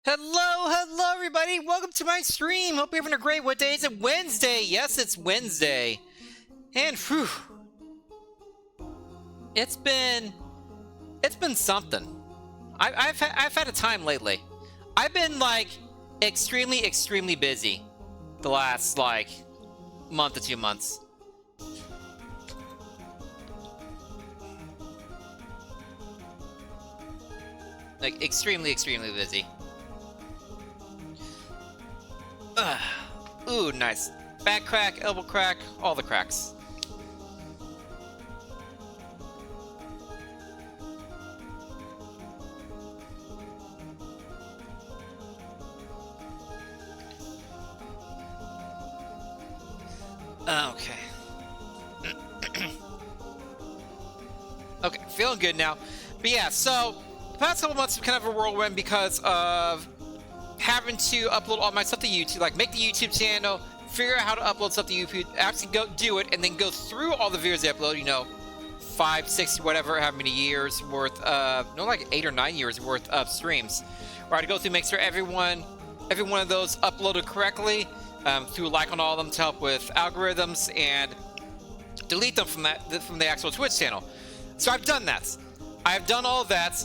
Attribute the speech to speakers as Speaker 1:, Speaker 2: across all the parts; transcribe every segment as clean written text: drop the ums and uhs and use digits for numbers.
Speaker 1: Hello, everybody. Welcome to my stream. Hope you're having a great. What day is it? Wednesday. Yes, it's Wednesday. And whew, it's been something. I've had a time lately. I've been like extremely busy the last like month to 2 months. Like extremely busy. Ooh, nice. Back crack, elbow crack, all the cracks. Okay. Okay, feeling good now. But yeah, so the past couple months have kind of a whirlwind because of having to upload all my stuff to YouTube, like make the YouTube channel, figure out how to upload stuff to YouTube, actually go do it, and then go through all the videos I upload, you know, 5, 6, whatever, how many years worth of, no, like 8 or 9 years worth of streams, where I had to go through, make sure every one of those uploaded correctly, through like on all of them to help with algorithms, and delete them from the actual Twitch channel. So I've done that. I've done all of that.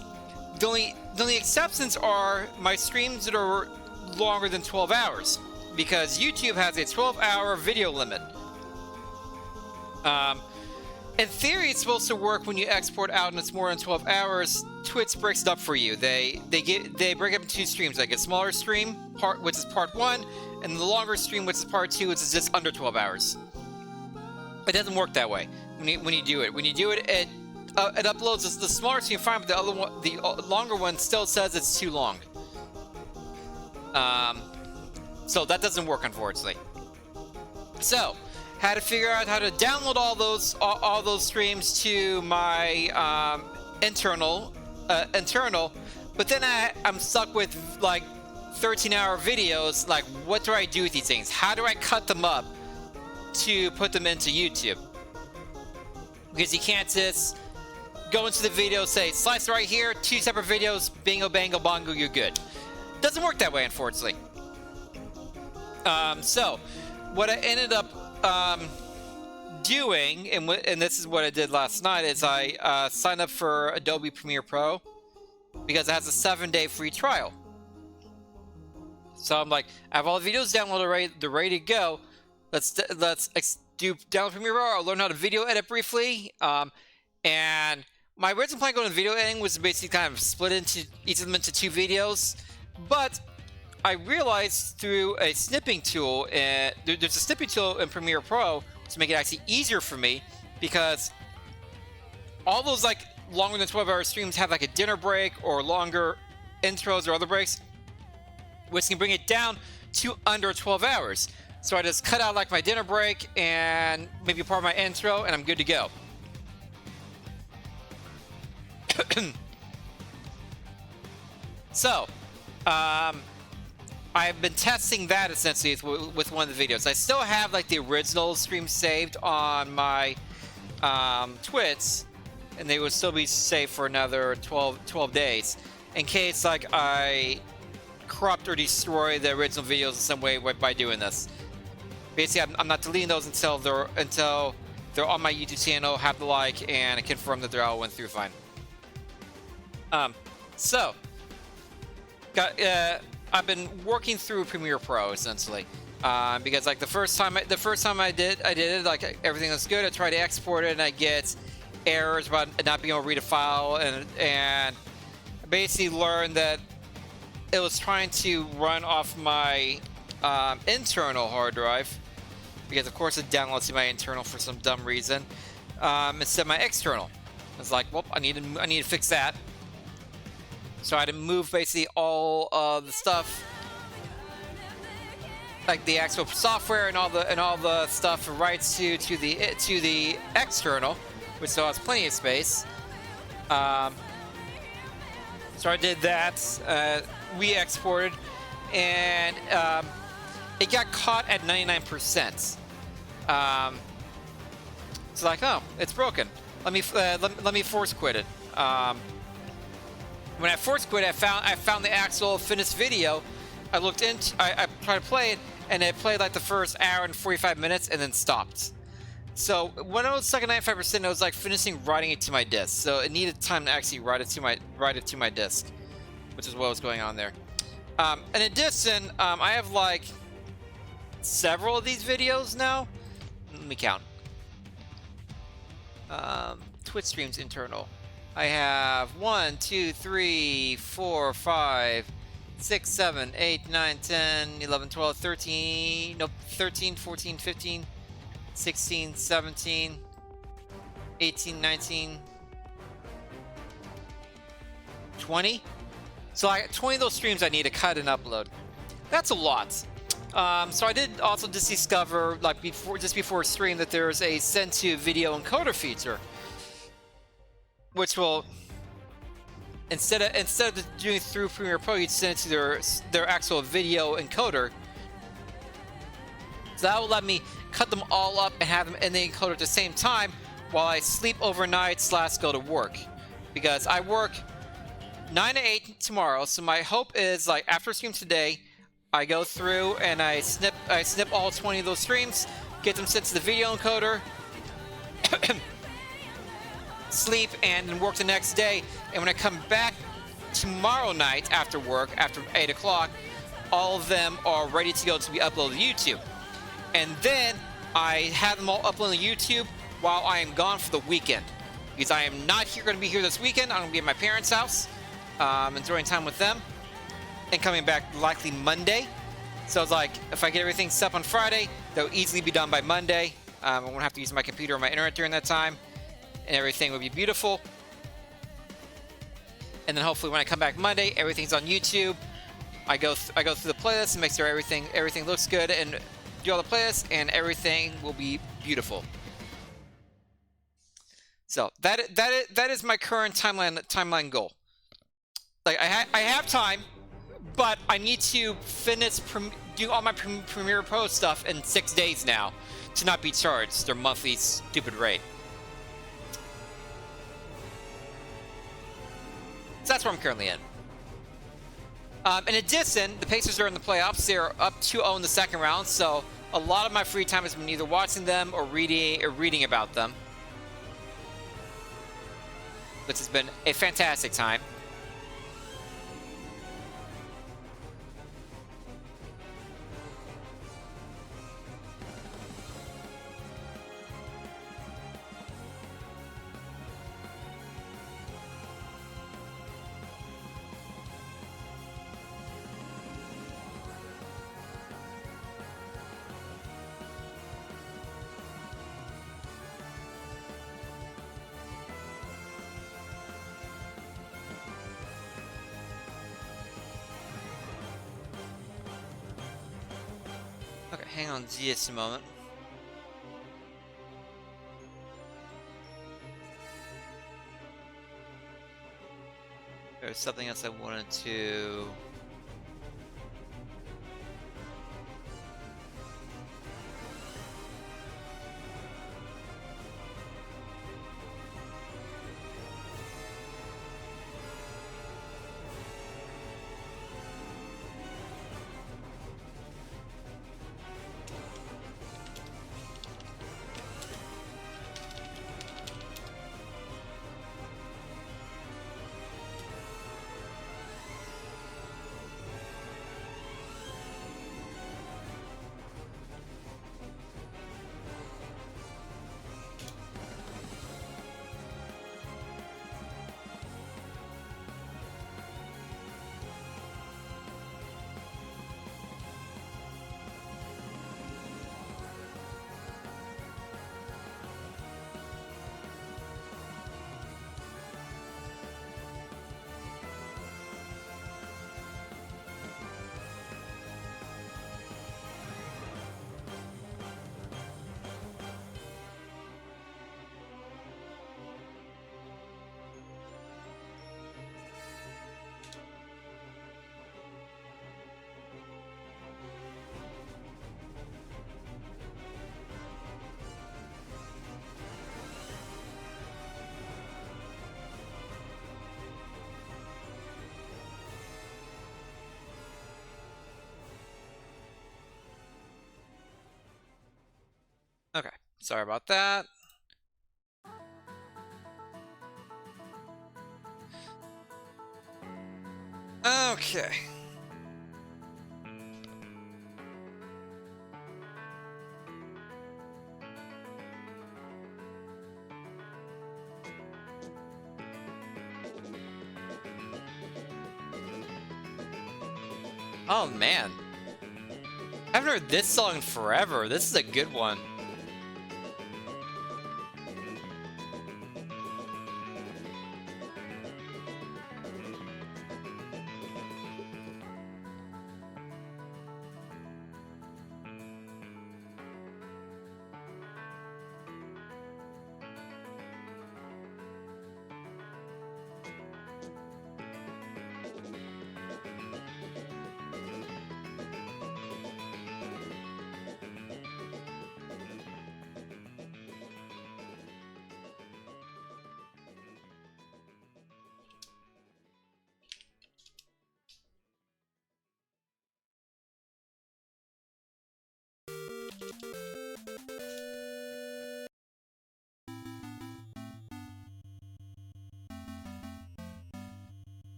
Speaker 1: The only exceptions are my streams that are longer than 12 hours, because YouTube has a 12-hour video limit. In theory, it's supposed to work when you export out and it's more than 12 hours. Twitch breaks it up for you. They break it up into 2 streams, like a smaller stream, which is part 1, and the longer stream, which is part 2, which is just under 12 hours. It doesn't work that way when you do it. When you do it, it uploads the smaller stream fine, but the longer one still says it's too long. So that doesn't work, unfortunately. So had to figure out how to download all those streams to my internal, but then I'm stuck with like 13-hour videos. Like, what do I do with these things? How do I cut them up to put them into YouTube? Because you can't just go into the video, say, slice right here, 2 separate videos, bingo, bango, bongo, you're good. Doesn't work that way, unfortunately. So, what I ended up doing, and this is what I did last night, is I signed up for Adobe Premiere Pro, because it has a 7-day free trial. So I'm like, I have all the videos downloaded, they're ready to go. Let's do download Premiere Pro. I'll learn how to video edit briefly. And my original plan going to video editing was basically kind of split into each of them into 2 videos, but I realized through a snipping tool, and there's a snipping tool in Premiere Pro to make it actually easier for me, because all those like longer than 12-hour streams have like a dinner break or longer intros or other breaks, which can bring it down to under 12 hours. So I just cut out like my dinner break and maybe part of my intro, and I'm good to go. So, I've been testing that essentially with one of the videos. I still have like the original stream saved on my Twitch, and they would still be saved for another 12 days in case like I corrupt or destroy the original videos in some way by doing this. Basically, I'm not deleting those until they're on my YouTube channel, have the like, and I confirm that they all went through fine. So I've been working through Premiere Pro essentially, because like the first time I did it, like everything was good. I tried to export it and I get errors about not being able to read a file, and I basically learned that it was trying to run off my internal hard drive, because of course it downloads to my internal for some dumb reason, instead of my external. I was like, well, I need to fix that. So I had to move basically all of the stuff, like the actual software and all the stuff rights to the external, which still has plenty of space. So I did that. We exported, and it got caught at 99%. It's like, oh, it's broken. Let me force quit it. when I first quit, I found the actual finished video. I looked into, I tried to play it, and it played like the first hour and 45 minutes, and then stopped. So when I was stuck at 95%, I was like finishing writing it to my disk. So it needed time to actually write it to my disk, which is what was going on there. In addition, I have like several of these videos now. Let me count. Twitch streams internal. I have 1, 2, 3, 4, 5, 6, 7, 8, 9, 10, 11, 12, 13, nope, 13, 14, 15, 16, 17, 18, 19, 20. So I got 20 of those streams I need to cut and upload. That's a lot. So I did also just discover, like just before stream, that there's a send to video encoder feature, which will instead of doing it through Premiere Pro, you'd send it to their actual video encoder. So that will let me cut them all up and have them in the encoder at the same time while I sleep overnight / go to work, because I work 9 to 8 tomorrow. So my hope is, like, after stream today, I go through and I snip all 20 of those streams, get them sent to the video encoder, sleep, and then work the next day. And when I come back tomorrow night after work, after 8 o'clock, all of them are ready to go to be uploaded to YouTube. And then I have them all uploaded to YouTube while I am gone for the weekend, because I am not going to be here this weekend. I'm going to be at my parents' house, enjoying time with them, and coming back likely Monday. So it's like, if I get everything set up on Friday, they'll easily be done by Monday. I won't have to use my computer or my internet during that time, and everything will be beautiful. And then hopefully when I come back Monday, everything's on YouTube. I go through the playlist and make sure everything looks good, and do all the playlists, and everything will be beautiful. So that is my current timeline goal. Like, I have time, but I need to do all my Premiere Pro stuff in 6 days now to not be charged their monthly stupid rate. So that's where I'm currently in. In addition, the Pacers are in the playoffs. They're up 2-0 in the second round, so a lot of my free time has been either watching them or reading about them, which has been a fantastic time. Okay, hang on just a moment. There's something else I wanted to... Okay, sorry about that. Okay. Oh man, I haven't heard this song in forever. This is a good one.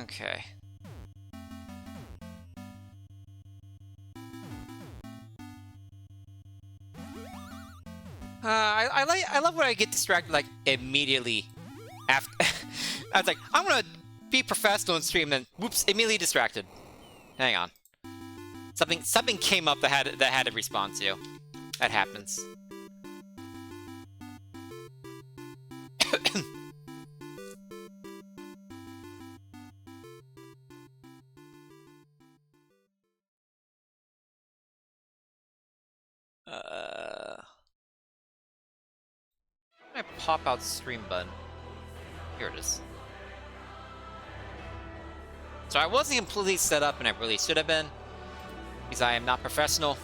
Speaker 1: Okay. I love when I get distracted like immediately after. I was like, I'm gonna be professional and stream, then whoops, immediately distracted. Hang on. Something came up that had to respond to. That happens. I pop out stream button. Here it is. So I wasn't completely set up, and I really should have been, because I am not professional.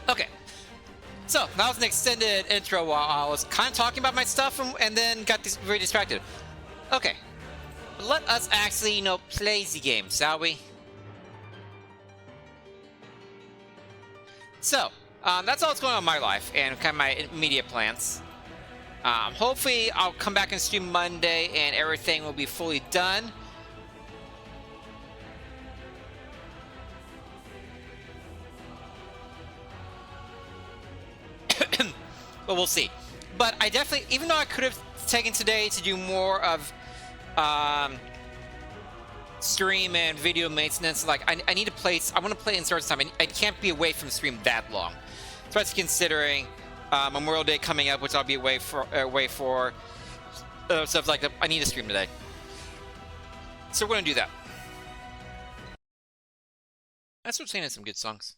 Speaker 1: Okay, so that was an extended intro while I was kind of talking about my stuff and then got very distracted. Okay, let us actually, play the game, shall we? So, that's all that's going on in my life and kind of my immediate plans. Hopefully, I'll come back and stream Monday and everything will be fully done. But we'll see. But I definitely, even though I could have taken today to do more of stream and video maintenance, like I need to play. I want to play in certain time. I can't be away from stream that long, especially considering Memorial Day coming up, which I'll be away for. Stuff like that. I need to stream today, so we're gonna do that. That's what's saying. Some good songs.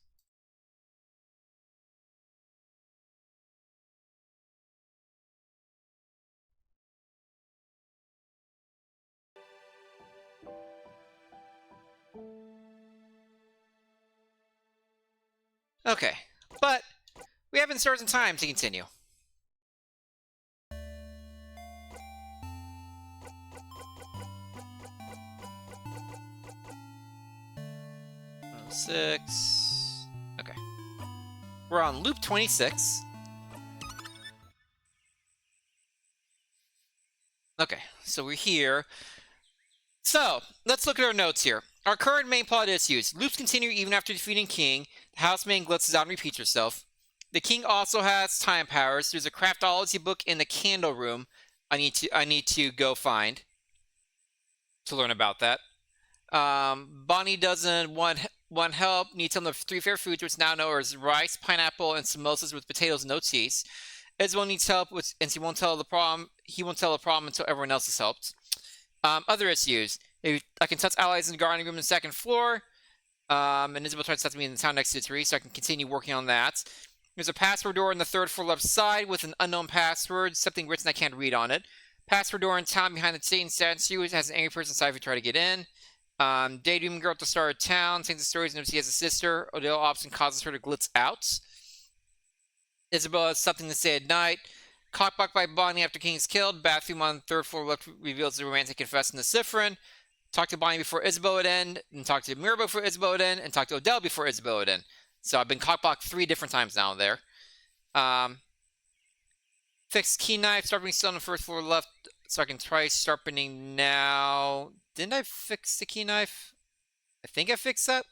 Speaker 1: Okay, but we have certain time to continue. Oh, 6. Okay. We're on loop 26. Okay, so we're here. So, let's look at our notes here. Our current main plot issues. Loops continue even after defeating King. The housemaid glitzes out and repeats herself. The King also has time powers. There's a craftology book in the candle room I need to go find to learn about that. Bonnie doesn't want help, needs some of the 3 fair foods, which now know as rice, pineapple, and samosas with potatoes and no cheese. Isabel needs help, and he won't tell the problem until everyone else is helped. Other issues. I can touch allies in the gardening room on the 2nd floor. And Isabel tries to touch me in the town next to the tree, so I can continue working on that. There's a password door on the 3rd floor left side with an unknown password, something written I can't read on it. Password door in town behind the Satan statue has an angry person inside if you try to get in. Daydreaming girl at the start of town, sings the stories and knows she has a sister. Odell often causes her to glitz out. Isabel has something to say at night. Cockblocked by Bonnie after King is killed. Bathroom on the 3rd floor left reveals the romantic confession to Cyphrin. Talk to Bonnie before Isabel would end, and talk to Mirabel before Isabel would end, and talk to Odell before Isabel would end. So I've been cockblocked 3 different times now there. Fixed key knife, sharpening still on the 1st floor left, so I can try sharpening now. Didn't I fix the key knife? I think I fixed that.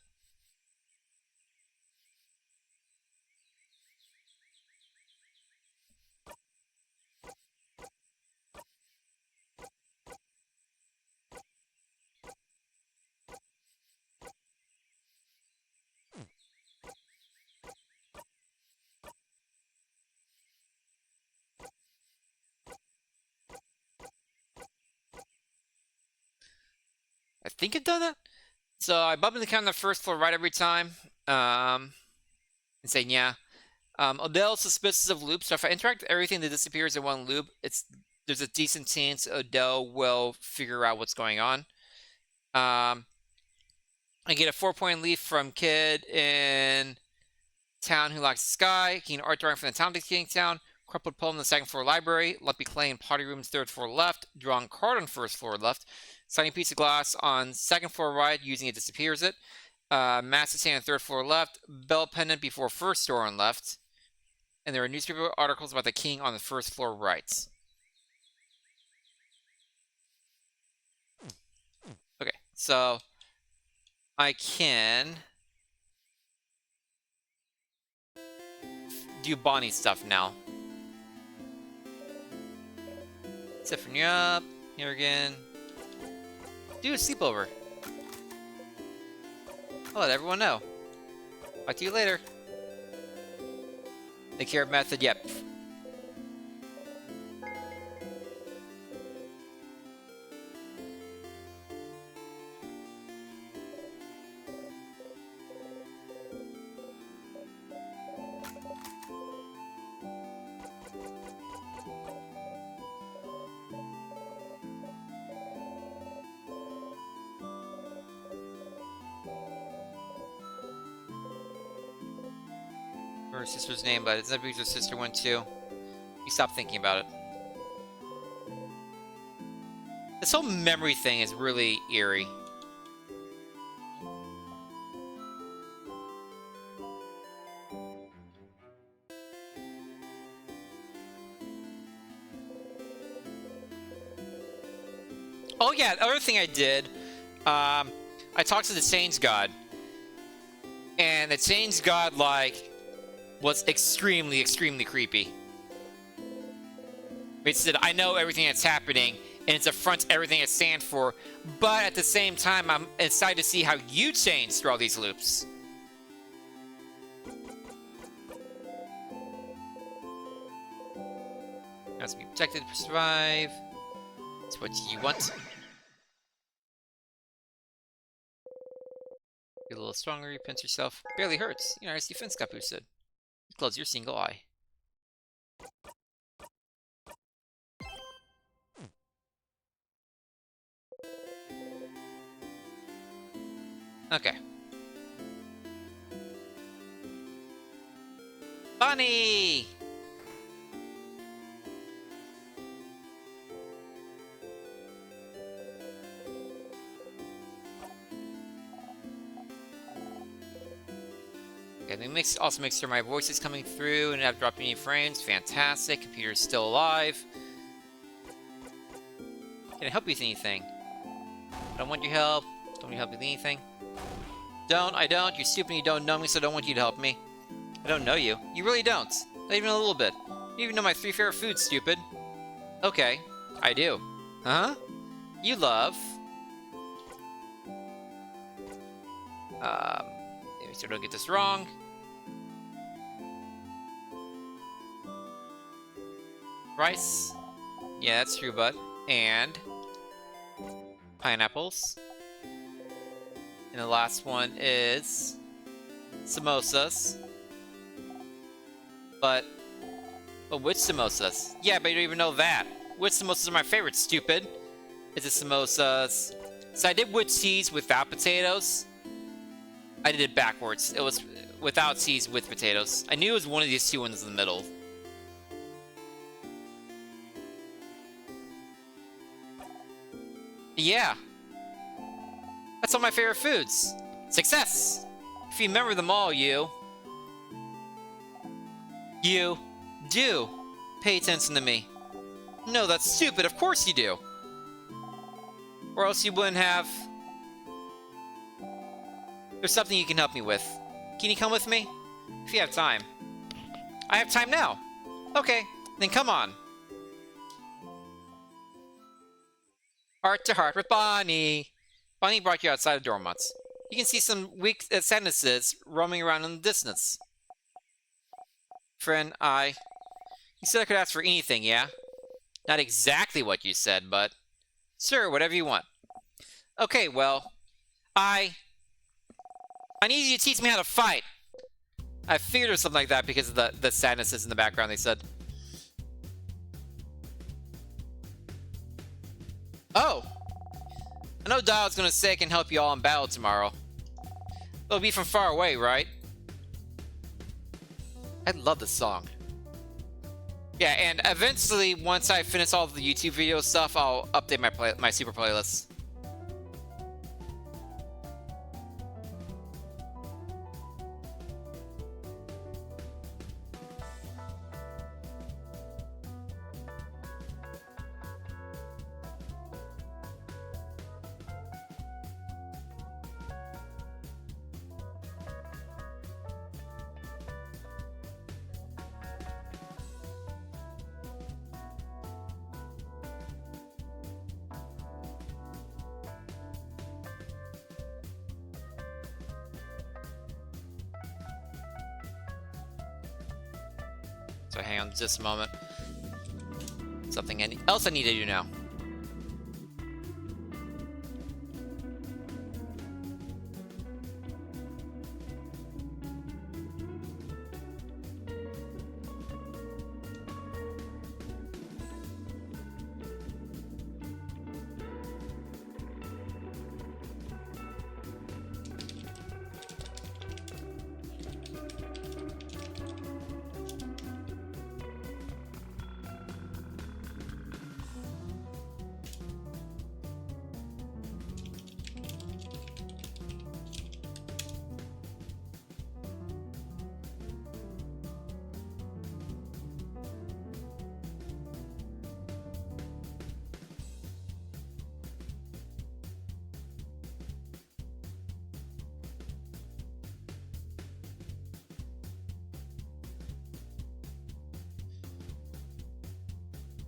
Speaker 1: I think it done that. So I bump into the count on the 1st floor right every time. And saying yeah. Odell's suspicious of loops, so if I interact with everything that disappears in one loop, there's a decent chance Odell will figure out what's going on. I get a 4-point leaf from Kid in town who likes the sky. Keen art drawing from the town to King Town. Crumpled poem in the 2nd floor library. Lumpy clay in potty room's 3rd floor left. Drawn card on 1st floor left. Signing piece of glass on 2nd floor right. Using it disappears it. Master stand on 3rd floor left. Bell pendant before 1st door on left. And there are newspaper articles about the King on the 1st floor right. Okay, so I can do Bonnie stuff now. Stephanie up. Here again. Do a sleepover. I'll let everyone know. Talk to you later. The care method, yep. Her sister's name, but it's not because her sister went too. You stop thinking about it. This whole memory thing is really eerie. Oh yeah, the other thing I did, I talked to the Change God. And the Change God, like, was extremely, extremely creepy. It said, I know everything that's happening, and it's affronts everything I stand for, but at the same time, I'm excited to see how you change through all these loops. Has to be protected to survive. That's what you want. Get a little stronger, you pinch yourself. Barely hurts. You know, your defense got boosted. Close your single eye. Okay. Bunny! Okay, they also make sure my voice is coming through and not dropping any frames. Fantastic. Computer's still alive. Can I help you with anything? I don't want your help. Don't you help me with anything? Don't, I don't. You're stupid and you don't know me, so I don't want you to help me. I don't know you. You really don't. Not even a little bit. You even know my 3 favorite foods, stupid. Okay, I do. Huh? You love... Let me sure I don't get this wrong. Rice. Yeah, that's true, bud. And... pineapples. And the last one is... samosas. But which samosas? Yeah, but you don't even know that. Which samosas are my favorite, stupid? Is it samosas? So I did with cheese without potatoes. I did it backwards. It was without cheese with potatoes. I knew it was one of these two ones in the middle. Yeah. That's all my favorite foods. Success! If you remember them all, you do pay attention to me. No, that's stupid. Of course you do. Or else you wouldn't have... There's something you can help me with. Can you come with me? If you have time. I have time now. Okay, then come on. Heart to heart with Bonnie. Bonnie brought you outside of Dormont's. You can see some weak sentences roaming around in the distance. Friend, You said I could ask for anything, yeah? Not exactly what you said, but... Sure, whatever you want. Okay, well... I need you to teach me how to fight! I figured it was something like that because of the sadnesses in the background, they said. Oh! I know Dial's gonna say I can help you all in battle tomorrow. It'll be from far away, right? I love this song. Yeah, and eventually, once I finish all the YouTube video stuff, I'll update my super playlist. So hang on just a moment. Something else I need to do now.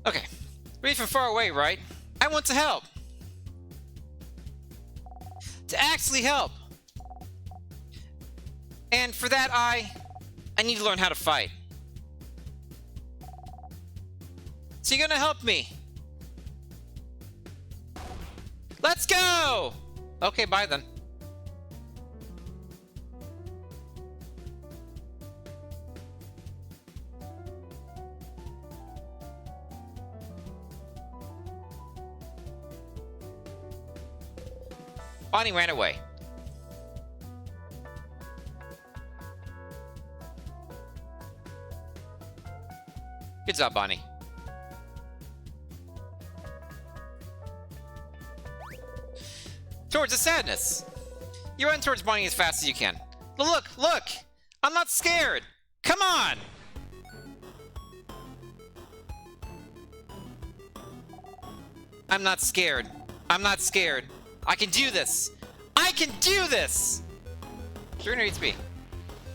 Speaker 1: Okay, read from far away, right? I want to help. To actually help. And for that, I need to learn how to fight. So you're gonna help me. Let's go! Okay, bye then. Bonnie ran away. Good job, Bonnie. Towards the sadness. You run towards Bonnie as fast as you can. Look, look! I'm not scared! Come on! I'm not scared. I'm not scared. I can do this. I can do this! 300 HP.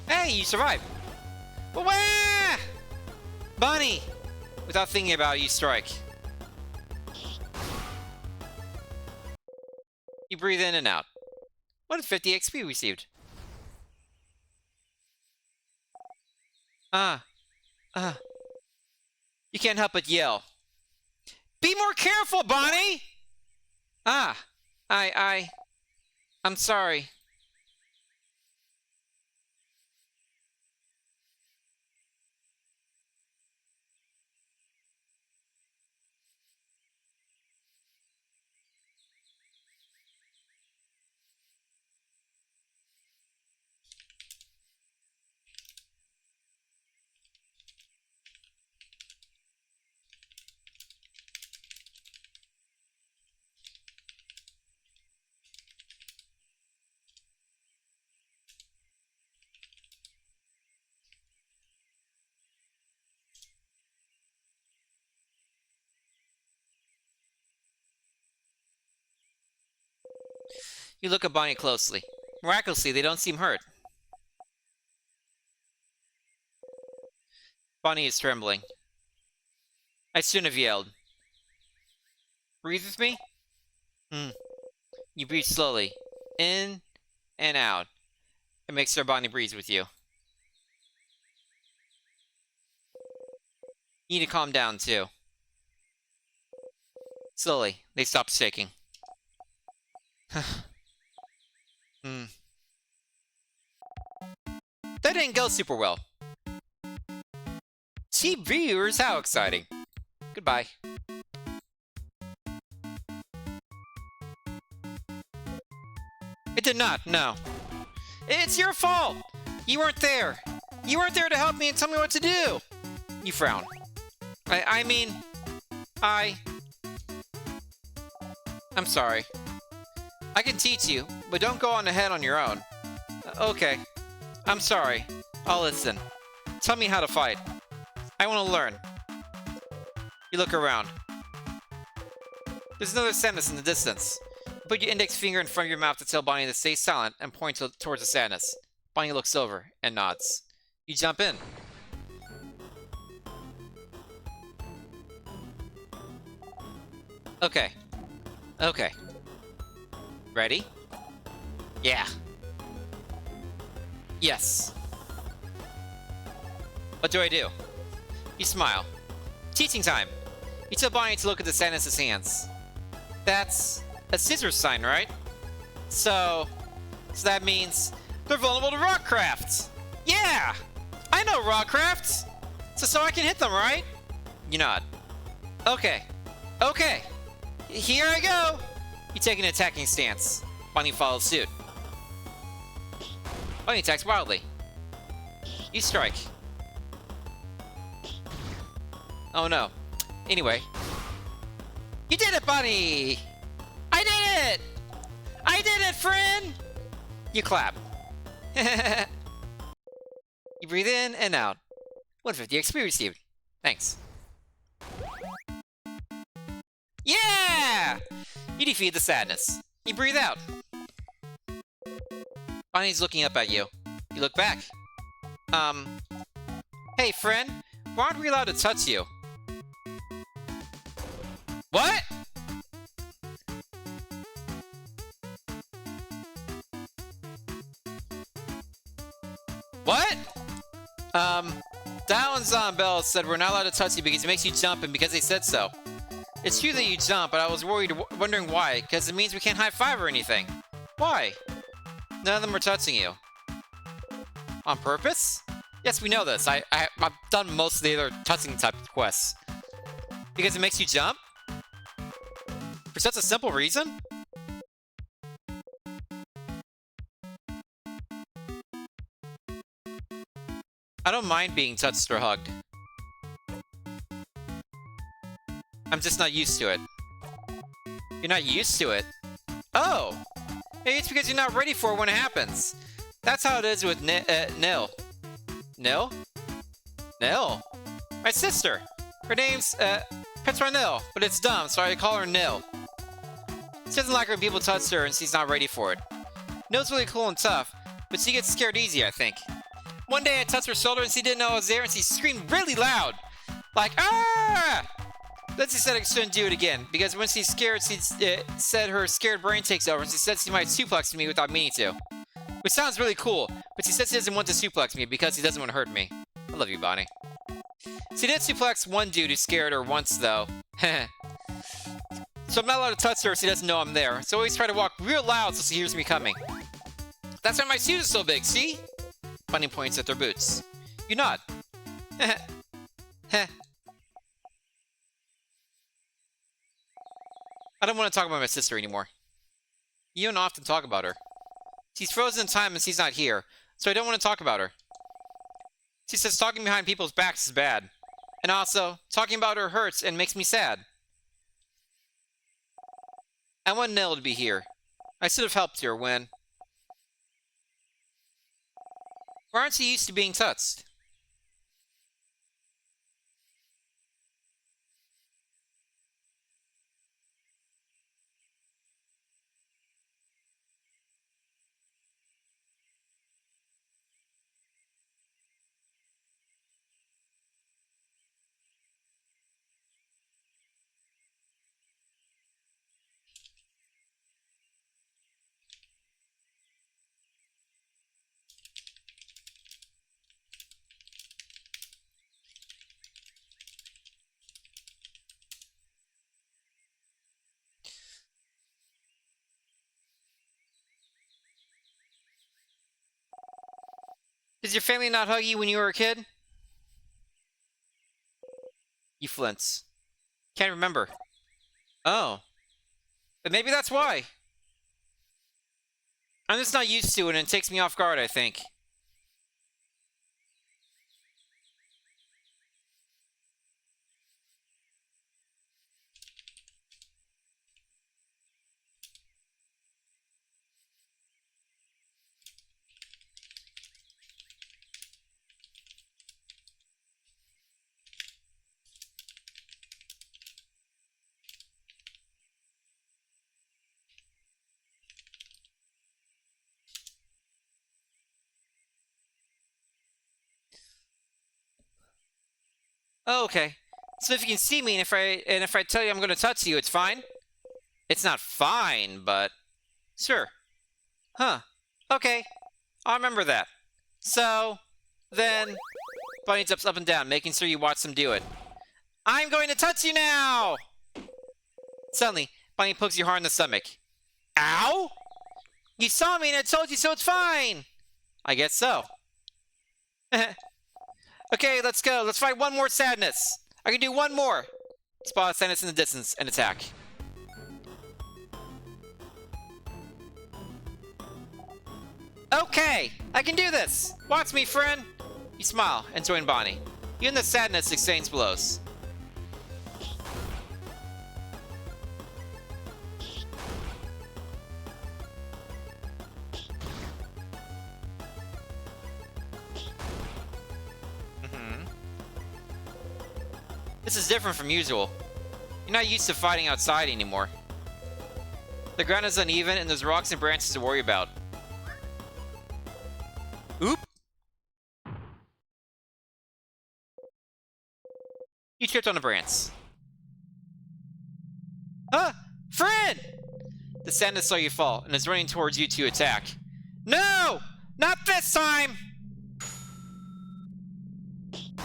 Speaker 1: Hey, you survived. Wah! Bunny! Without thinking about it, you strike. You breathe in and out. 150 XP received. You can't help but yell. Be more careful, Bonnie! I'm sorry. You look at Bonnie closely. Miraculously, they don't seem hurt. Bonnie is trembling. I shouldn't have yelled. Breathe with me? You breathe slowly. In and out. It makes sure Bonnie breathes with you. You need to calm down, too. Slowly, they stop shaking. That didn't go super well. Cheap viewers, how exciting. Goodbye. It did not, no. It's your fault! You weren't there. You weren't there to help me and tell me what to do. You frown. I'm sorry. I can teach you, but don't go on ahead on your own. Okay. I'm sorry. I'll listen. Tell me how to fight. I want to learn. You look around. There's another sadness in the distance. Put your index finger in front of your mouth to tell Bonnie to stay silent and point towards the sadness. Bonnie looks over and nods. You jump in. Okay. Okay. Ready? Yeah. Yes. What do I do? You smile. Teaching time. You tell Bonnie to look at the sadness's hands. That's a scissors sign, right? So that means they're vulnerable to rockcraft. Yeah! I know rockcraft! So I can hit them, right? You nod. Okay. Okay. Here I go! You take an attacking stance. Bonnie follows suit. Bonnie attacks wildly. You strike. Oh no. Anyway. You did it, Bonnie! I did it! I did it, friend! You clap. You breathe in and out. 150 XP received. Thanks. Yeah! You defeat the sadness. You breathe out. Bonnie's looking up at you. You look back. Hey, friend. Why aren't we allowed to touch you? What? What? Dallon's on Bell said we're not allowed to touch you because it makes you jump and because they said so. It's true that you jump, but I was wondering why, because it means we can't high-five or anything. Why? None of them are touching you. On purpose? Yes, we know this. I've done most of the other touching type of quests. Because it makes you jump? For such a simple reason? I don't mind being touched or hugged. I'm just not used to it. You're not used to it? Oh! Maybe it's because you're not ready for it when it happens. That's how it is with Nil. Nil? Nil? My sister! Her name's, Petra Nil, but it's dumb, so I call her Nil. She doesn't like when people touch her and she's not ready for it. No's really cool and tough, but she gets scared easy, I think. One day I touched her shoulder and she didn't know I was there and she screamed really loud. Like, ah! Then she said I shouldn't do it again, because when she's scared, she said her scared brain takes over and she said she might suplex me without meaning to. Which sounds really cool, but she says she doesn't want to suplex me because she doesn't want to hurt me. I love you, Bonnie. She did suplex one dude who scared her once, though. So I'm not allowed to touch her if she doesn't know I'm there. So I always try to walk real loud so she hears me coming. That's why my shoes are so big, see? Bunny points at their boots. You nod. Heh. I don't want to talk about my sister anymore. You don't often talk about her. She's frozen in time and she's not here, so I don't want to talk about her. She says talking behind people's backs is bad. And also, talking about her hurts and makes me sad. I want Nell to be here. I should have helped her when... Why aren't you used to being touched? Did your family not hug you when you were a kid? You flints. Can't remember. Oh. But maybe that's why. I'm just not used to it and it takes me off guard, I think. Oh, okay. So if you can see me and if I tell you I'm gonna touch you, it's fine? It's not fine, but... Sure. Huh. Okay. I'll remember that. So... Then... Bunny jumps up and down, making sure you watch them do it. I'm going to touch you now! Suddenly, Bunny pokes you hard in the stomach. Ow! You saw me and I told you, so it's fine! I guess so. Okay, let's go. Let's fight one more sadness. I can do one more. Spot sadness in the distance and attack. Okay, I can do this. Watch me, friend. You smile and join Bonnie. You and the sadness exchange blows. This is different from usual. You're not used to fighting outside anymore. The ground is uneven and there's rocks and branches to worry about. Oop! You tripped on a branch. Huh? Friend! The sadness saw you fall and is running towards you to attack. No! Not this time!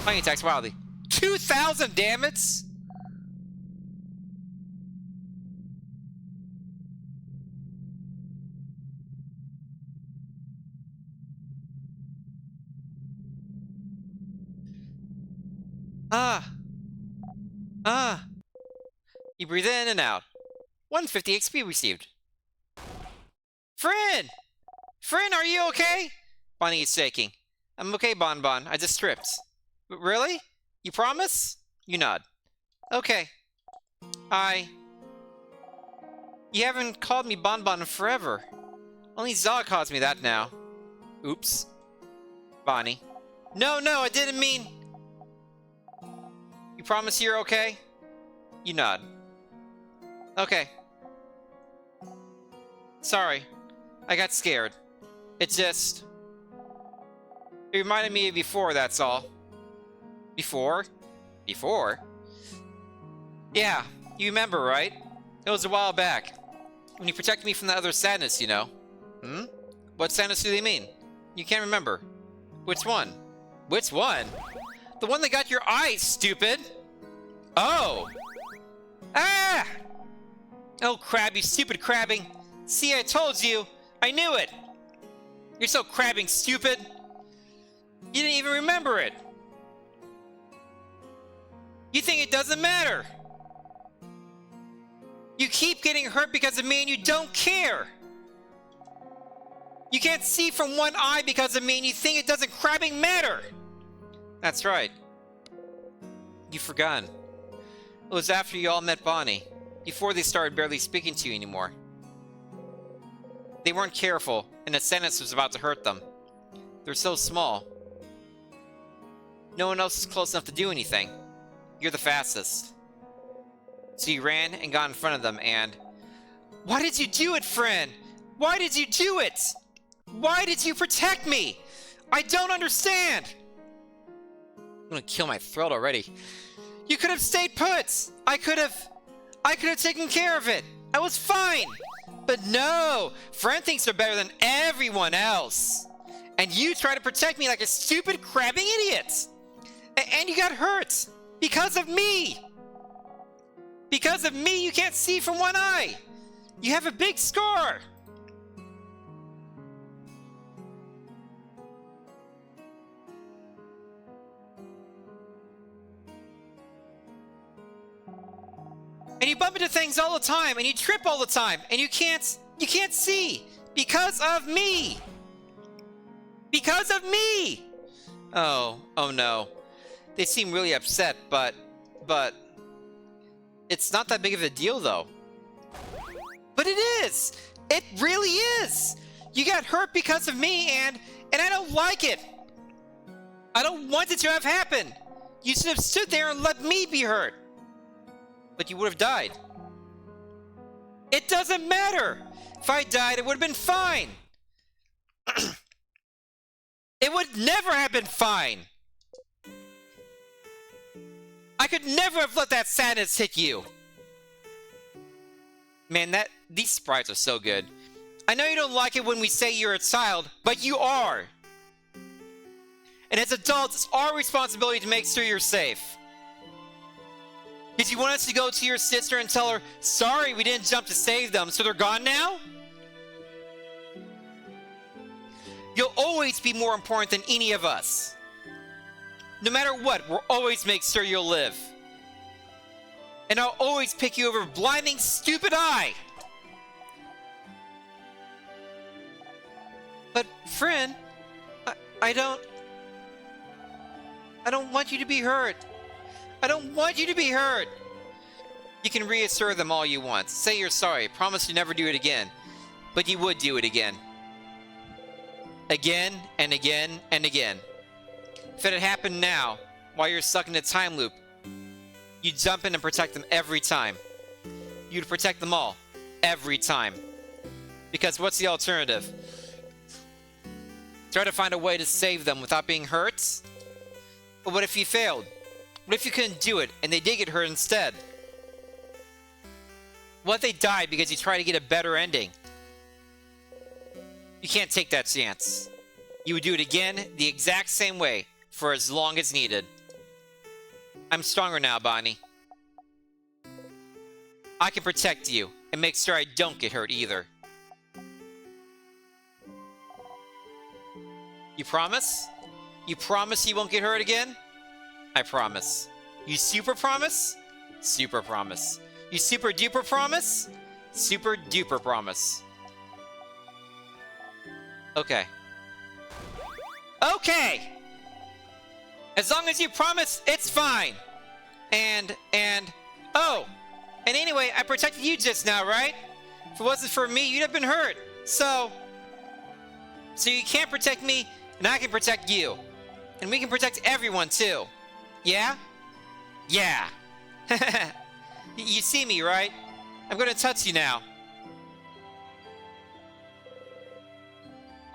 Speaker 1: Bunny attacks wildly. 2,000 damage? You breathe in and out. 150 XP received. Friend! Friend, are you okay? Bonnie is shaking. I'm okay, Bon Bon. I just tripped. Really? You promise? You nod. Okay. You haven't called me Bon Bon in forever. Only Zog calls me that now. Oops. Bonnie. No, I didn't mean... You promise you're okay? You nod. Okay. Sorry. I got scared. It reminded me of before, that's all. Before? Before? Yeah, you remember, right? It was a while back. When you protected me from the other sadness, you know. Hmm? What sadness do they mean? You can't remember. Which one? Which one? The one that got your eyes, stupid! Oh! Ah! Oh, crab, you stupid crabbing. See, I told you. I knew it. You're so crabbing stupid. You didn't even remember it. You think it doesn't matter. You keep getting hurt because of me and you don't care. You can't see from one eye because of me and you think it doesn't crabbing matter. That's right. You've forgotten. It was after you all met Bonnie, before they started barely speaking to you anymore. They weren't careful, and a sentence was about to hurt them. They're so small. No one else is close enough to do anything. You're the fastest. So you ran and got in front of them and... Why did you do it, friend? Why did you do it? Why did you protect me? I don't understand! I'm gonna kill my throat already. You could have stayed put! I could have taken care of it! I was fine! But no! Friend thinks they're better than everyone else! And you try to protect me like a stupid, crabbing idiot! And you got hurt! Because of me! Because of me, you can't see from one eye! You have a big scar! And you bump into things all the time, and you trip all the time, and you can't see! Because of me! Because of me! Oh no. They seem really upset, but... It's not that big of a deal, though. But it is! It really is! You got hurt because of me, and I don't like it! I don't want it to have happened! You should have stood there and let me be hurt! But you would have died. It doesn't matter! If I died, it would have been fine! It would never have been fine! I could never have let that sadness hit you! Man, these sprites are so good. I know you don't like it when we say you're a child, but you are! And as adults, it's our responsibility to make sure you're safe. Did you want us to go to your sister and tell her, sorry, we didn't jump to save them, so they're gone now? You'll always be more important than any of us. No matter what, we'll always make sure you'll live. And I'll always pick you over a blinding, stupid eye! But, friend, I don't want you to be hurt. I don't want you to be hurt! You can reassure them all you want. Say you're sorry. Promise to never do it again. But you would do it again. Again, and again, and again. If it had happened now, while you're stuck in a time loop, you'd jump in and protect them every time. You'd protect them all. Every time. Because what's the alternative? Try to find a way to save them without being hurt? But what if you failed? What if you couldn't do it, and they did get hurt instead? What if they died because you tried to get a better ending? You can't take that chance. You would do it again, the exact same way, for as long as needed. I'm stronger now, Bonnie. I can protect you, and make sure I don't get hurt either. You promise? You promise you won't get hurt again? I promise. You super promise? Super promise. You super duper promise? Super duper promise. Okay. Okay! As long as you promise, it's fine! Oh! And anyway, I protected you just now, right? If it wasn't for me, you'd have been hurt. So you can't protect me, and I can protect you. And we can protect everyone, too. Yeah? Yeah. You see me, right? I'm gonna touch you now.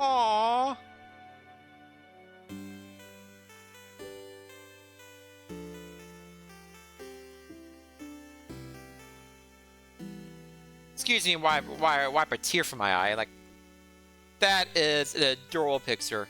Speaker 1: Aww. Excuse me, why I wipe a tear from my eye? Like, that is an adorable picture.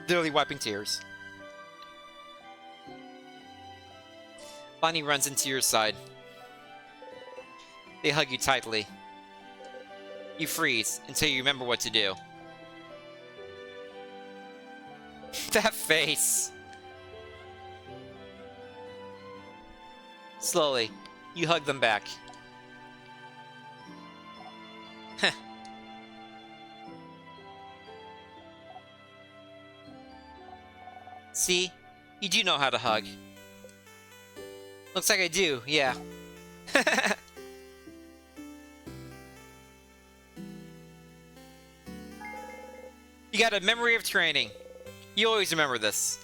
Speaker 1: Literally wiping tears. Bonnie runs into your side. They hug you tightly. You freeze until you remember what to do. That face! Slowly, you hug them back. See? You do know how to hug. Looks like I do, yeah. You got a memory of training. You always remember this.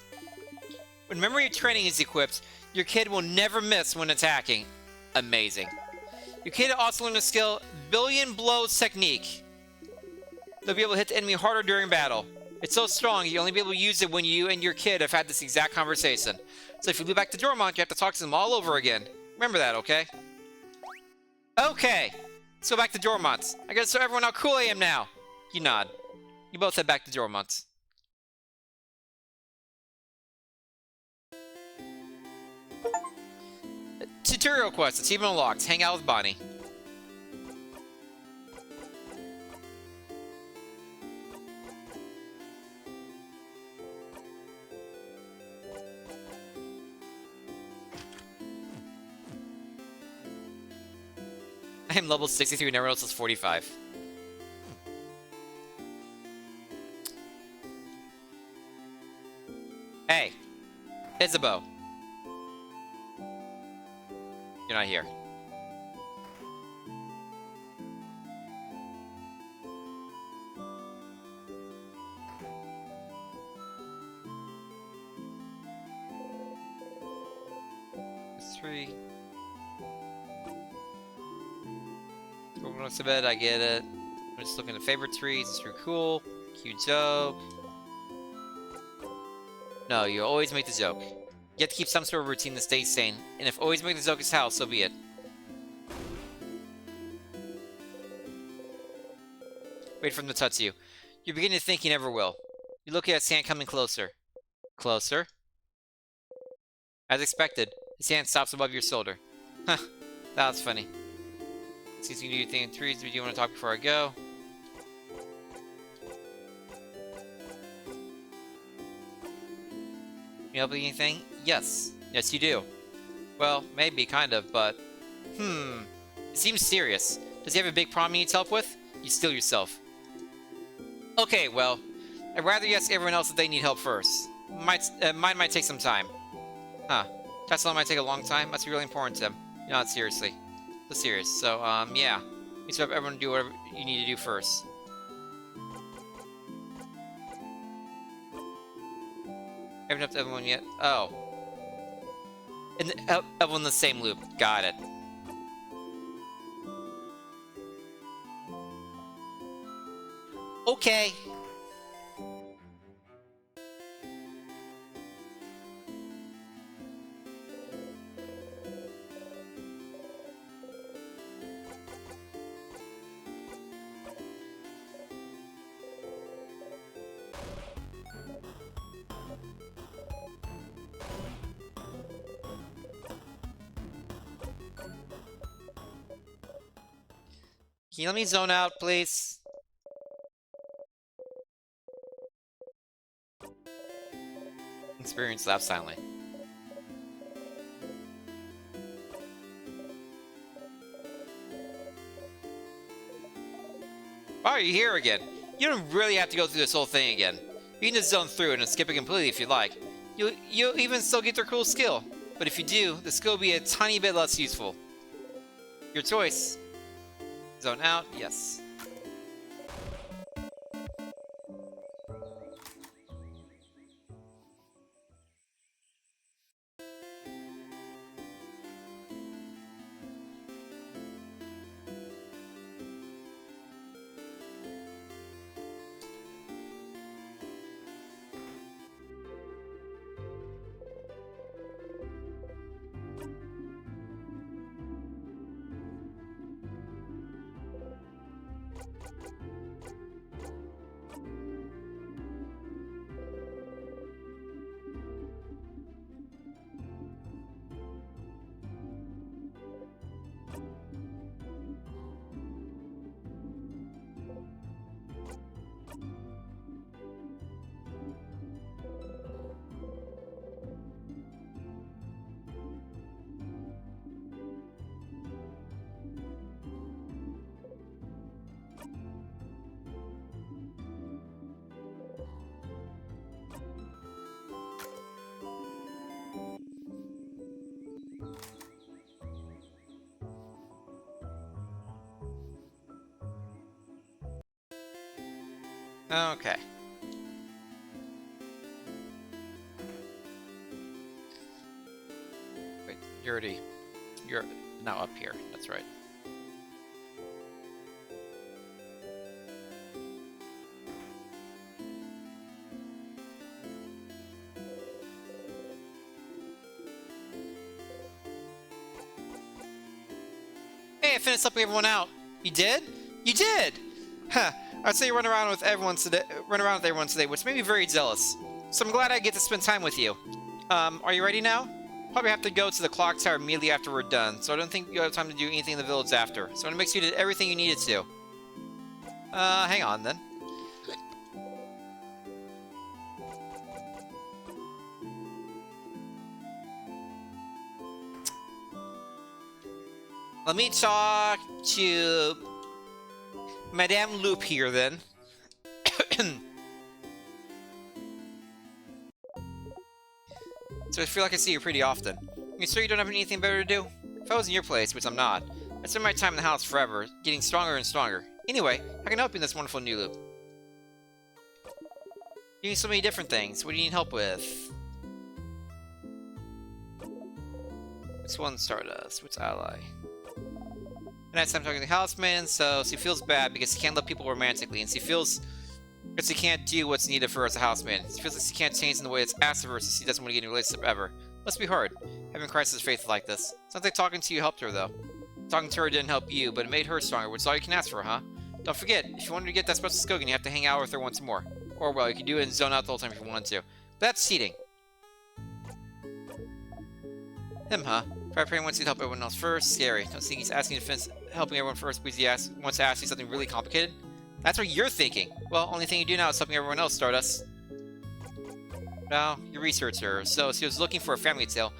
Speaker 1: When memory of training is equipped, your kid will never miss when attacking. Amazing. Your kid also learned the skill Billion Blows Technique. They'll be able to hit the enemy harder during battle. It's so strong, you'll only be able to use it when you and your kid have had this exact conversation. So if you loop back to Dormont, you have to talk to them all over again. Remember that, okay? Okay! Let's go back to Dormont. I gotta show everyone how cool I am now. You nod. You both head back to Dormont. Tutorial quest. Achievement unlocked. Hang out with Bonnie. I am level 63 and everyone else is 45. Hey, Isabeau. You're not here. It's 3. What's the bed? I get it. I'm just looking at favorite trees. It's really cool. Cute joke. No, you always make the joke. You have to keep some sort of routine to stay sane, and if always make the joke is how, so be it. Wait for them to touch you. You're beginning to think you never will. You look at his hand coming closer. Closer? As expected, his hand stops above your shoulder. Huh, that was funny. Excuse me, do you think in trees? Do you want to talk before I go? You help with anything? Yes. Yes, you do. Well, maybe, kind of, but... It seems serious. Does he have a big problem he needs help with? You steal yourself. Okay, well, I'd rather you ask everyone else if they need help first. Mine might take some time. Huh. Tesla might take a long time? Must be really important to him. Not seriously. So serious. So, yeah. You just have everyone do whatever you need to do first. Haven't up to everyone yet? Oh. And everyone in the same loop. Got it. Okay. Can you let me zone out, please? Experience laughed silently. Why are you here again? You don't really have to go through this whole thing again. You can just zone through it and skip it completely if you like. You'll even still get their cool skill. But if you do, the skill will be a tiny bit less useful. Your choice. Zone out, yes. Okay. Wait, you're now up here. That's right. Hey, I finished helping everyone out. You did? You did! Huh. I'd say you run around with everyone today, which made me very jealous. So I'm glad I get to spend time with you. Are you ready now? Probably have to go to the clock tower immediately after we're done, so I don't think you have time to do anything in the village after. So it makes you did everything you needed to. Hang on then. Let me talk to Madame Loop here, then. So I feel like I see you pretty often. You sure you don't have anything better to do? If I was in your place, which I'm not, I'd spend my time in the house forever, getting stronger and stronger. Anyway, I can help you in this wonderful new loop. You need so many different things. What do you need help with? Which one Stardust? Which ally? Tonight's time talking to the houseman, so she feels bad because he can't love people romantically, and she feels because he can't do what's needed for her as a houseman. She feels like she can't change in the way that's asked of her, so she doesn't want to get in a relationship ever. Must be hard, having crisis faith like this. Sounds like talking to you helped her, though. Talking to her didn't help you, but it made her stronger, which is all you can ask for, huh? Don't forget, if you wanted to get that special skill, you have to hang out with her once more. Or, well, you can do it and zone out the whole time if you wanted to. But that's cheating. Him, huh? Probably praying wants you to help everyone else first. Scary. Don't think he's asking defense, helping everyone first because he wants to ask you something really complicated? That's what you're thinking. Well, only thing you do now is helping everyone else, Stardust. Now, you research her. So she was looking for a family tale.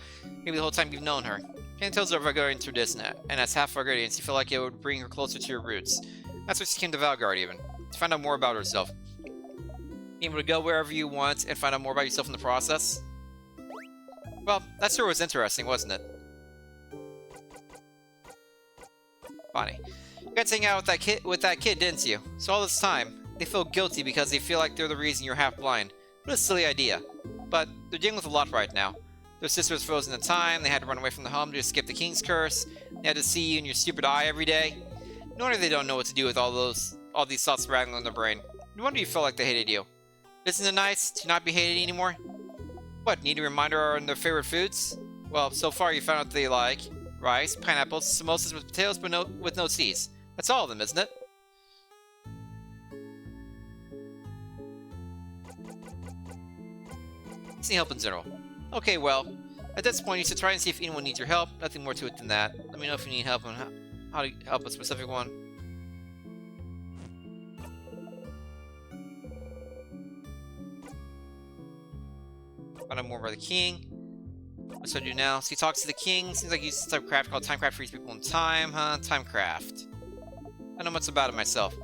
Speaker 1: Maybe the whole time you've known her. Can't tell her Valguardian tradition, and as half Valguardian, she felt like it would bring her closer to your roots. That's why she came to Valguard, even. To find out more about herself. Being able to go wherever you want and find out more about yourself in the process. Well, that sure was interesting, wasn't it? Bonnie. You got to hang out with that kid, didn't you? So all this time, they feel guilty because they feel like they're the reason you're half blind. What a silly idea. But they're dealing with a lot right now. Their sister was frozen in time, they had to run away from the home to escape the king's curse, they had to see you in your stupid eye every day. No wonder they don't know what to do with all these thoughts rattling in their brain. No wonder you felt like they hated you. Isn't it nice to not be hated anymore? What, need a reminder on their favorite foods? Well, so far you found out they like rice, pineapples, samosas with potatoes but with no seeds. That's all of them, isn't it? Just need help in general. Okay, well, at this point you should try and see if anyone needs your help. Nothing more to it than that. Let me know if you need help on how to help a specific one. Find out more about the king. What should I do now? So he talks to the king. Seems like he's some type of craft called Timecraft, frees people in time, huh? Timecraft. I don't know much about it myself.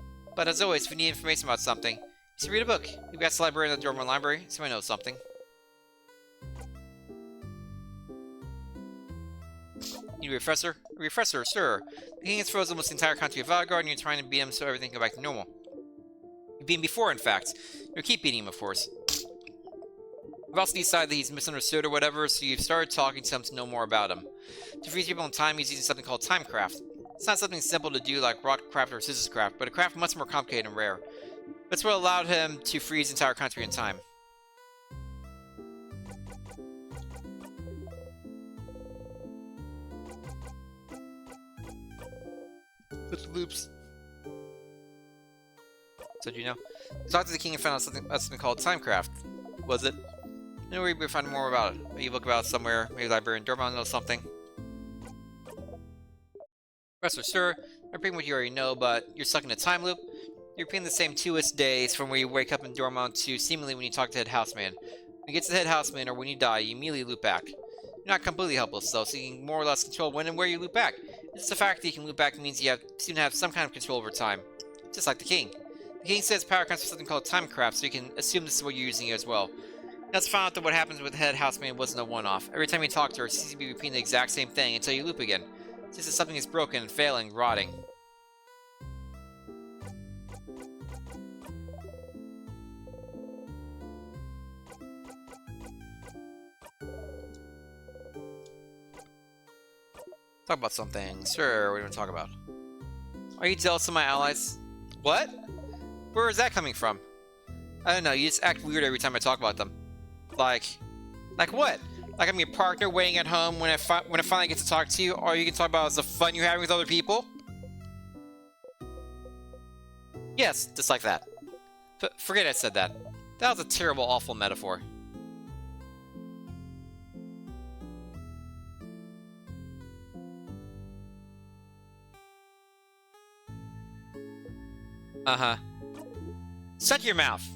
Speaker 1: But as always, if you need information about something, just read a book. You've got the library in the dorm library. Somebody knows something. Need a refresher? A refresher, sir. The king has frozen almost the entire country of Valgard, and you're trying to beat him so everything can go back to normal. You beat him before, in fact. You'll keep beating him, of course. You've also decided that he's misunderstood or whatever, so you've started talking to him to know more about him. To freeze people in time, he's using something called timecraft. It's not something simple to do like rockcraft or scissorscraft, but a craft much more complicated and rare. That's what allowed him to freeze the entire country in time. With loops. So do you know? Talk to the king and found out something called timecraft. Was it? No, we'll find more about it. Maybe look about it somewhere. Maybe librarian Dormont knows something. Professor, sir, I'm repeating what you already know, but you're stuck in a time loop. You're repeating the same 2-ish days from where you wake up in Dormont to seemingly when you talk to head houseman. When you get to the head houseman or when you die, you immediately loop back. You're not completely helpless though, so you can more or less control when and where you loop back. It's the fact that you can loop back means you soon have some kind of control over time. Just like the king. The king says power comes from something called timecraft, so you can assume this is what you're using it as well. Let's find out that what happens with the head houseman wasn't a one-off. Every time you talk to her, she seems to be repeating the exact same thing until you loop again. This is something that's broken, failing, rotting. Talk about something. Sure, what do you want to talk about? Are you jealous of my allies? What? Where is that coming from? I don't know, you just act weird every time I talk about them. Like what? Like I'm your partner waiting at home when I finally get to talk to you, or you can talk about the fun you're having with other people? Yes, just like that. Forget I said that. That was a terrible, awful metaphor. Uh-huh. Shut your mouth.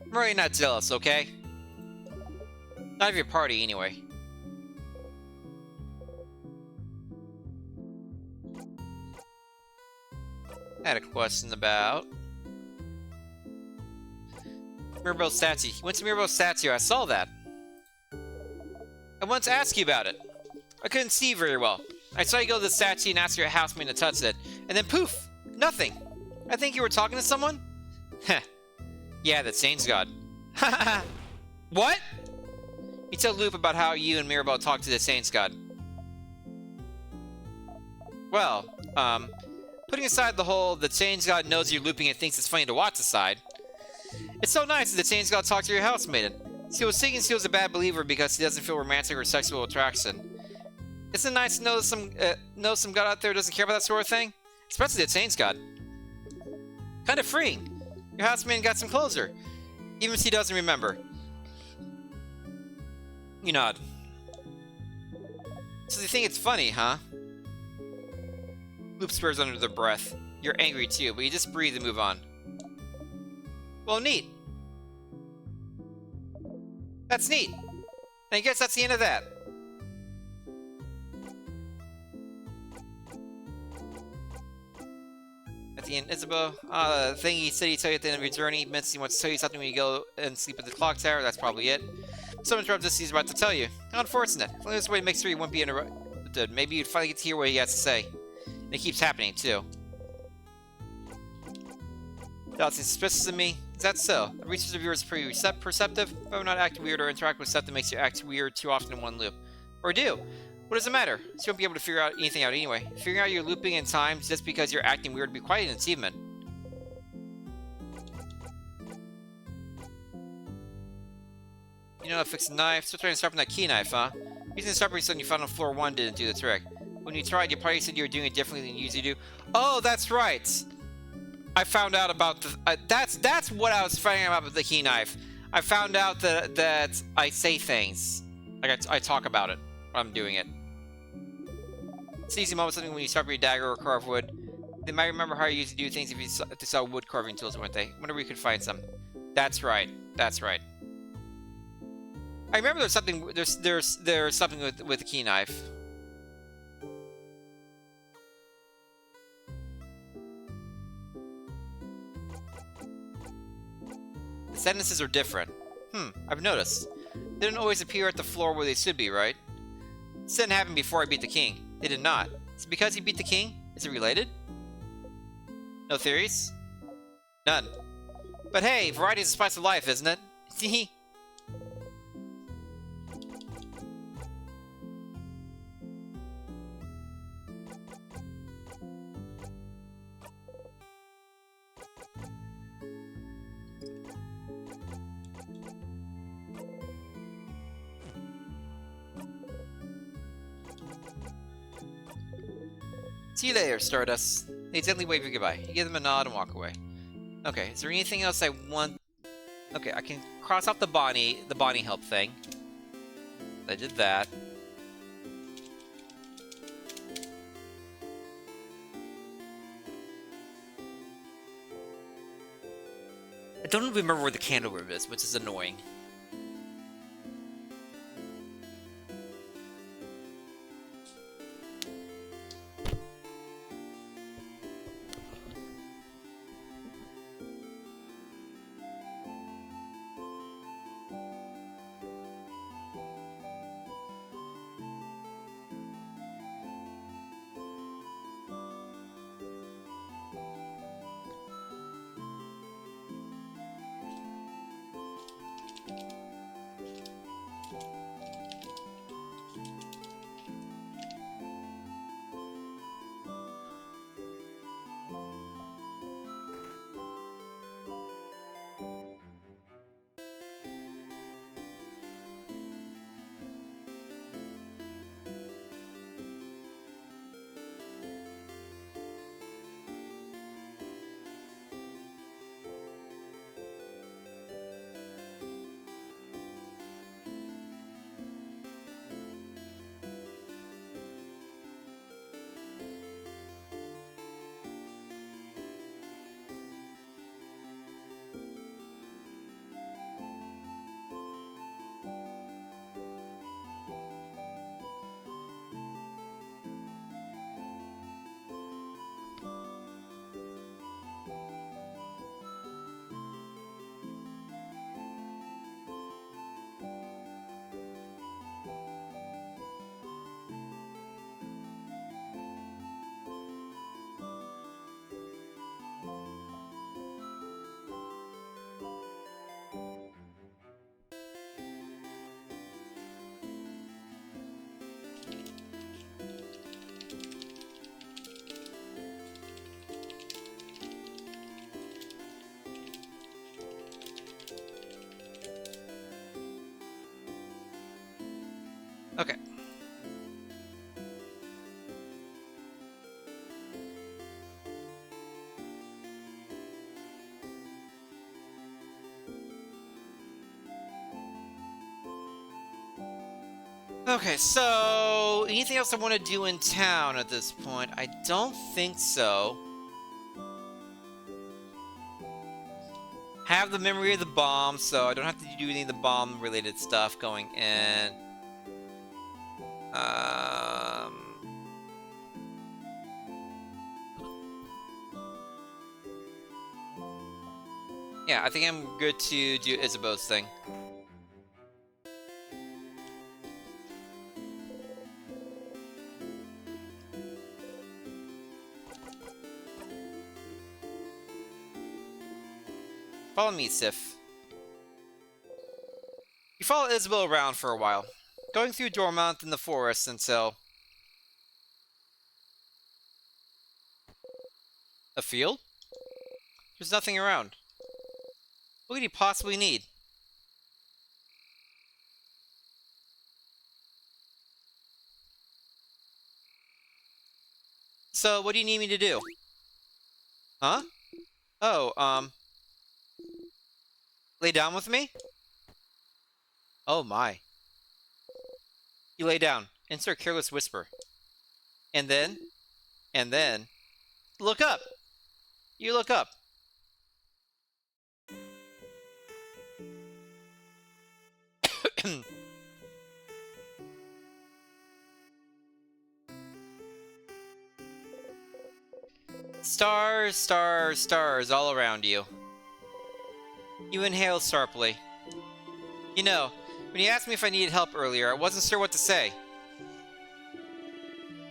Speaker 1: I'm really not jealous, okay? Not of your party, anyway. I had a question about Mirabel statue. He went to Mirabel's statue, I saw that. I wanted to ask you about it. I couldn't see very well. I saw you go to the statue and ask your housemate to touch it, and then poof! Nothing! I think you were talking to someone? Heh. Yeah, that Saint's God. What? You tell Loop about how you and Mirabel talked to the Saint's God. Well, putting aside the whole the Saint's God knows you're looping and thinks it's funny to watch aside, it's so nice that the Saint's God talked to your housemaiden. She was thinking she was a bad believer because she doesn't feel romantic or sexual attraction. Isn't it nice to know some God out there doesn't care about that sort of thing? Especially the Saint's God. Kind of freeing. Your housemaiden got some closure, even if she doesn't remember. You nod. So you think it's funny, huh? Loop swears under their breath. You're angry too, but you just breathe and move on. Well, neat. That's neat. And I guess that's the end of that. At the end, Isabeau, the thing he said he'd tell you at the end of your journey meant he wants to tell you something when you go and sleep at the clock tower. That's probably it. Someone interrupts us, he's about to tell you. How unfortunate. If only this way makes sure you won't be interrupted. Maybe you'd finally get to hear what he has to say. And it keeps happening, too. That seems suspicious to me. Is that so? The research of yours is pretty perceptive, but I'm not acting weird or interact with stuff that makes you act weird too often in one loop. Or do. What does it matter? You won't be able to figure anything out anyway. Figuring out you're looping in time just because you're acting weird would be quite an achievement. You know how to fix a knife? Still trying to sharpen that key knife, huh? Using the sharpening stone you found on floor 1 didn't do the trick. When you tried, your party said you were doing it differently than you usually do. Oh, that's right! I found out about the... that's what I was finding out about the key knife. I found out that I say things. Like, I talk about it when I'm doing it. It's an easy moment, something when you sharpen your dagger or carve wood. They might remember how you used to do things if they saw wood carving tools, weren't they? Wonder if we could find some. That's right. That's right. I remember there's something. There's something with the key knife. The sentences are different. I've noticed. They didn't always appear at the floor where they should be, right? This didn't happen before I beat the king. They did not. Is it because he beat the king? Is it related? No theories? None. But hey, variety is the spice of life, isn't it? See? See you later, Stardust. They gently wave you goodbye. You give them a nod and walk away. Okay, is there anything else I want? Okay, I can cross off the Bonnie help thing. I did that. I don't remember where the candle room is, which is annoying. Okay. Okay, so anything else I want to do in town at this point? I don't think so. Have the memory of the bomb, so I don't have to do any of the bomb-related stuff going in. Yeah, I think I'm good to do Isabeau's thing. Follow me, Sif. You follow Isabel around for a while, going through Dormont in the forest until... A field? There's nothing around. What could he possibly need? So, what do you need me to do? Huh? Oh, lay down with me? Oh my. You lay down. Insert careless whisper. And then? Look up! You look up. Stars, stars, stars all around you. You inhale sharply. You know, when you asked me if I needed help earlier, I wasn't sure what to say.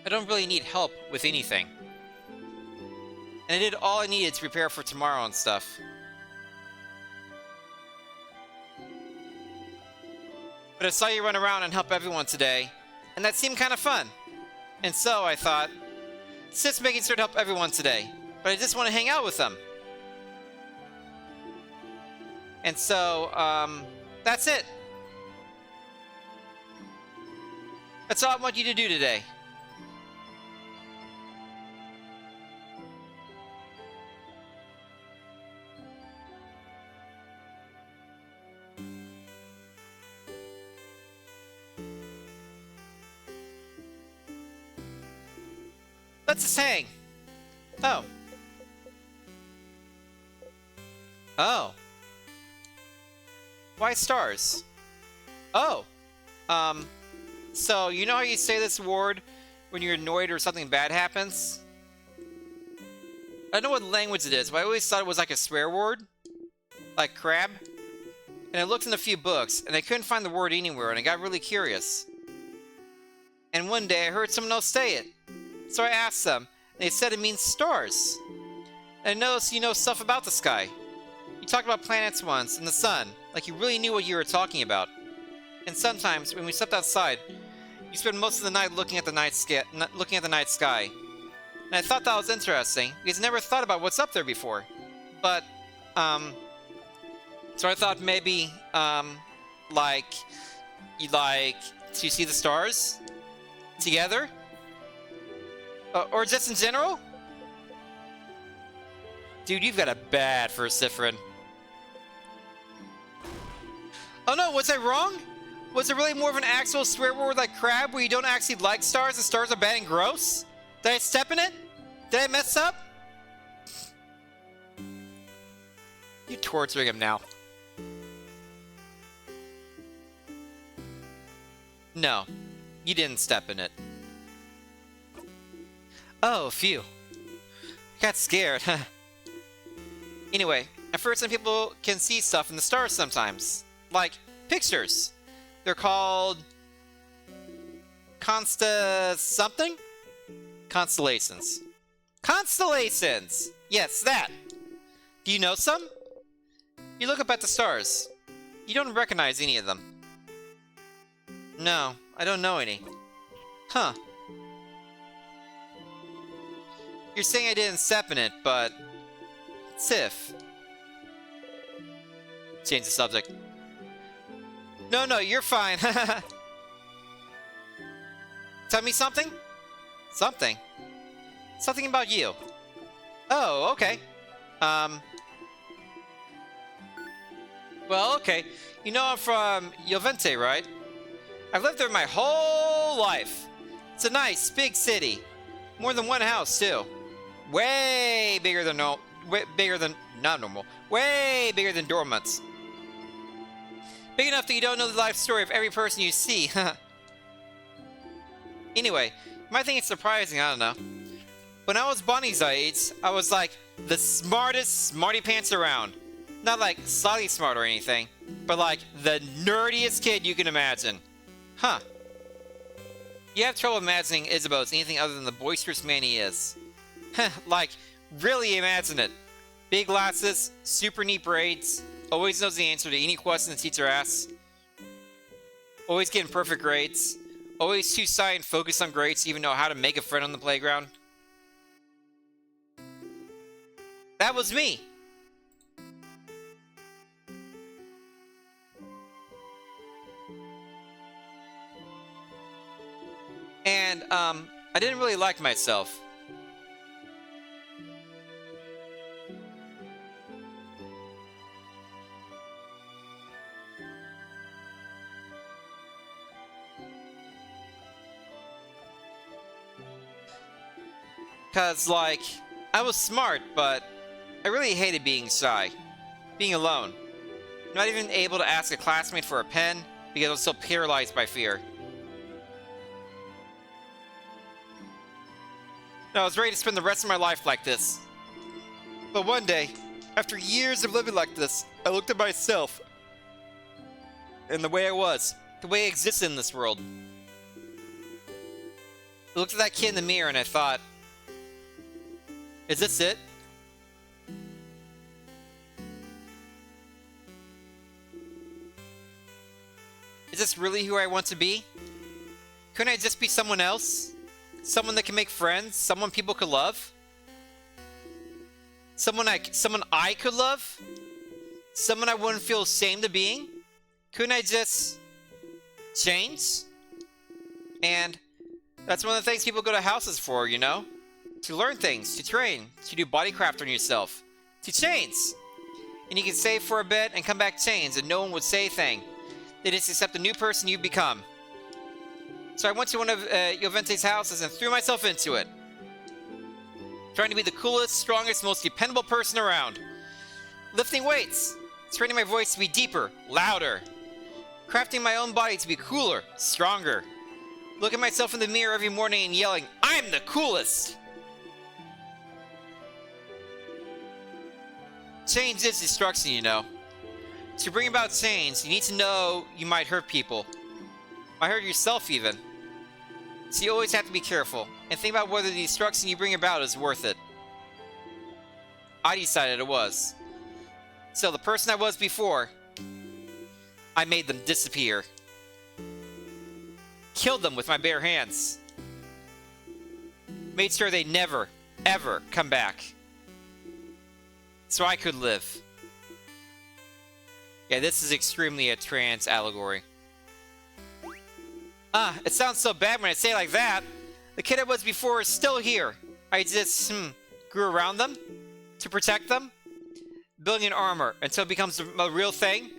Speaker 1: I don't really need help with anything. And I did all I needed to prepare for tomorrow and stuff. But I saw you run around and help everyone today, and that seemed kind of fun. And so I thought, Sith's making sure to help everyone today, but I just want to hang out with them. And so, that's it. That's all I want you to do today. Let's just hang. Oh. Oh. Why stars? Oh. So you know how you say this word when you're annoyed or something bad happens? I don't know what language it is, but I always thought it was like a swear word. Like crab. And I looked in a few books, and I couldn't find the word anywhere, and I got really curious. And one day I heard someone else say it. So I asked them, and they said it means stars. And I noticed you know stuff about the sky. You talked about planets once, and the sun, like you really knew what you were talking about. And sometimes, when we stepped outside, you spend most of the night looking at the night sky. And I thought that was interesting, because I never thought about what's up there before. But, so I thought maybe, like, you'd like to see the stars together? Or just in general? Dude, you've got a bad Versiferin. Oh no, was I wrong? Was it really more of an actual swear word like crab where you don't actually like stars and stars are bad and gross? Did I step in it? Did I mess up? You're torturing him now. No, you didn't step in it. Oh, phew. I got scared. Anyway, I've heard some people can see stuff in the stars sometimes. Like, pictures. They're called... something? Constellations. Constellations! Yes, that! Do you know some? You look up at the stars. You don't recognize any of them. No, I don't know any. Huh. You're saying I didn't step in it, but... Sith. Change the subject. No, you're fine. Tell me something? Something? Something about you. Oh, okay. Well, okay. You know I'm from Jovente, right? I've lived there my whole life. It's a nice, big city. More than one house, too. Way bigger than not normal. Way bigger than Dormant's. Big enough that you don't know the life story of every person you see. Anyway, you might think it's surprising, I don't know. When I was Bonnie's age, I was like the smartest smarty pants around. Not like slightly smart or anything, but like the nerdiest kid you can imagine. Huh. You have trouble imagining Isabeau as anything other than the boisterous man he is. Like, really imagine it. Big glasses, super neat braids, always knows the answer to any question the teacher asks. Always getting perfect grades. Always too shy and focused on grades to even know how to make a friend on the playground. That was me. And, I didn't really like myself. Cause, like, I was smart, but I really hated being shy. Being alone. Not even able to ask a classmate for a pen because I was so paralyzed by fear. and I was ready to spend the rest of my life like this. But one day, after years of living like this, I looked at myself and the way I was, the way I existed in this world. I looked at that kid in the mirror and I thought, is this it? Is this really who I want to be? Couldn't I just be someone else? Someone that can make friends? Someone people could love? Someone I could love? Someone I wouldn't feel ashamed of being? Couldn't I just change? And that's one of the things people go to houses for, you know? To learn things, to train, to do bodycraft on yourself, to change. And you can stay for a bit and come back changed and no one would say a thing. They just accept the new person you've become. So I went to one of Jovente's houses and threw myself into it. Trying to be the coolest, strongest, most dependable person around. Lifting weights. Training my voice to be deeper, louder. Crafting my own body to be cooler, stronger. Looking myself in the mirror every morning and yelling, I'm the coolest! Change is destruction, you know. To bring about change, you need to know you might hurt people. Might hurt yourself even. So you always have to be careful, and think about whether the destruction you bring about is worth it. I decided it was. So the person I was before, I made them disappear. Killed them with my bare hands. Made sure they never, ever come back. So I could live. Yeah, this is extremely a trans allegory. It sounds so bad when I say it like that. The kid I was before is still here. I just, grew around them to protect them. Building an armor until it becomes a real thing.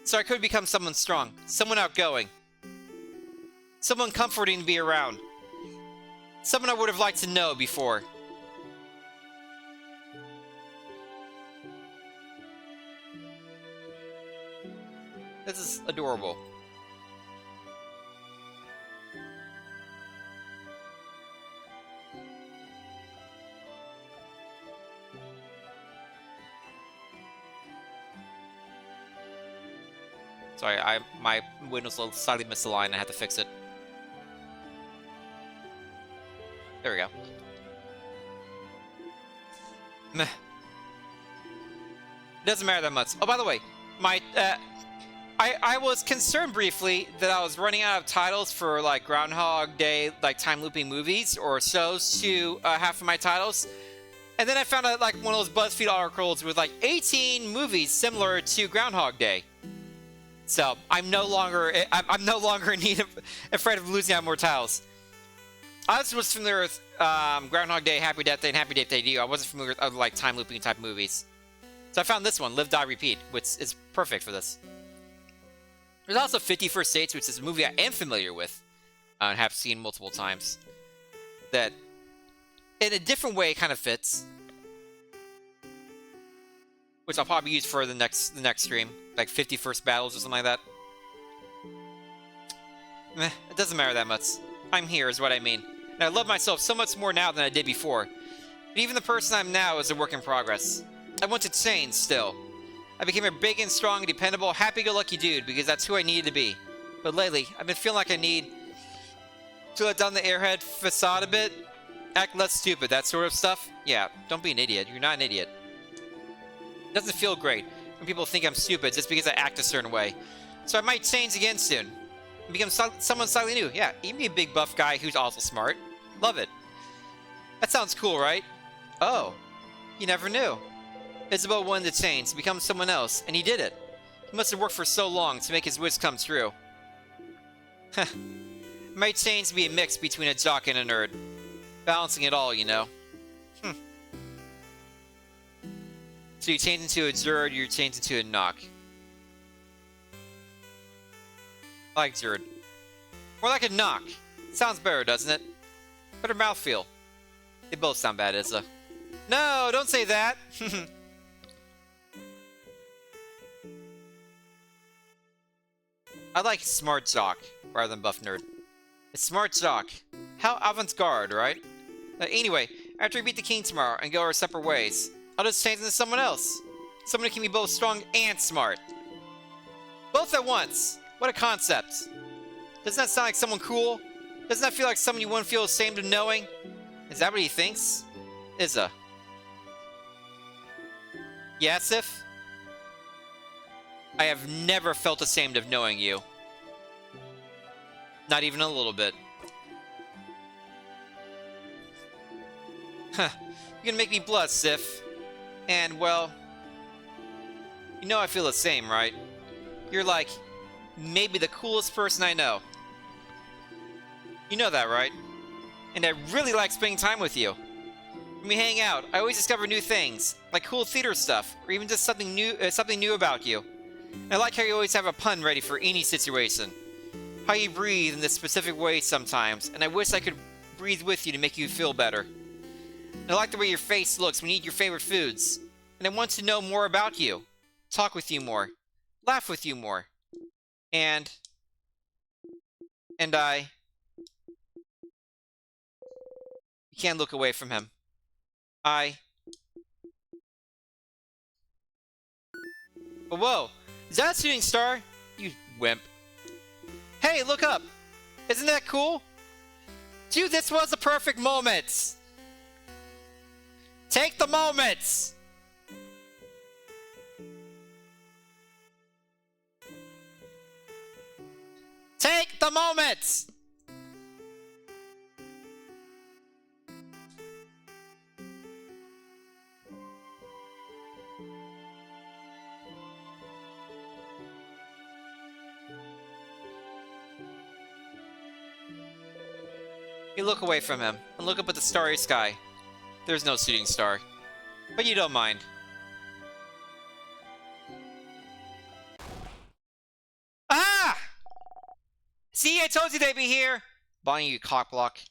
Speaker 1: So I could become someone strong, someone outgoing. Someone comforting to be around. Someone I would have liked to know before. This is adorable. Sorry, my Windows slightly misaligned. I had to fix it. There we go. Meh. It doesn't matter that much. Oh, by the way, my I was concerned briefly that I was running out of titles for like Groundhog Day, like time looping movies or shows to half of my titles, and then I found out like one of those BuzzFeed articles with like 18 movies similar to Groundhog Day. So I'm no longer in need of afraid of losing out more titles. I was familiar with Groundhog Day, Happy Death Day, and Happy Death Day to You. I wasn't familiar with other like time looping type movies. So I found this one, Live, Die, Repeat, which is perfect for this. There's also 50 First Dates, which is a movie I am familiar with and have seen multiple times. That, in a different way, kind of fits. Which I'll probably use for the next stream, like 50 First Battles or something like that. Meh, it doesn't matter that much. I'm here, is what I mean. And I love myself so much more now than I did before. But even the person I'm now is a work in progress. I want to change still. I became a big and strong, dependable, happy-go-lucky dude because that's who I needed to be. But lately, I've been feeling like I need to let down the airhead facade a bit, act less stupid, that sort of stuff. Yeah, don't be an idiot. You're not an idiot. It doesn't feel great when people think I'm stupid just because I act a certain way. So I might change again soon and become someone slightly new. Yeah, even a big buff guy who's also smart. Love it. That sounds cool, right? Oh, you never knew. Isabel wanted to change, to become someone else, and he did it. He must have worked for so long to make his wish come true. Heh. Might change to be a mix between a jock and a nerd. Balancing it all, you know. So you change into a Jerd, you change into a knock. I like Jerd. More like a knock. Sounds better, doesn't it? Better mouthfeel. They both sound bad, Izza. No, don't say that! I like smart jock rather than buff nerd. A smart jock. How avant-garde, right? Anyway, after we beat the king tomorrow and go our separate ways, I'll just change into someone else. Someone who can be both strong and smart. Both at once. What a concept. Doesn't that sound like someone cool? Doesn't that feel like someone you wouldn't feel ashamed of knowing? Is that what he thinks? Izza. Yeah, Sif? I have never felt ashamed of knowing you. Not even a little bit. Huh. You're gonna make me blush, Sif. And, well... You know I feel the same, right? You're like... maybe the coolest person I know. You know that, right? And I really like spending time with you. When we hang out, I always discover new things, like cool theater stuff, or even just something new about you. And I like how you always have a pun ready for any situation. How you breathe in this specific way sometimes, and I wish I could breathe with you to make you feel better. And I like the way your face looks when you eat your favorite foods. And I want to know more about you, talk with you more, laugh with you more. And I... You can't look away from him. Oh, whoa! Is that a shooting star? You wimp. Hey, look up! Isn't that cool? Dude, this was a perfect moment! Take the moments! Take the moments! You look away from him, and look up at the starry sky. There's no shooting star. But you don't mind. Ah! See, I told you they'd be here! Bonnie, you cockblock.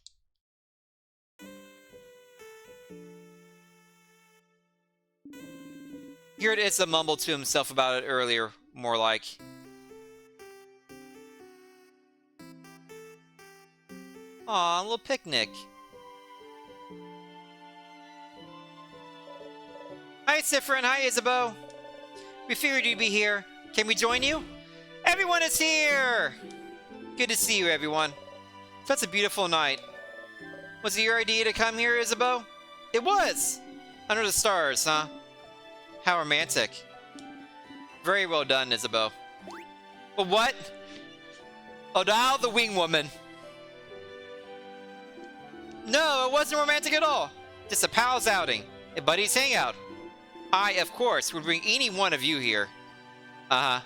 Speaker 1: You heard Itza mumble to himself about it earlier, more like. Aw, a little picnic. Hi, Sifra, and hi, Isabeau. We figured you'd be here. Can we join you? Everyone is here! Good to see you, everyone. That's a beautiful night. Was it your idea to come here, Isabeau? It was! Under the stars, huh? How romantic. Very well done, Isabeau. But what? Odile the Wing Woman. No, it wasn't romantic at all. Just a pal's outing. A buddy's hangout. I, of course, would bring any one of you here. Uh-huh.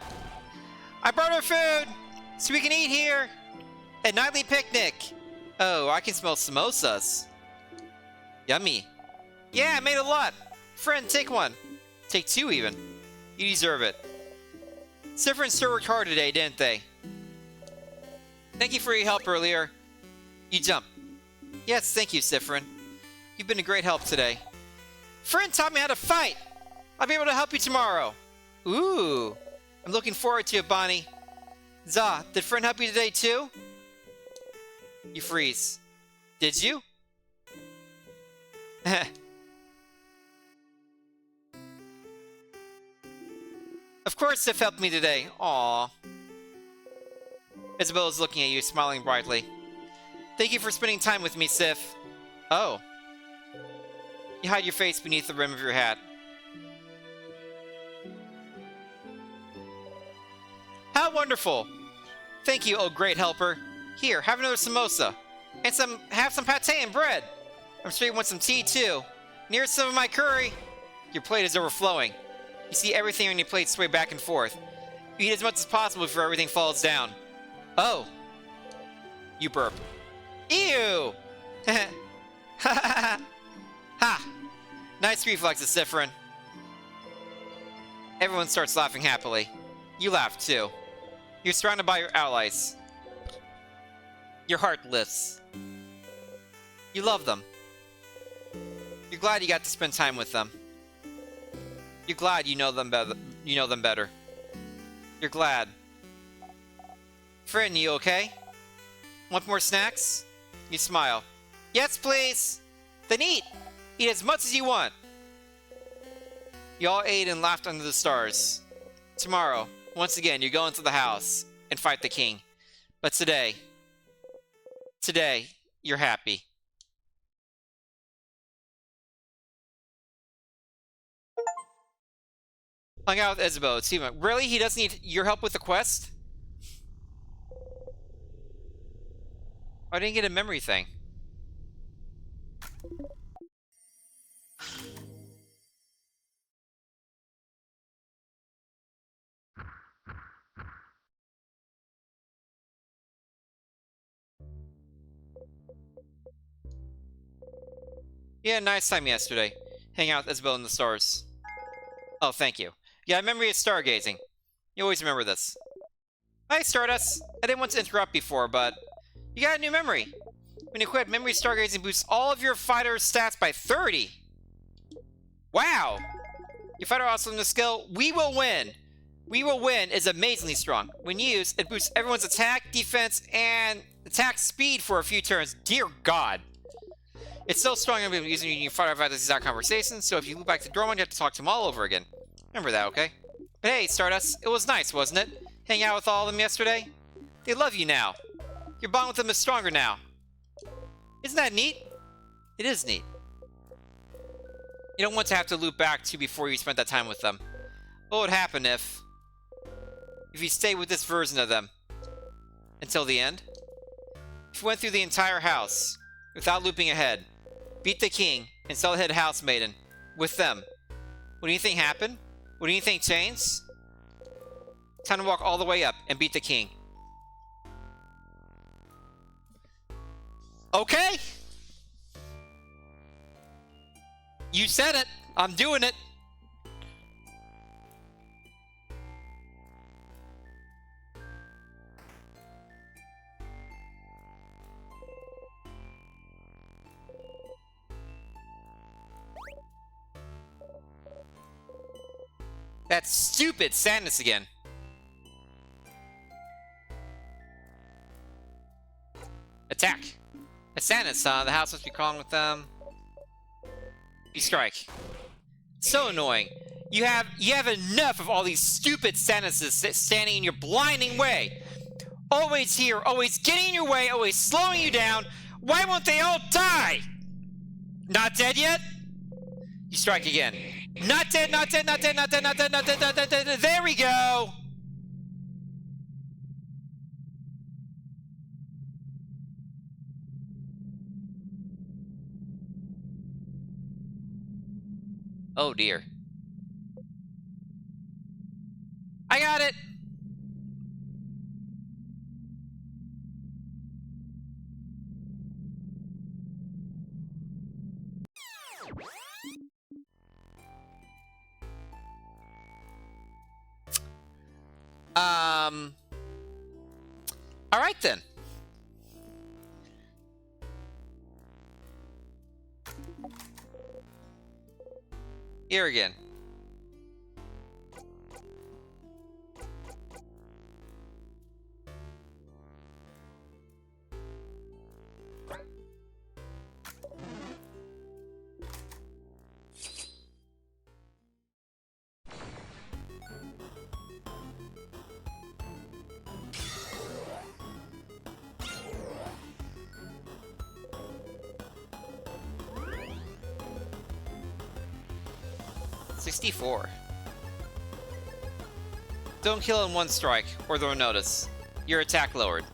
Speaker 1: I brought our food, so we can eat here. A nightly picnic. Oh, I can smell samosas. Yummy. Yeah, I made a lot. Friend, take one. Take two, even. You deserve it. Sifra and Sir worked hard today, didn't they? Thank you for your help earlier. You jump. Yes, thank you, Sifrin. You've been a great help today. Friend taught me how to fight! I'll be able to help you tomorrow. Ooh. I'm looking forward to it, Bonnie. Za, did Friend help you today, too? You freeze. Did you? Of course Sif helped me today. Aww. Isabel is looking at you, smiling brightly. Thank you for spending time with me, Sif. Oh. You hide your face beneath the rim of your hat. How wonderful! Thank you, oh great helper. Here, have another samosa. And have some pate and bread. I'm sure you want some tea, too. Near some of my curry. Your plate is overflowing. You see everything on your plate sway back and forth. You eat as much as possible before everything falls down. Oh. You burp. Ew! Ha! Nice reflexes, Sifrin. Everyone starts laughing happily. You laugh, too. You're surrounded by your allies. Your heart lifts. You love them. You're glad you got to spend time with them. You're glad you know them better. You're glad. Friend, you okay? Want more snacks? You smile. Yes, please! Then eat! Eat as much as you want! You all ate and laughed under the stars. Tomorrow, once again, you go into the house and fight the king. But today, you're happy. Hung out with Isabel. Achievement. Really? He doesn't need your help with the quest? I didn't get a memory thing. Yeah, nice time yesterday. Hang out with Isabel in the stars. Oh, thank you. Yeah, memory is stargazing. You always remember this. Hi, Stardust. I didn't want to interrupt before, but you got a new memory. When you quit, memory stargazing boosts all of your fighter's stats by 30. Wow! Your fighter awesomeness skill, We Will Win. We Will Win is amazingly strong. When used, it boosts everyone's attack, defense, and attack speed for a few turns. Dear God. It's so strong I'm using it in your fighter fantasy conversations, so if you loop back to Dormont, you have to talk to him all over again. Remember that, okay? But hey, Stardust, it was nice, wasn't it? Hanging out with all of them yesterday? They love you now. Your bond with them is stronger now. Isn't that neat? It is neat. You don't want to have to loop back to before you spent that time with them. What would happen if you stayed with this version of them until the end? If you went through the entire house without looping ahead, beat the king, and still hit House Maiden with them, what do you think happened? What do you think changed? Time to walk all the way up and beat the king. Okay! You said it! I'm doing it! That stupid sadness again. Attack. A sadness, the house must be calling with them. You strike. So annoying. You have enough of all these stupid sadnesses standing in your blinding way. Always here, always getting in your way, always slowing you down. Why won't they all die? Not dead yet? You strike again. Not dead, not dead, not dead, not dead, not dead, not dead, not dead, not dead. There we go! Oh dear. I got it! Alright then. Here again. $64. Don't kill in one strike, or they'll notice. Your attack lowered.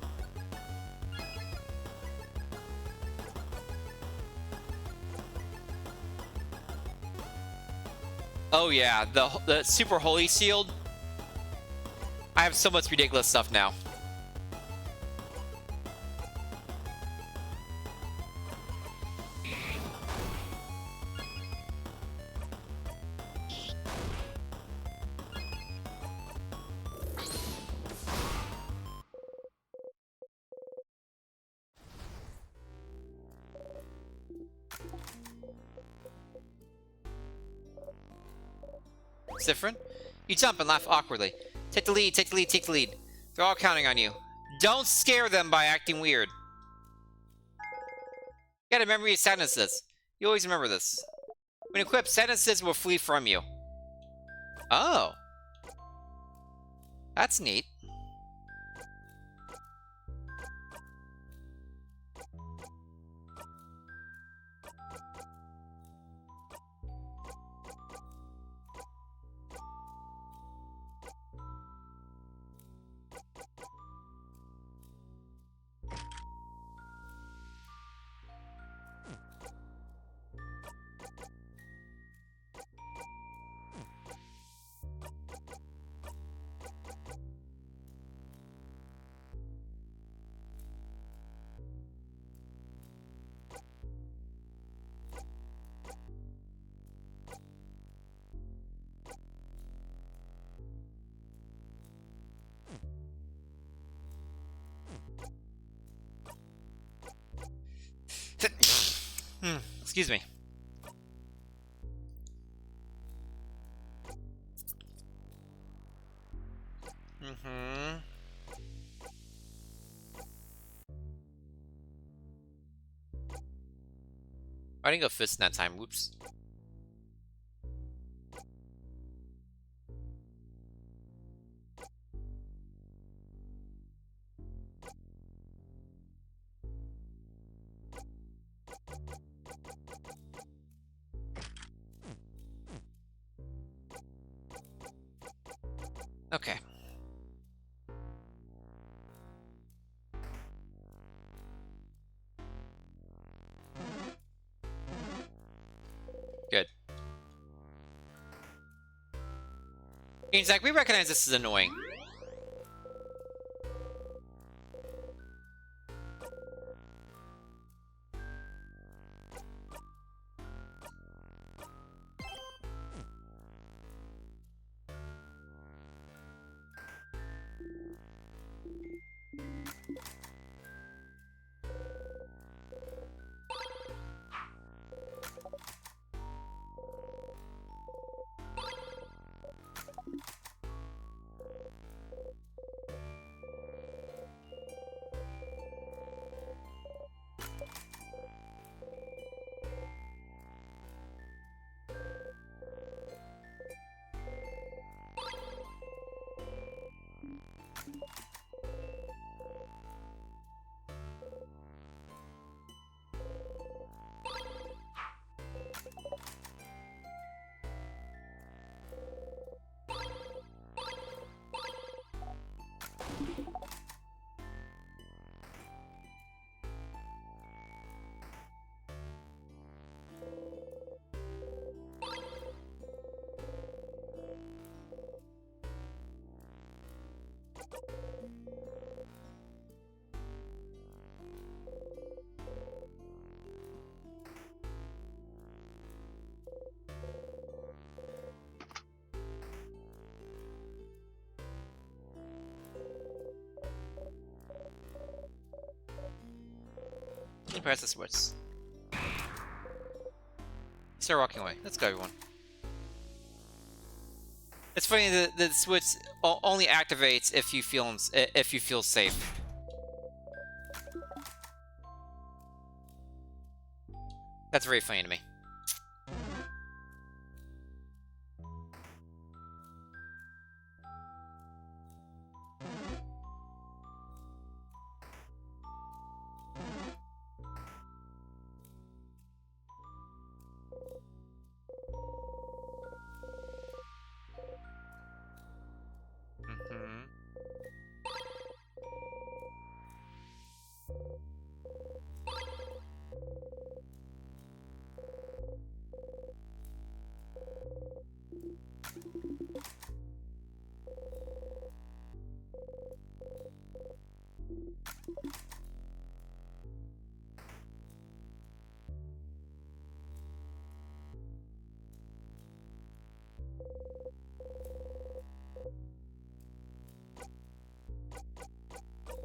Speaker 1: Oh yeah, the super holy shield. I have so much ridiculous stuff now. Sifrin? You jump and laugh awkwardly. Take the lead, take the lead, take the lead. They're all counting on you. Don't scare them by acting weird. Get a memory of sentences. You always remember this. When equipped, sentences will flee from you. Oh. That's neat. Excuse me. Mm-hmm. I didn't go fist in that time. Whoops. Okay. Good. He's like, we recognize this is annoying. Press the switch. Start walking away. Let's go, everyone. It's funny that the switch only activates if you feel safe. That's very funny to me. Mm-hmm.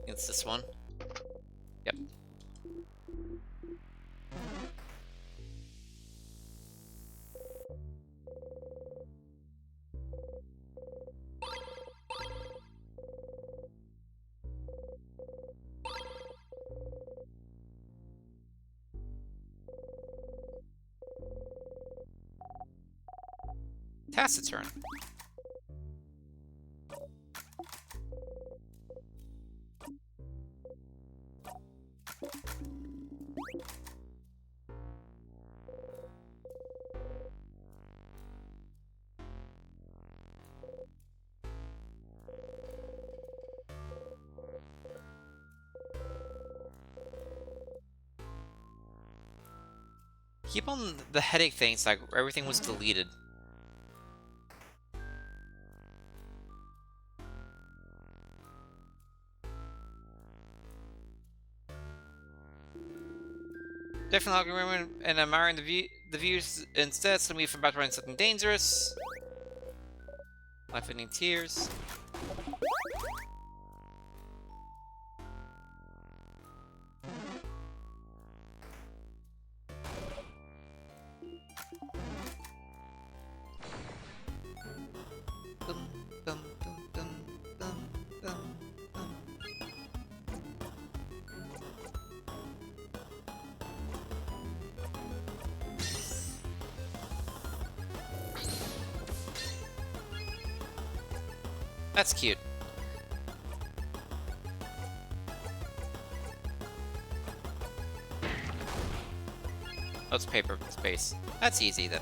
Speaker 1: It's this one. Yep. Taciturn. Keep on the headache things like everything was deleted. Definitely women and admiring the views instead, so we from about to run something dangerous. Life-ending tears. Dum, dum, dum, dum, dum, dum, dum. That's cute. Oh, it's paper space. That's easy then.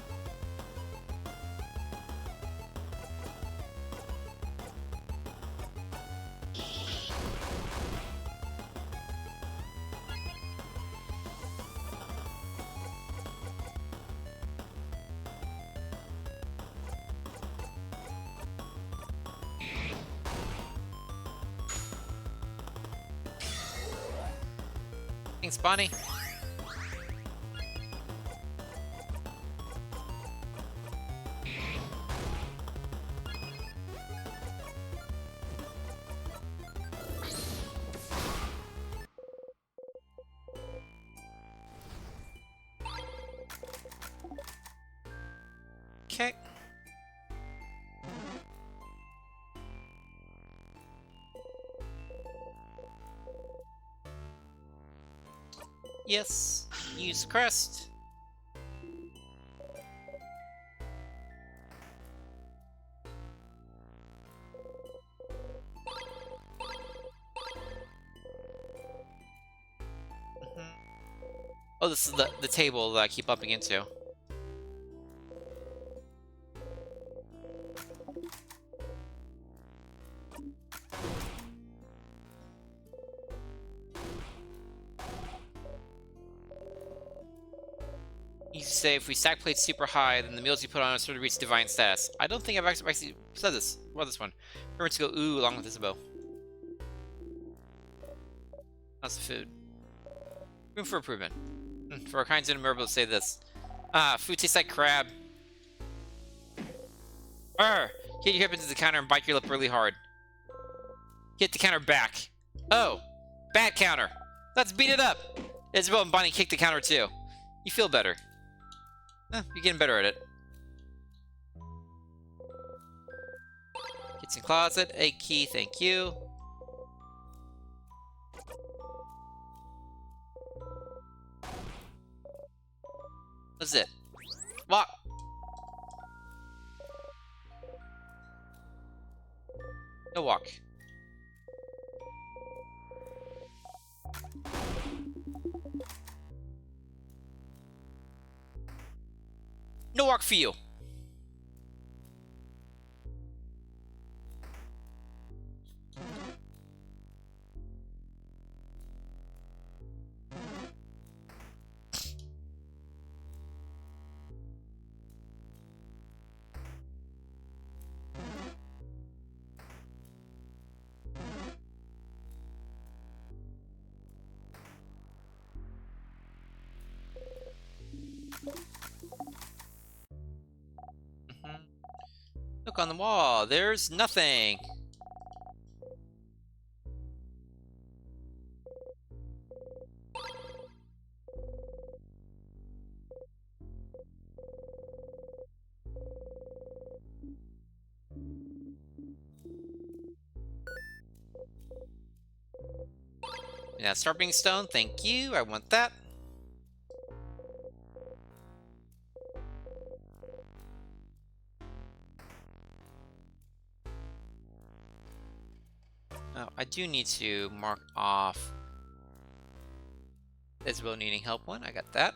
Speaker 1: Thanks, Bonnie. Okay. Yes. Use crest. Oh, this is the table that I keep bumping into. You say if we stack plates super high, then the meals you put on us sort of reach divine status. I don't think I've actually said this. What about this one? Remember to go ooh along with Isabel. How's the food? Room for improvement. For our kinds and to say this. Ah, food tastes like crab. Arr! Hit your hip into the counter and bite your lip really hard. Hit the counter back. Oh, bad counter. Let's beat it up. Isabel and Bonnie kicked the counter too. You feel better. You're getting better at it. Kitchen closet, a key, thank you. What's it? Walk. No walk. No walk for you. Look on the wall. There's nothing. Yeah, Starbeam Stone, thank you. I want that. Oh, I do need to mark off Isabel needing help one. I got that.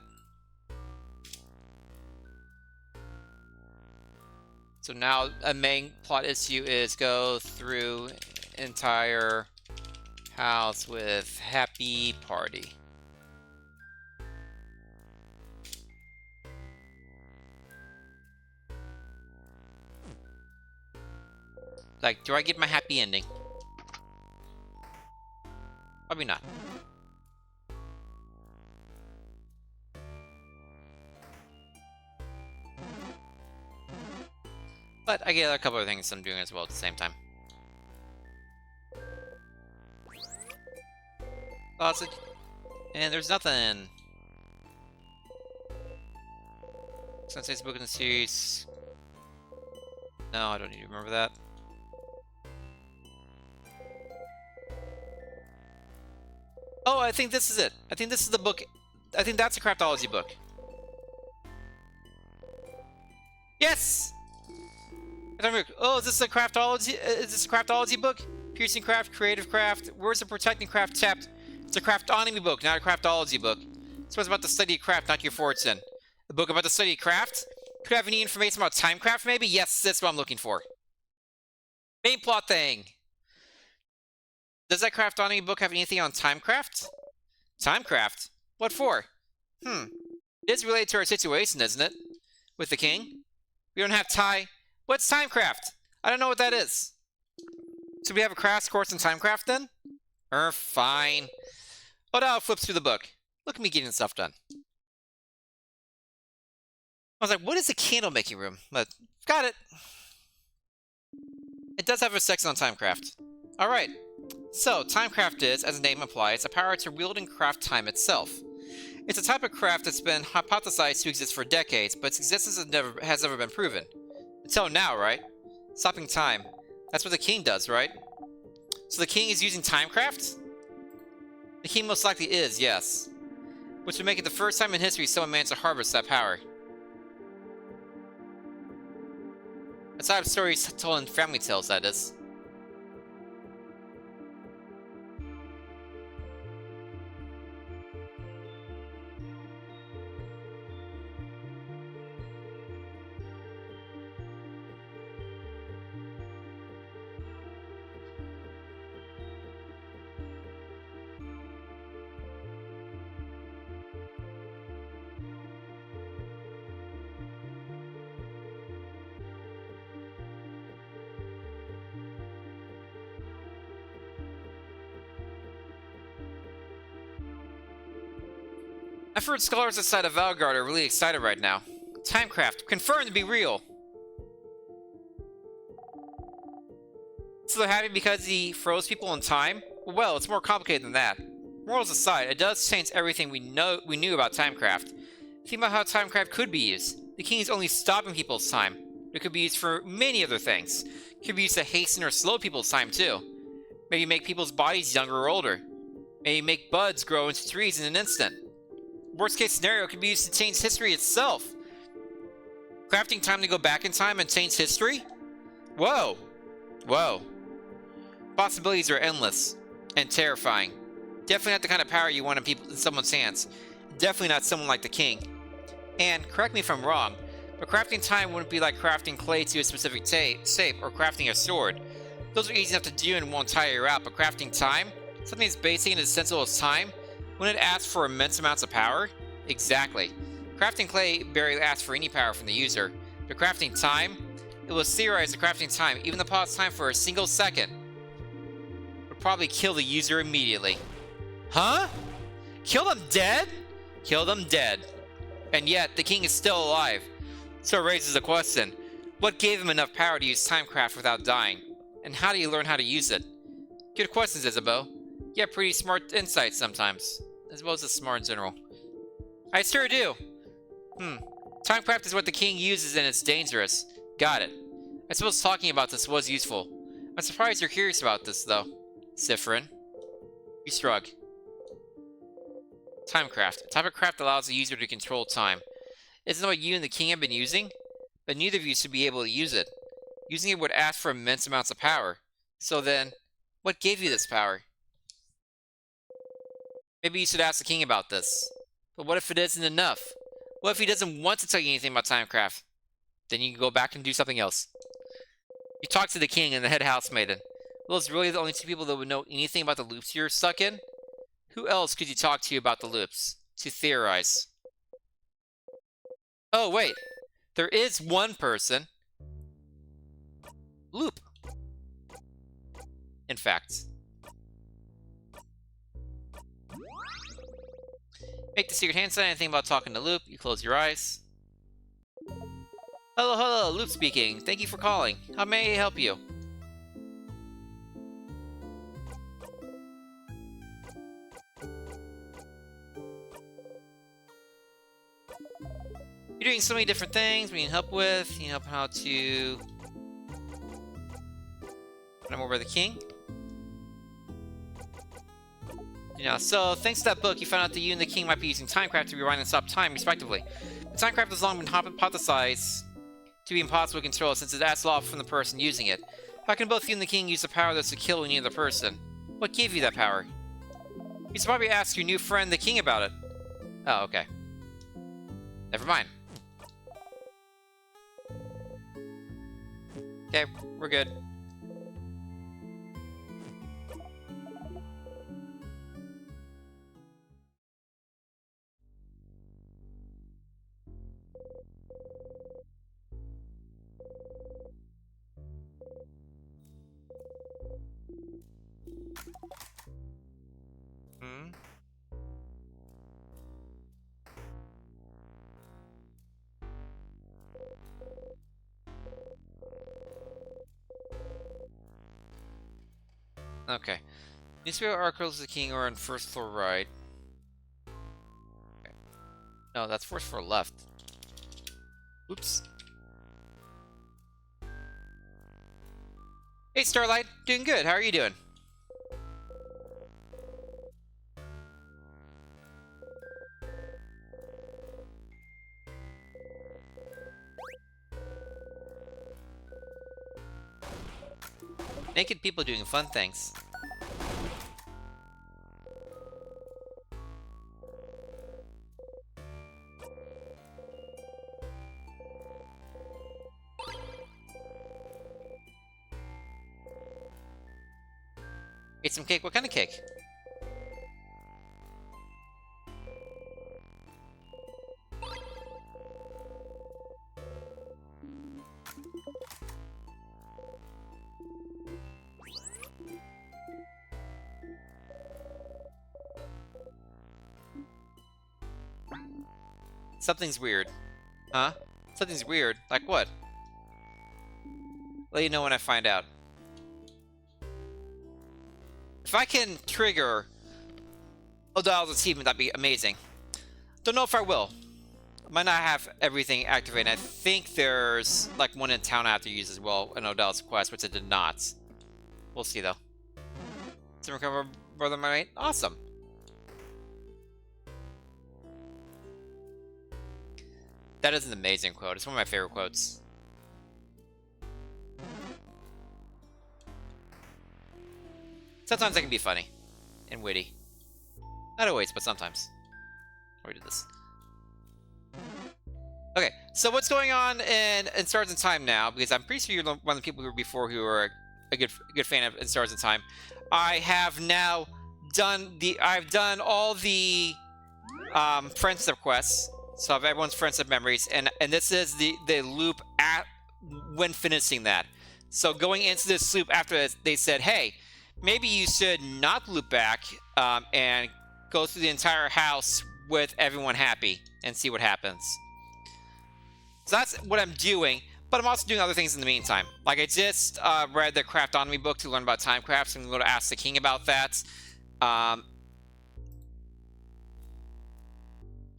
Speaker 1: So now a main plot issue is go through entire house with happy party. Like, do I get my happy ending? Probably not. But I get a couple of things I'm doing as well at the same time. Sausage. And there's nothing. Sensei's book in the series. No, I don't need to remember that. Oh, I think this is it. I think this is the book. I think that's a craftology book. Yes! Oh, is this a craftology? Is this a craftology book? Piercing craft, creative craft. Where's the protecting craft tapped? It's a craftonomy book, not a craftology book. So it's about the study of craft, not your fortune. A book about the study of craft? Could I have any information about timecraft, maybe? Yes, that's what I'm looking for. Main plot thing. Does that craftonomy book have anything on timecraft? Timecraft? What for? It is related to our situation, isn't it? With the king? We don't have What's timecraft? I don't know what that is. So we have a crash course in timecraft then? Fine. Oh, now it flips through the book. Look at me getting stuff done. I was like, what is a candle making room? But got it. It does have a section on timecraft. Alright. So, timecraft is, as the name implies, a power to wield and craft time itself. It's a type of craft that's been hypothesized to exist for decades, but its existence has never been proven. Until now, right? Stopping time. That's what the king does, right? So the king is using timecraft? The king most likely is, yes. Which would make it the first time in history someone managed to harvest that power. That's how stories told in family tales, that is. I've heard scholars outside of Valgard are really excited right now. Timecraft, confirmed to be real. So they're happy because he froze people in time? Well, it's more complicated than that. Morals aside, it does change everything we knew about timecraft. Think about how timecraft could be used. The king is only stopping people's time. It could be used for many other things. It could be used to hasten or slow people's time too. Maybe make people's bodies younger or older. Maybe make buds grow into trees in an instant. Worst case scenario could be used to change history itself. Crafting time to go back in time and change history? Whoa. Whoa. Possibilities are endless and terrifying. Definitely not the kind of power you want in someone's hands. Definitely not someone like the king. And, correct me if I'm wrong, but crafting time wouldn't be like crafting clay to a specific shape or crafting a sword. Those are easy enough to do and won't tire you out, but crafting time? Something as basic and as sensible as time? Wouldn't it ask for immense amounts of power? Exactly. Crafting clay barely asks for any power from the user. But crafting time? It was theorized that crafting time, even the pause time for a single second, would probably kill the user immediately. Huh? Kill them dead? Kill them dead. And yet, the king is still alive. So it raises the question, what gave him enough power to use timecraft without dying? And how do you learn how to use it? Good questions, Isabeau. You have pretty smart insights sometimes, as well as just smart in general. I sure do. Timecraft is what the king uses and it's dangerous. Got it. I suppose talking about this was useful. I'm surprised you're curious about this, though. Sifrin. You shrug. Timecraft. A type of craft allows the user to control time. Isn't that what you and the king have been using? But neither of you should be able to use it. Using it would ask for immense amounts of power. So then, What gave you this power? Maybe you should ask the king about this. But what if it isn't enough? What if he doesn't want to tell you anything about Timecraft? Then you can go back and do something else. You talk to the king and the head housemaiden. Well, it's really the only two people that would know anything about the loops you're stuck in? Who else could you talk to about the loops? To theorize. Oh, wait. There is one person. Loop. In fact. Make the secret hand sign. Anything about talking to Loop. You close your eyes. Hello, hello. Loop speaking. Thank you for calling. How may I help you? You're doing so many different things we need help with. You need help how to... I'm over the king. So thanks to that book, you found out that you and the king might be using Timecraft to rewind and stop time, respectively. But Timecraft has long been hypothesized to be impossible to control since it asks law from the person using it. How can both you and the king use the power that's to kill any other person? What gave you that power? You should probably ask your new friend, the king, about it. Oh, okay. Never mind. Okay, we're good. Okay. Newspaper articles of the king are on first floor right. Okay. No, that's first floor left. Oops. Hey, Starlight. Doing good. How are you doing? Naked people doing fun things. Ate some cake? What kind of cake? Something's weird. Huh? Something's weird. Like what? Let you know when I find out. If I can trigger O'Donnell's achievement, that'd be amazing. Don't know if I will. Might not have everything activated. I think there's like one in town I have to use as well in O'Dell's quest, which I did not. We'll see though. To recover brother my mate? Awesome. That is an amazing quote. It's one of my favorite quotes. Sometimes I can be funny and witty. Not always, but sometimes. Where did this? Okay, so what's going on in Stars in Time now? Because I'm pretty sure you're one of the people who were before who were a good fan of Stars in Time. I have now done all the friendship quests. So I have everyone's friendship memories, and this is the loop when finishing that. So going into this loop after they said, hey, maybe you should not loop back and go through the entire house with everyone happy and see what happens. So that's what I'm doing, but I'm also doing other things in the meantime. Like I just read the Craftonomy book to learn about Timecraft, so I'm going to ask the king about that.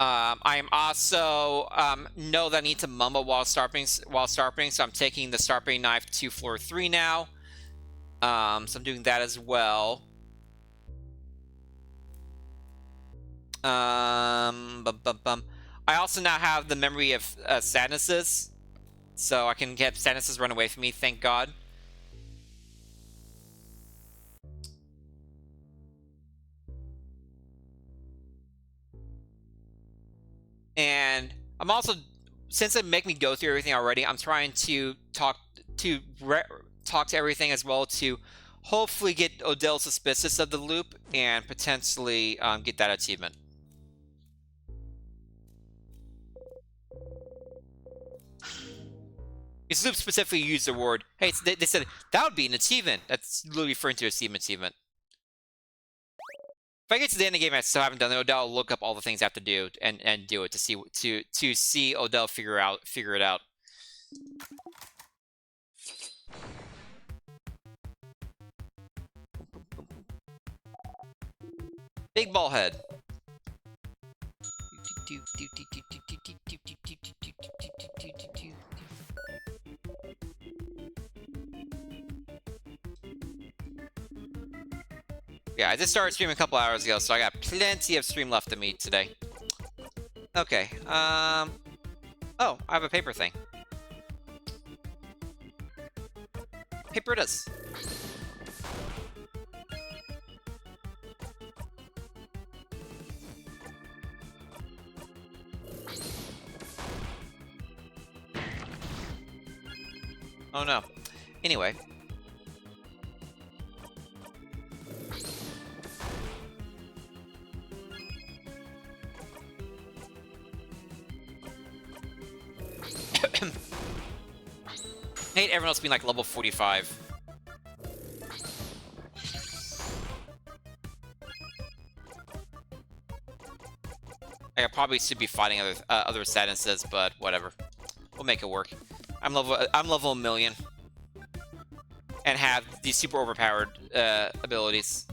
Speaker 1: I am also know that I need to mumble while sharpening, so I'm taking the sharpening knife to floor 3 now. So I'm doing that as well. I also now have the memory of sadnesses, so I can get sadnesses run away from me, thank God. And I'm also, since it make me go through everything already, I'm trying to talk to everything as well to hopefully get Odell suspicious of the loop and potentially get that achievement. Because loop specifically used the word, hey, they said that would be an achievement. That's literally referring to a Steam achievement. If I get to the end of the game, I still haven't done it. Odell will look up all the things I have to do and do it to see Odell figure it out. Big ball head. Yeah, I just started streaming a couple hours ago, so I got plenty of stream left to me today. Okay, oh, I have a paper thing. Paper it is. Oh no. Anyway. I hate everyone else being like level 45. I probably should be fighting other sadnesses, but whatever. We'll make it work. I'm level a million. And have these super overpowered abilities.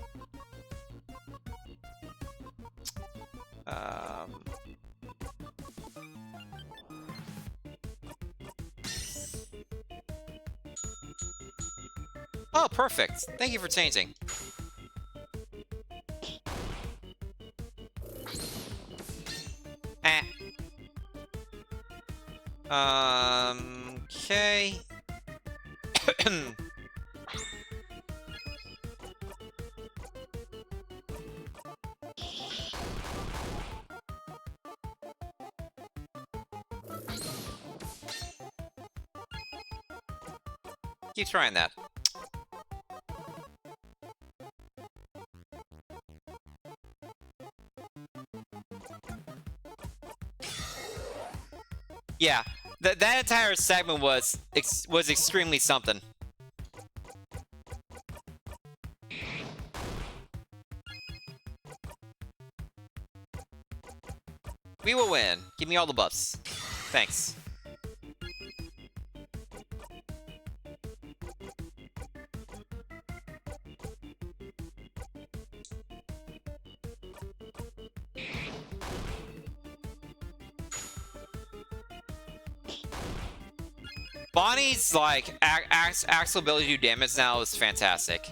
Speaker 1: Oh, perfect. Thank you for changing. Okay. Keep trying that. Yeah, that entire segment was extremely something. We will win. Give me all the buffs. Thanks. Bonnie's like actual ability to do damage now is fantastic.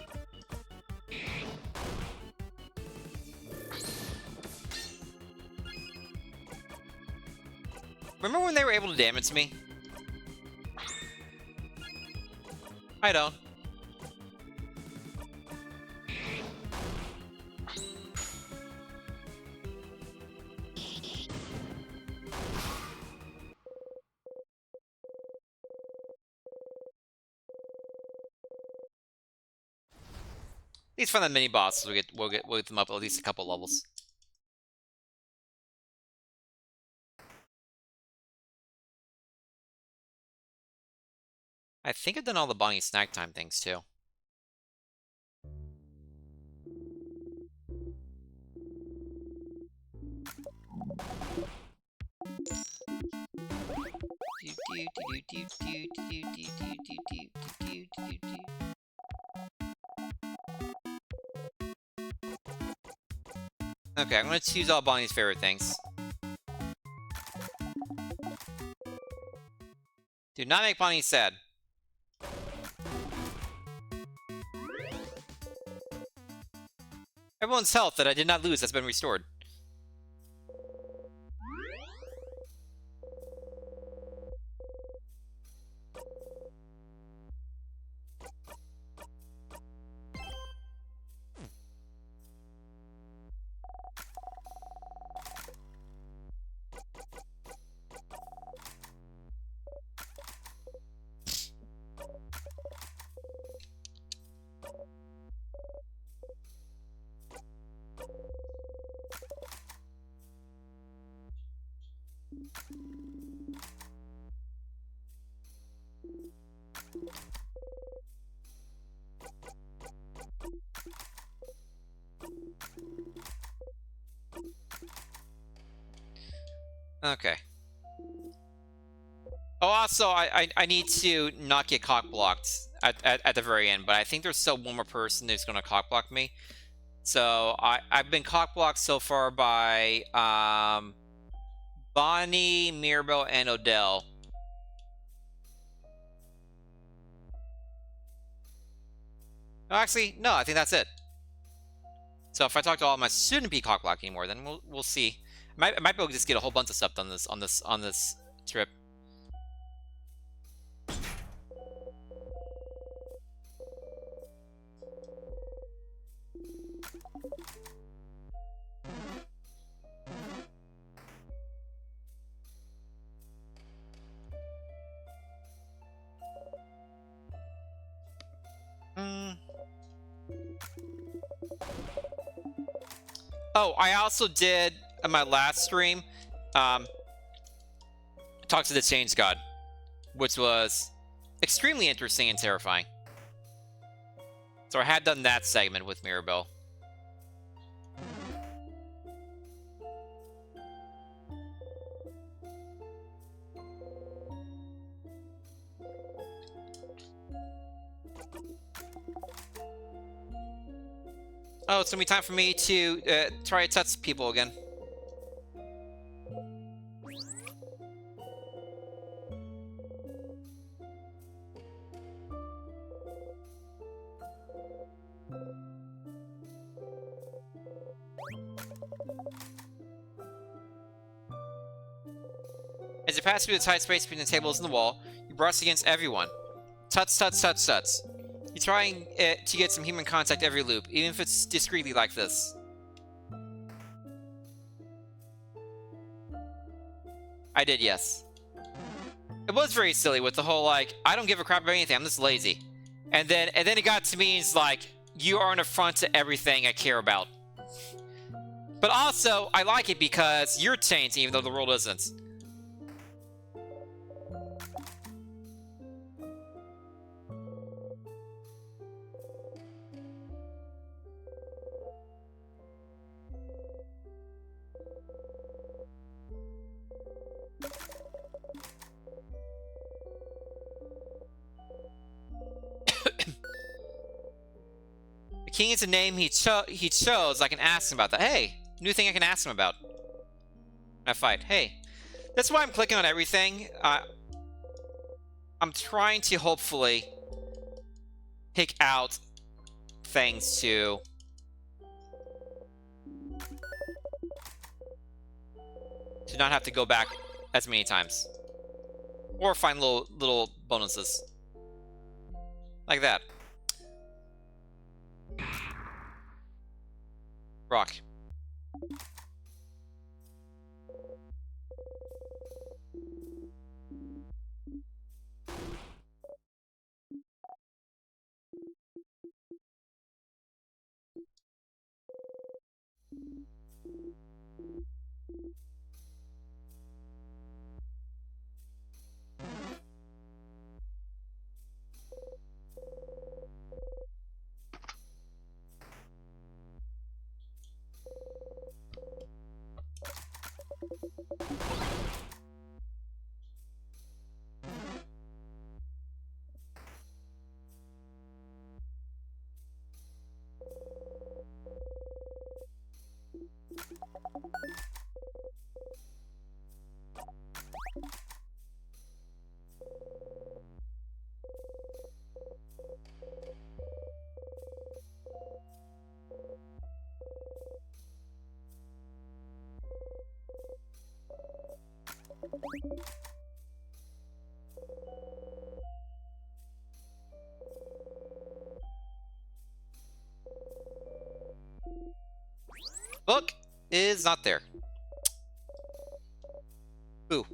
Speaker 1: Remember when they were able to damage me? I don't. At least from the mini bosses, we'll get them up at least a couple levels. I think I've done all the Bonnie snack time things too. Okay, I'm gonna choose all Bonnie's favorite things. Do not make Bonnie sad. Everyone's health that I did not lose has been restored. Okay. Oh, also, I need to not get cock blocked at the very end, but I think there's still one more person who's going to cock block me. So I've been cock blocked so far by Bonnie, Mirabelle, and Odell. Oh, actually, no, I think that's it. So if I talk to all of them, I shouldn't be cock blocking anymore. Then we'll see. I might be able to just get a whole bunch of stuff done on this trip. Oh, I also did in my last stream, talk to the Change God, which was extremely interesting and terrifying. So I had done that segment with Mirabelle. Oh, it's gonna be time for me to try to touch people again. As you pass through the tight space between the tables and the wall, you brush against everyone. Tuts, tuts, tuts, tuts. You're trying to get some human contact every loop, even if it's discreetly like this. I did, yes. It was very silly with the whole, like, I don't give a crap about anything, I'm just lazy. And then it got to me, it's like, you are an affront to everything I care about. But also, I like it because you're changing, even though the world isn't. The king is a name he chose. I can ask him about that. Hey, new thing I can ask him about. I fight. Hey, that's why I'm clicking on everything. I'm trying to hopefully pick out things to not have to go back as many times, or find little bonuses like that. Rock. Book is not there. Ooh.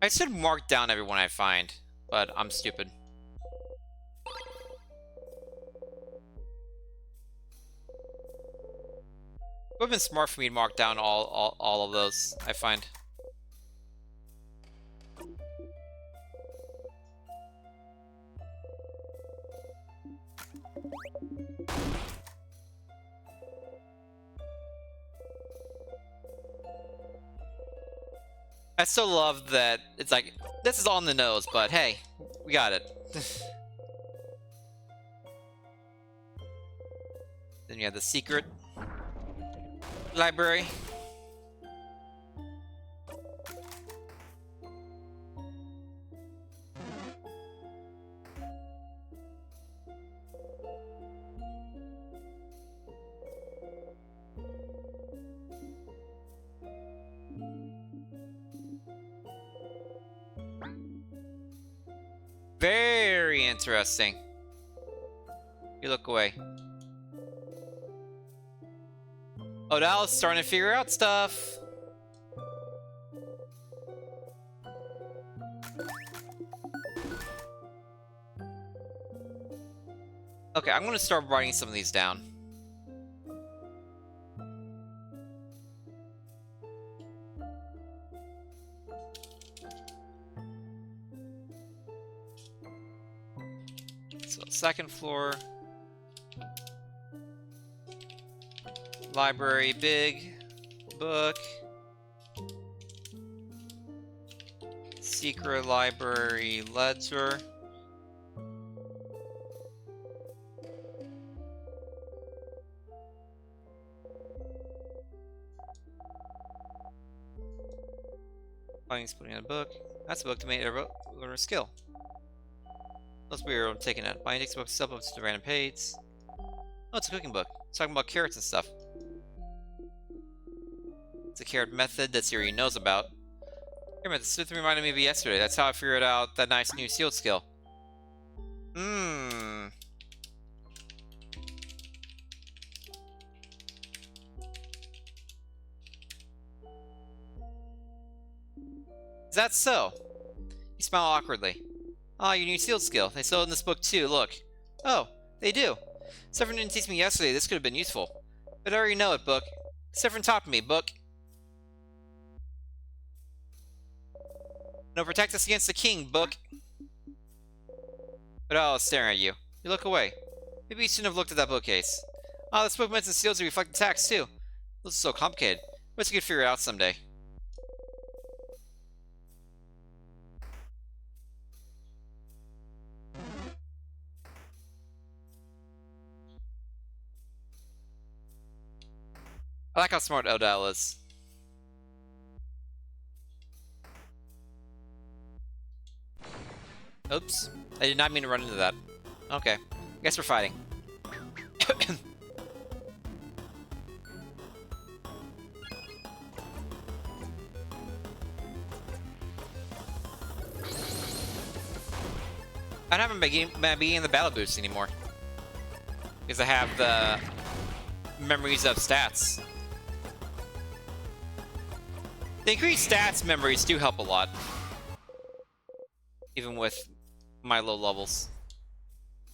Speaker 1: I should mark down everyone I find, but I'm stupid. Would have been smart for me to mark down all of those, I find. I still love that it's like, this is on the nose, but hey, we got it. Then you have the secret library. Very interesting. You look away. Odell's starting to figure out stuff. Okay, I'm gonna start writing some of these down. So, second floor. Library, big book. Secret library, ledger. Finding putting in a book. That's a book to make a learn a skill. Must be weird. I'm taking it. Buying takes books up to the random page. Oh, it's a cooking book. It's talking about carrots and stuff. It's a carrot method that Siri knows about. Here, man, this reminded me of yesterday. That's how I figured out that nice new shield skill. Is that so? You smile awkwardly. Ah, your new shield skill. They sell it in this book too, look. Oh, they do. Severin didn't teach me yesterday. This could have been useful. But I already know it, book. Severin taught me, book. No, protect us against the king, book. But I was staring at you. You look away. Maybe you shouldn't have looked at that bookcase. Ah, this book mentions seals to reflect the text, too. This is so complicated. But you could figure it out someday. I like how smart Odell is. Oops. I did not mean to run into that. Okay. Guess we're fighting. I haven't been beginning the battle boost anymore. Because I have the memories of stats. The increased stats memories do help a lot. Even with my low levels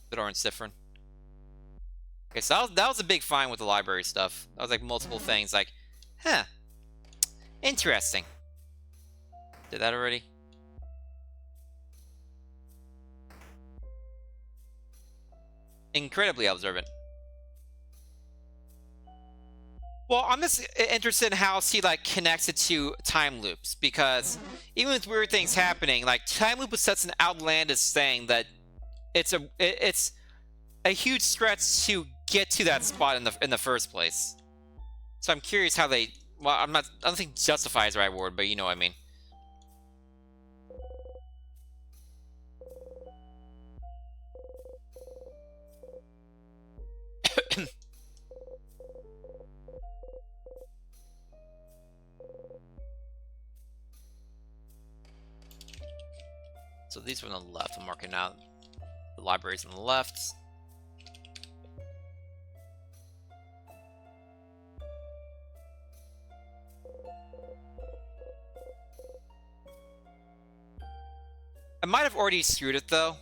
Speaker 1: that aren't different. Okay, so that was a big find with the library stuff. That was like multiple things like, huh, interesting. Did that already? Incredibly observant. Well, I'm just interested in how she like connects it to time loops, because even with weird things happening, like time loop is such an outlandish thing that it's a huge stretch to get to that spot in the first place. So I'm curious how they. Well, I don't think justify is the right word, but you know what I mean. So these are on the left. I'm marking out the libraries on the left. I might have already screwed it though,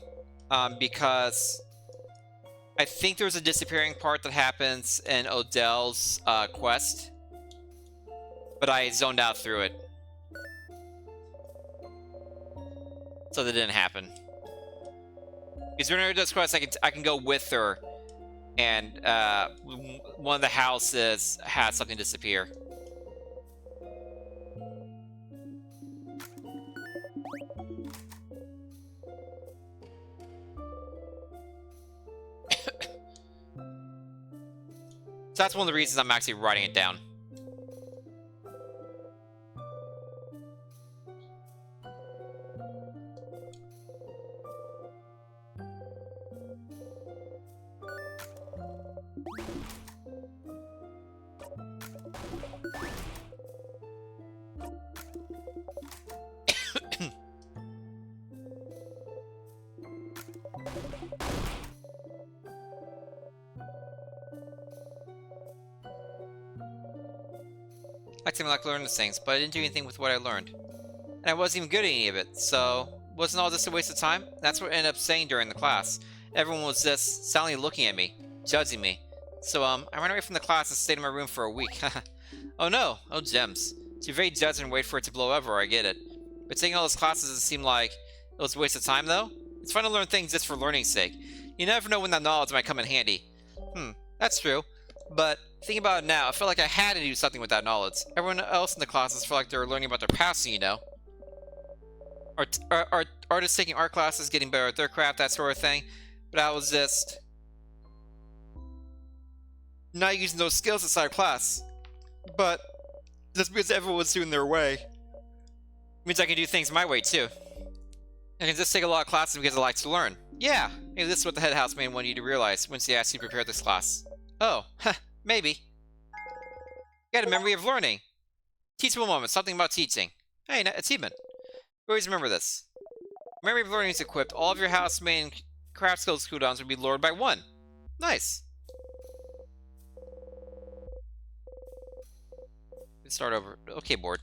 Speaker 1: because I think there's a disappearing part that happens in Odell's quest but I zoned out through it. So that didn't happen. Because when her does quest, I can go with her, and one of the houses has something disappear. So that's one of the reasons I'm actually writing it down. I seem like learning things, but I didn't do anything with what I learned. And I wasn't even good at any of it, so wasn't all this a waste of time? That's what I ended up saying during the class. Everyone was just silently looking at me, judging me. So, I ran away from the class and stayed in my room for a week. Oh no! Oh, gems. To evade judgment and wait for it to blow over, I get it. But taking all those classes doesn't seem like it was a waste of time, though? It's fun to learn things just for learning's sake. You never know when that knowledge might come in handy. That's true. But thinking about it now, I felt like I had to do something with that knowledge. Everyone else in the classes felt like they were learning about their past, you know? Artists taking art classes, getting better at their craft, that sort of thing. But I was just not using those skills inside class. But just because everyone was doing their way means I can do things my way too. I can just take a lot of classes because I like to learn. Yeah, maybe this is what the head houseman wanted you to realize once he asked you to prepare this class. Oh, maybe. You got a memory of learning. Teachable moment, something about teaching. Hey, achievement. Always remember this. Memory of learning is equipped. All of your houseman craft skills cooldowns will be lowered by 1. Nice. Let's start over. Okay, board.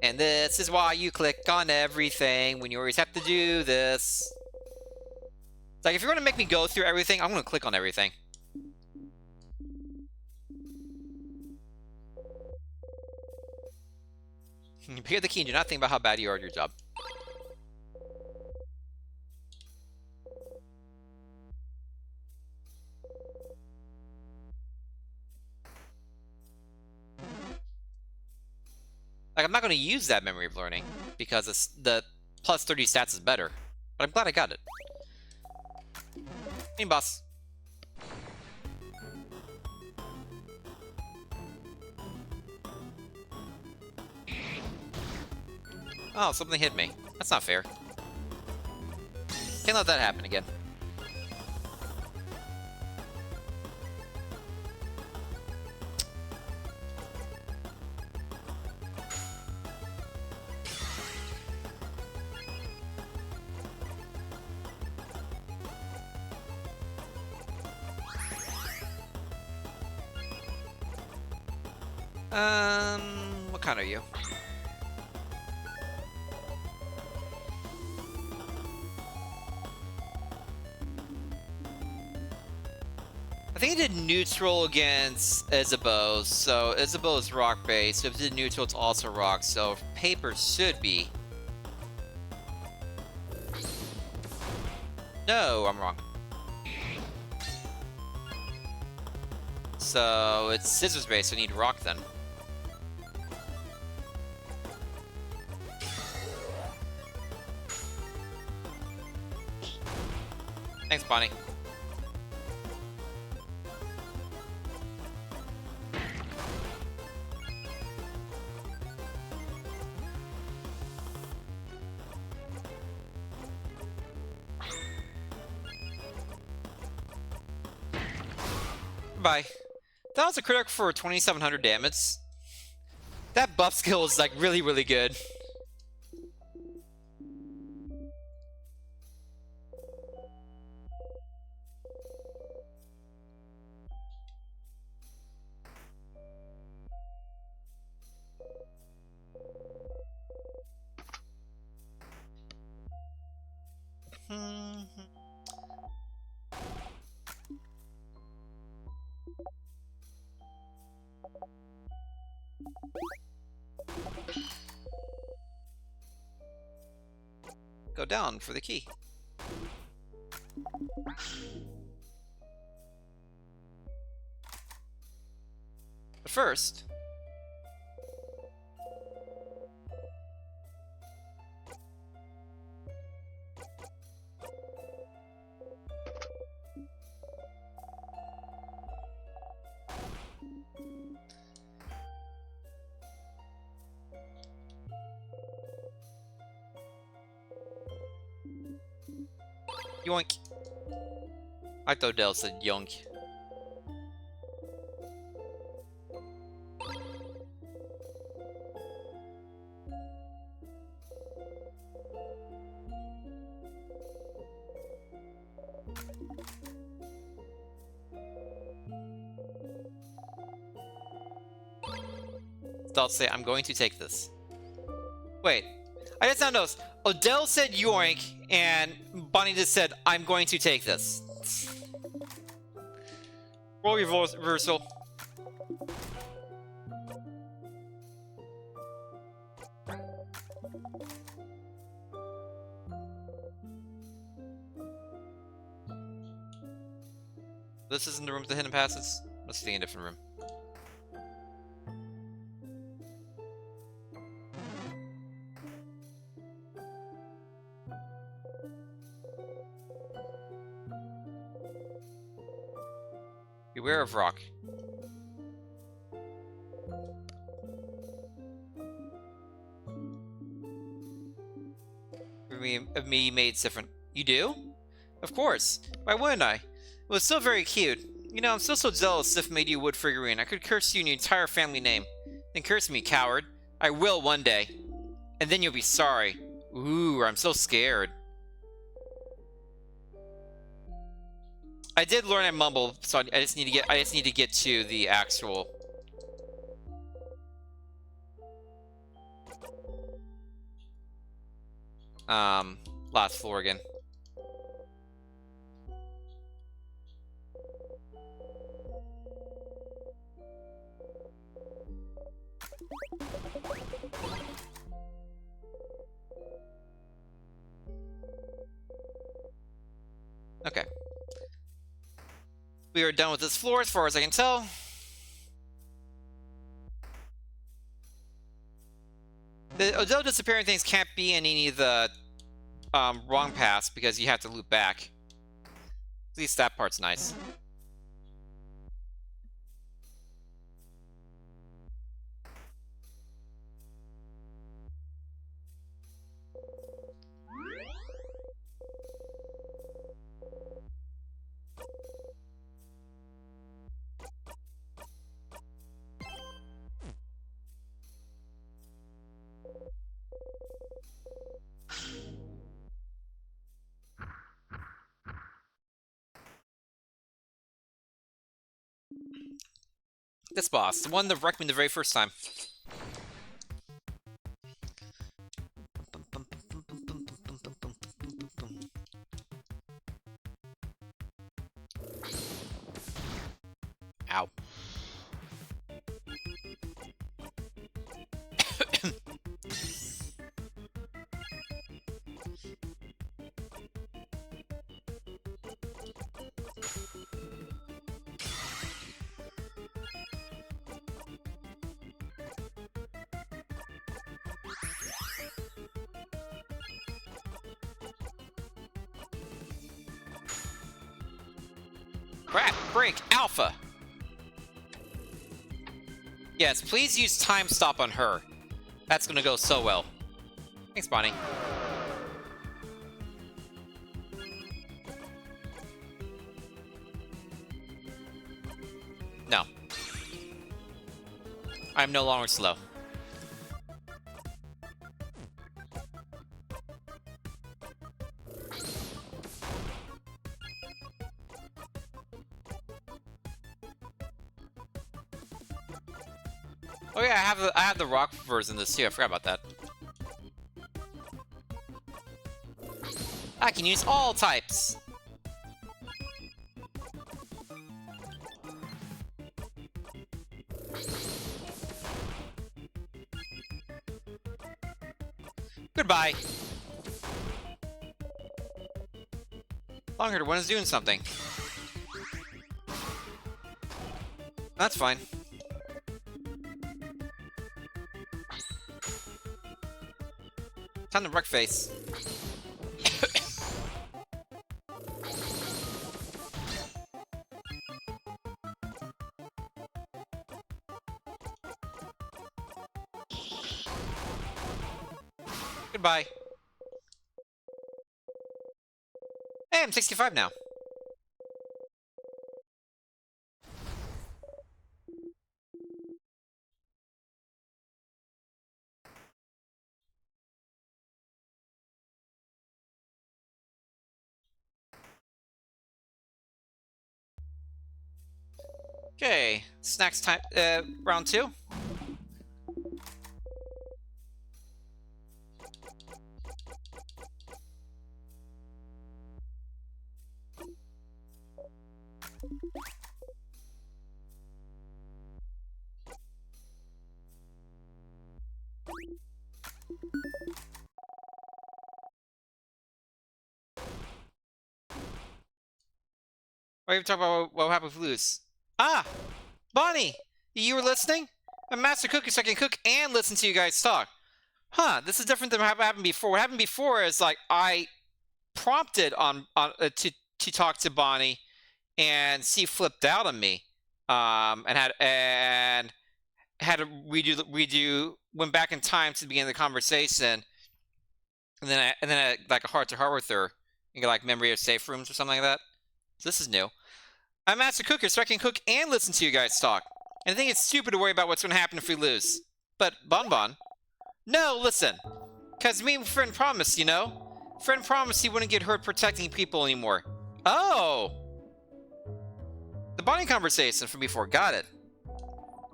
Speaker 1: And this is why you click on everything when you always have to do this. It's like, if you're going to make me go through everything, I'm going to click on everything. You pick up the key and do not think about how bad you are at your job. Like, I'm not going to use that memory of learning because the plus 30 stats is better. But I'm glad I got it. Hey, boss. Oh, something hit me. That's not fair. Can't let that happen again. What kind are you? I think it did neutral against Isabeau, so Isabeau is rock based. So if it did neutral, it's also rock. So paper should be. No, I'm wrong. So it's scissors based, so I need rock then. Thanks, Bonnie. Bye. That was a critic for 2700 damage. That buff skill is like really, really good. Go down for the key. But first... Yoink. I thought Dell said yoink. Dell say, I'm going to take this. Wait. I just now noticed. Odell said yoink, and Bonnie just said, I'm going to take this. Roll reversal. This isn't the room with the hidden passes? Must be in a different room. Beware of rock. Of me made different. You do? Of course. Why wouldn't I? It was still very cute. You know, I'm still so jealous if made you a wood figurine. I could curse you and your entire family name. Then curse me, coward. I will one day. And then you'll be sorry. Ooh, I'm so scared. I did learn I mumble, so I just need to get to the actual last floor again. Okay. We are done with this floor as far as I can tell. The Odell disappearing things can't be in any of the wrong paths because you have to loop back. At least that part's nice. This boss, the one that wrecked me the very first time. Ow. Crap, break, Alpha! Yes, please use time stop on her. That's gonna go so well. Thanks, Bonnie. No. I'm no longer slow. Oh yeah, I have the rock version of this too. I forgot about that. I can use all types. Goodbye. Longhaired one is doing something. That's fine. Time to wreck face. Goodbye. Hey, I'm 65 now. Okay, snacks time. Round 2. Why are you talking about what happened with Luz? Ah! Bonnie! You were listening? I'm Master Cooker, so I can cook and listen to you guys talk. Huh, this is different than what happened before. What happened before is, like, I prompted to talk to Bonnie, and she flipped out on me. And had to went back in time to the beginning of the conversation, and then I like a heart-to-heart with her, and get, like, memory of safe rooms or something like that. So this is new. I'm Master Cooker, so I can cook and listen to you guys talk. And I think it's stupid to worry about what's going to happen if we lose. But, Bonbon? No, listen. Because me and Friend promised, you know? Friend promised he wouldn't get hurt protecting people anymore. Oh! The bonding conversation from before, got it.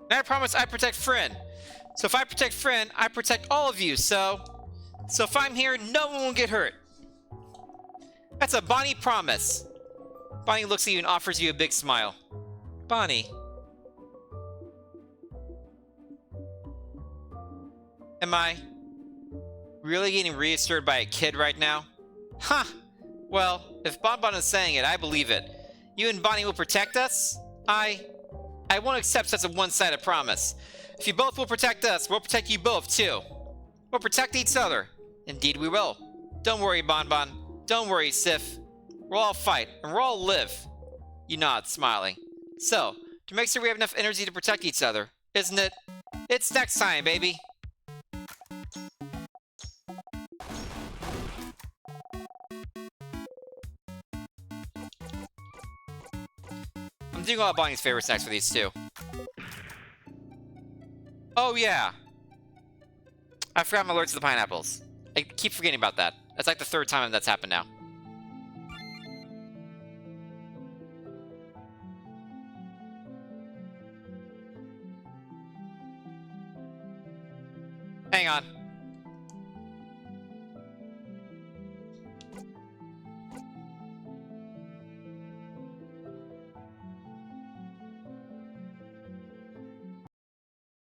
Speaker 1: And I promised I'd protect Friend. So if I protect Friend, I protect all of you, so if I'm here, no one will get hurt. That's a Bonnie promise. Bonnie looks at you and offers you a big smile. Bonnie. Am I really getting reassured by a kid right now? Huh. Well, if Bonbon is saying it, I believe it. You and Bonnie will protect us? I won't accept such a one-sided promise. If you both will protect us, we'll protect you both, too. We'll protect each other. Indeed we will. Don't worry, Bonbon. Don't worry, Sif. We'll all fight, and we'll all live. You nod, smiling. So, to make sure we have enough energy to protect each other, isn't it? It's next time, baby. I'm doing all of Bonnie's favorite snacks for these, too. Oh, yeah. I forgot I'm allergic to the pineapples. I keep forgetting about that. That's like the 3rd time that's happened now. Hang on.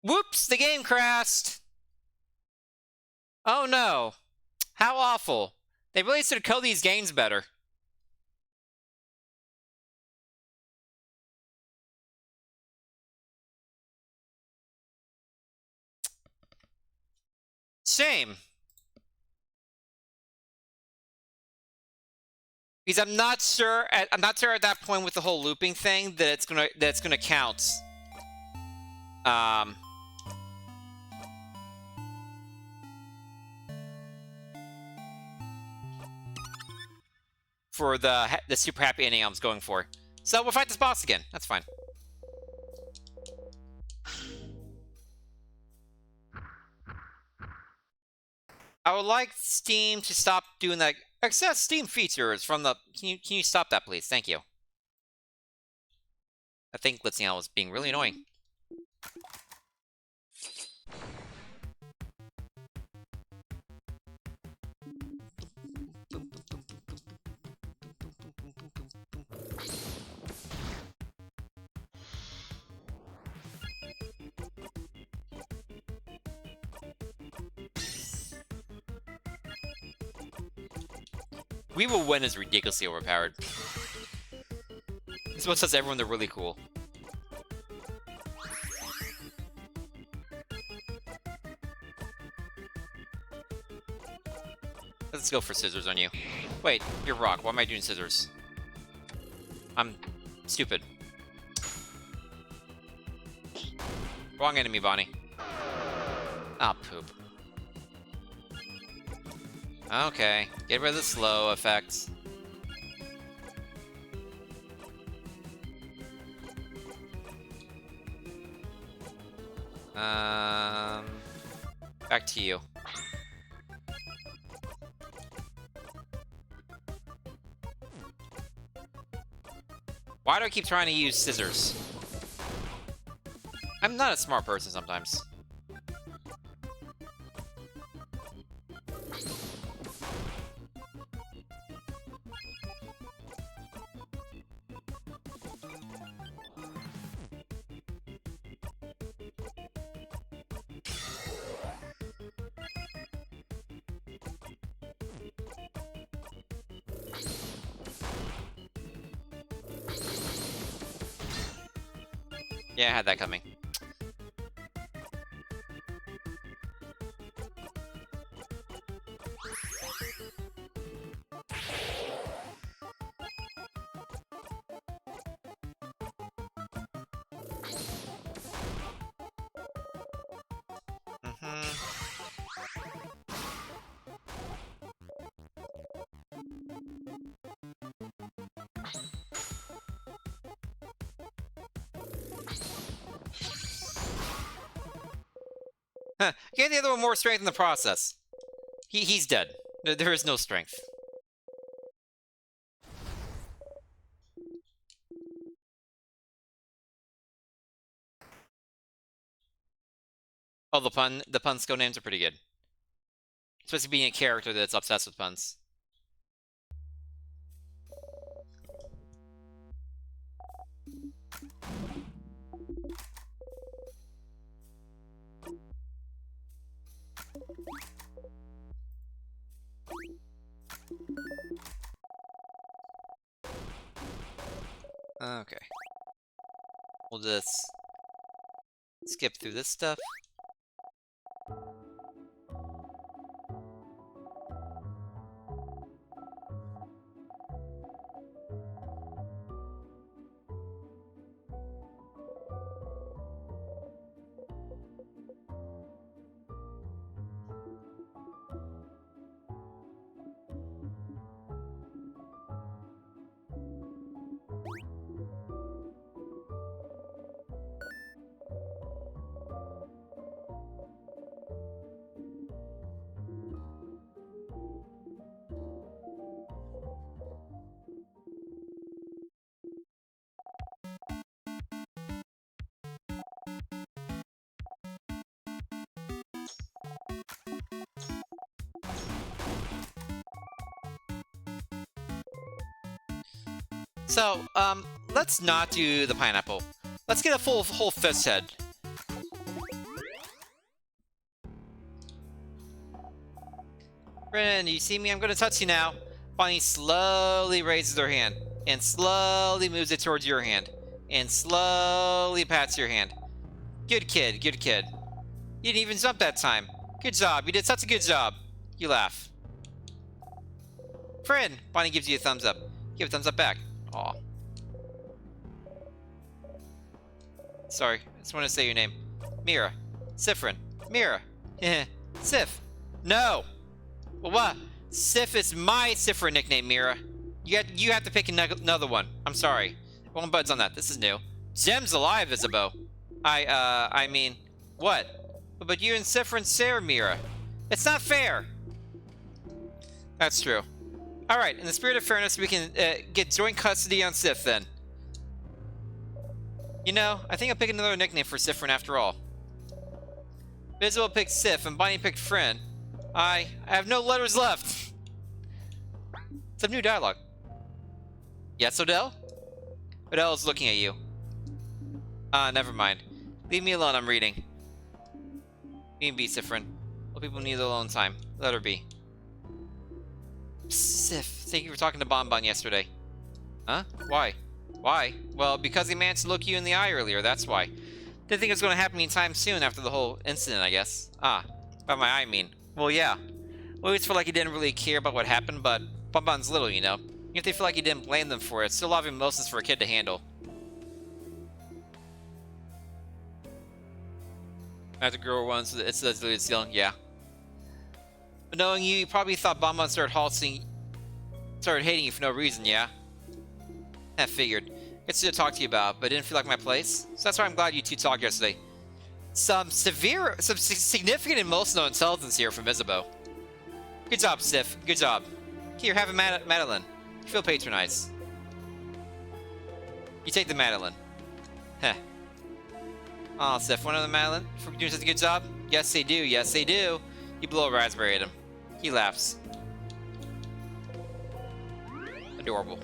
Speaker 1: Whoops! The game crashed! Oh no. How awful. They really should code these games better. Shame. Because I'm not sure at that point with the whole looping thing that it's gonna count. For the super happy ending I was going for. So we'll fight this boss again. That's fine. I would like Steam to stop doing that. Access Steam features from the... Can you stop that, please? Thank you. I think Glitziel was being really annoying. We Will Win is ridiculously overpowered. This one says everyone they're really cool. Let's go for scissors on you. Wait, you're rock. Why am I doing scissors? I'm stupid. Wrong enemy, Bonnie. Ah, poop. Okay, get rid of the slow effects. Back to you. Why do I keep trying to use scissors? I'm not a smart person sometimes. Yeah, I had that coming. Gave the other one more strength in the process. He's dead. There is no strength. Oh, the pun skill names are pretty good. Especially being a character that's obsessed with puns. Okay. We'll just skip through this stuff. So, let's not do the pineapple. Let's get a whole fist head. Ren, you see me? I'm gonna touch you now. Bonnie slowly raises her hand, and slowly moves it towards your hand, and slowly pats your hand. Good kid, good kid. You didn't even jump that time. Good job, you did such a good job. You laugh. Friend, Bonnie gives you a thumbs up. Give a thumbs up back. Aw. Sorry, I just want to say your name. Mira. Sifrin. Mira. Sif. No! Well, what? Sif is my Sifrin nickname, Mira. You have to pick another one. I'm sorry. Won't budge on that. This is new. Gem's alive, Isabeau. I mean, what? But you and Sifrin share Mira. It's not fair! That's true. Alright, in the spirit of fairness, we can get joint custody on Sif, then. You know, I think I'll pick another nickname for Sifrin after all. Isabel picked Sif, and Bonnie picked Friend. I have no letters left! Some new dialogue. Yes, Odell? Odell is looking at you. Never mind. Leave me alone, I'm reading. B and B, Sifrin. Well, people need alone time. Let her be. Sif, thank you for talking to Bonbon yesterday. Huh? Why? Why? Well, because he managed to look you in the eye earlier, that's why. Didn't think it was going to happen anytime soon after the whole incident, I guess. Ah, by my eye, I mean. Well, yeah. We always feel like he didn't really care about what happened, but Bonbon's little, you know. Even if they feel like he didn't blame them for it, it's still a lot of emotions for a kid to handle. After girl once, it's young, yeah. But knowing you probably thought Bonbon started hating you for no reason, yeah? I figured. It's to talk to you about, but didn't feel like my place. So that's why I'm glad you two talked yesterday. Some significant emotional intelligence here from Isabeau. Good job, Sif. Good job. Here, have a Madeline. You feel patronized. You take the Madeline. Heh. Aw, Sif, one of the Madeline for doing such a good job? Yes, they do. Yes, they do. You blow a raspberry at him. He laughs. Adorable.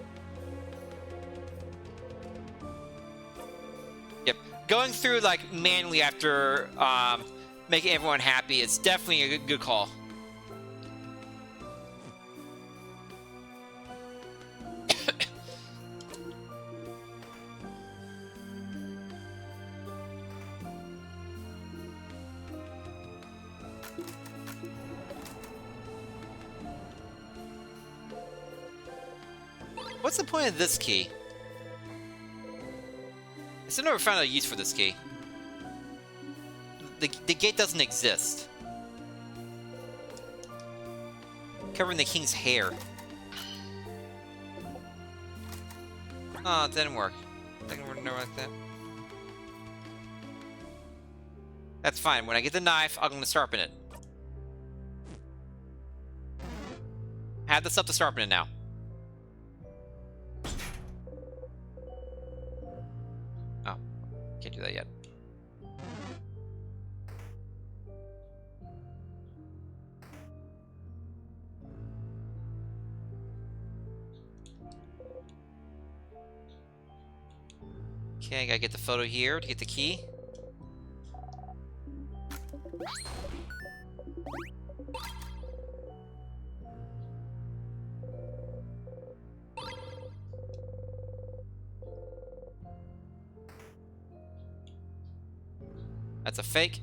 Speaker 1: Yep. Going through, like, manually after making everyone happy is definitely a good call. What's the point of this key? I still never found a use for this key. The gate doesn't exist. Covering the king's hair. Oh, it didn't work. I think we're never like that. That's fine. When I get the knife, I'm gonna sharpen it. I have the stuff to sharpen it now. Oh, can't do that yet. Okay, I gotta get the photo here to get the key. That's a fake.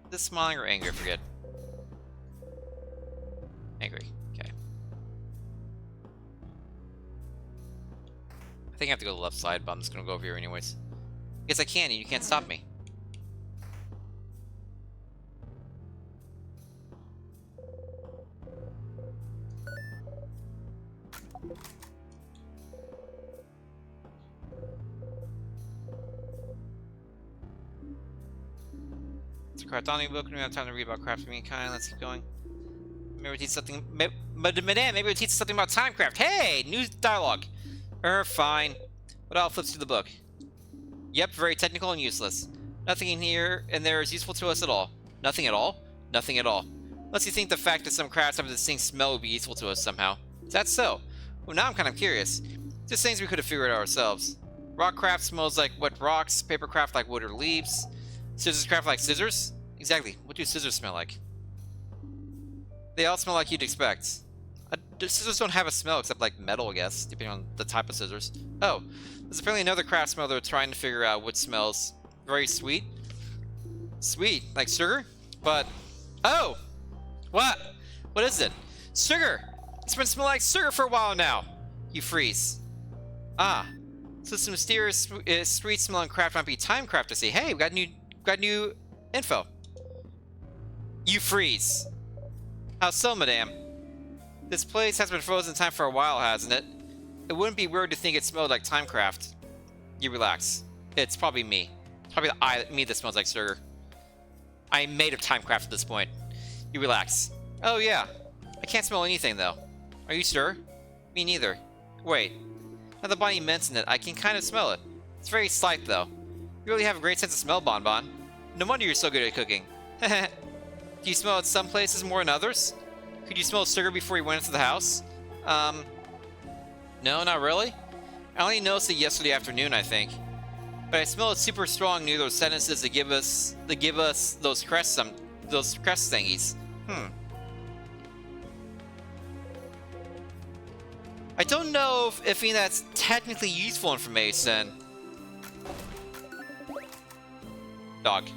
Speaker 1: Is this smiling or angry? I forget. Angry. Okay. I think I have to go to the left side, but I'm just gonna go over here anyways. Guess I can, and you can't stop me. It's a crafting book. We don't have time to read about crafting mankind. Let's keep going. Maybe we teach something. Madame, maybe we teach something about timecraft. Hey, new dialogue. Fine. But I'll flip through the book. Yep, very technical and useless. Nothing in here and there is useful to us at all. Nothing at all? Nothing at all. Unless you think the fact that some crafts have a distinct smell would be useful to us somehow. Is that so? Well, now I'm kind of curious. Just things we could have figured out ourselves. Rock craft smells like wet rocks. Paper craft like wood or leaves. Scissors craft like scissors? Exactly. What do scissors smell like? They all smell like you'd expect. Scissors don't have a smell except like metal, I guess, depending on the type of scissors. Oh, there's apparently another craft smell they're trying to figure out what smells very sweet. Sweet, like sugar? But, oh! What? What is it? Sugar! It's been smelling like sugar for a while now! You freeze. Ah, so some mysterious sweet smelling craft might be time craft to see. Hey, we got new info. You freeze. How so, madame? This place has been frozen in time for a while, hasn't it? It wouldn't be weird to think it smelled like timecraft. You relax. It's probably me. It's probably me that smells like sugar. I'm made of timecraft at this point. You relax. Oh yeah. I can't smell anything though. Are you sure? Me neither. Wait. Now that Bonnie mentioned it, I can kind of smell it. It's very slight though. You really have a great sense of smell, Bonbon. No wonder you're so good at cooking. Do you smell it some places more than others? Could you smell sugar before you went into the house? No, not really. I only noticed it yesterday afternoon, I think. But I smell it super strong near those sentences that give us those crests those crest thingies. I don't know if any of that's technically useful information. Dog.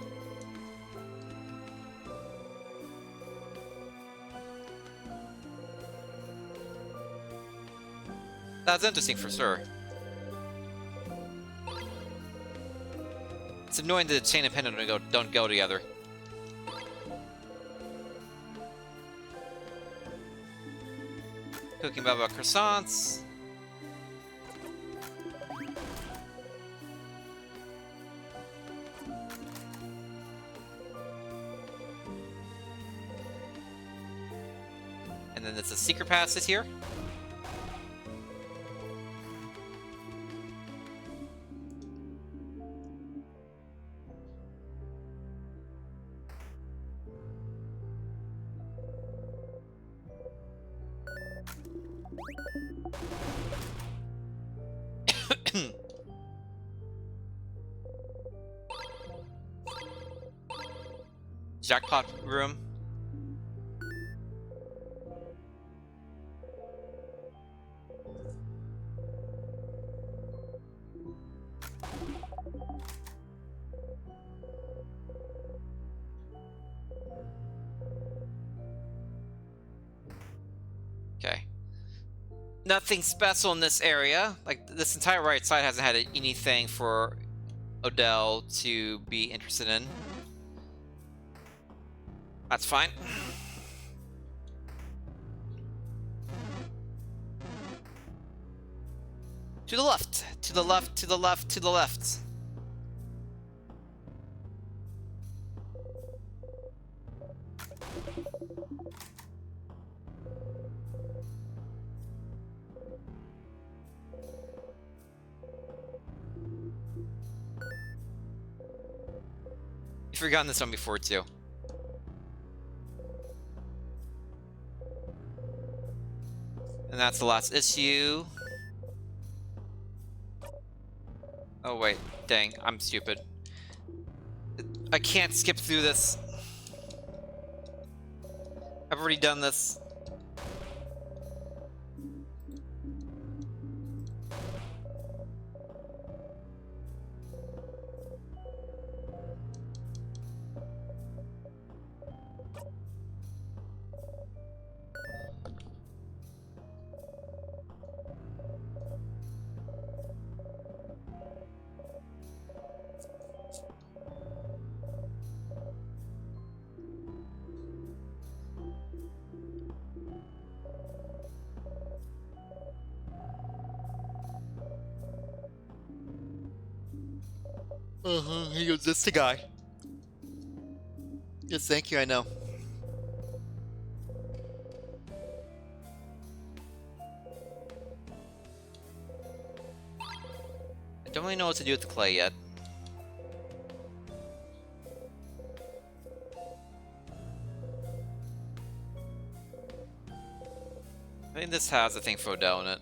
Speaker 1: That's interesting for sure. It's annoying that the chain and pendant don't go together. Cooking Baba croissants. And then there's a secret passage here. Jackpot room. Okay. Nothing special in this area. Like, this entire right side hasn't had anything for Odell to be interested in. That's fine. To the left, to the left, to the left, to the left. You've forgotten this one before too. And that's the last issue. Oh wait, dang, I'm stupid. I can't skip through this. I've already done this. He goes, that's the guy. Yes, thank you, I know. I don't really know what to do with the clay yet. I think this has a thing for Odell in it.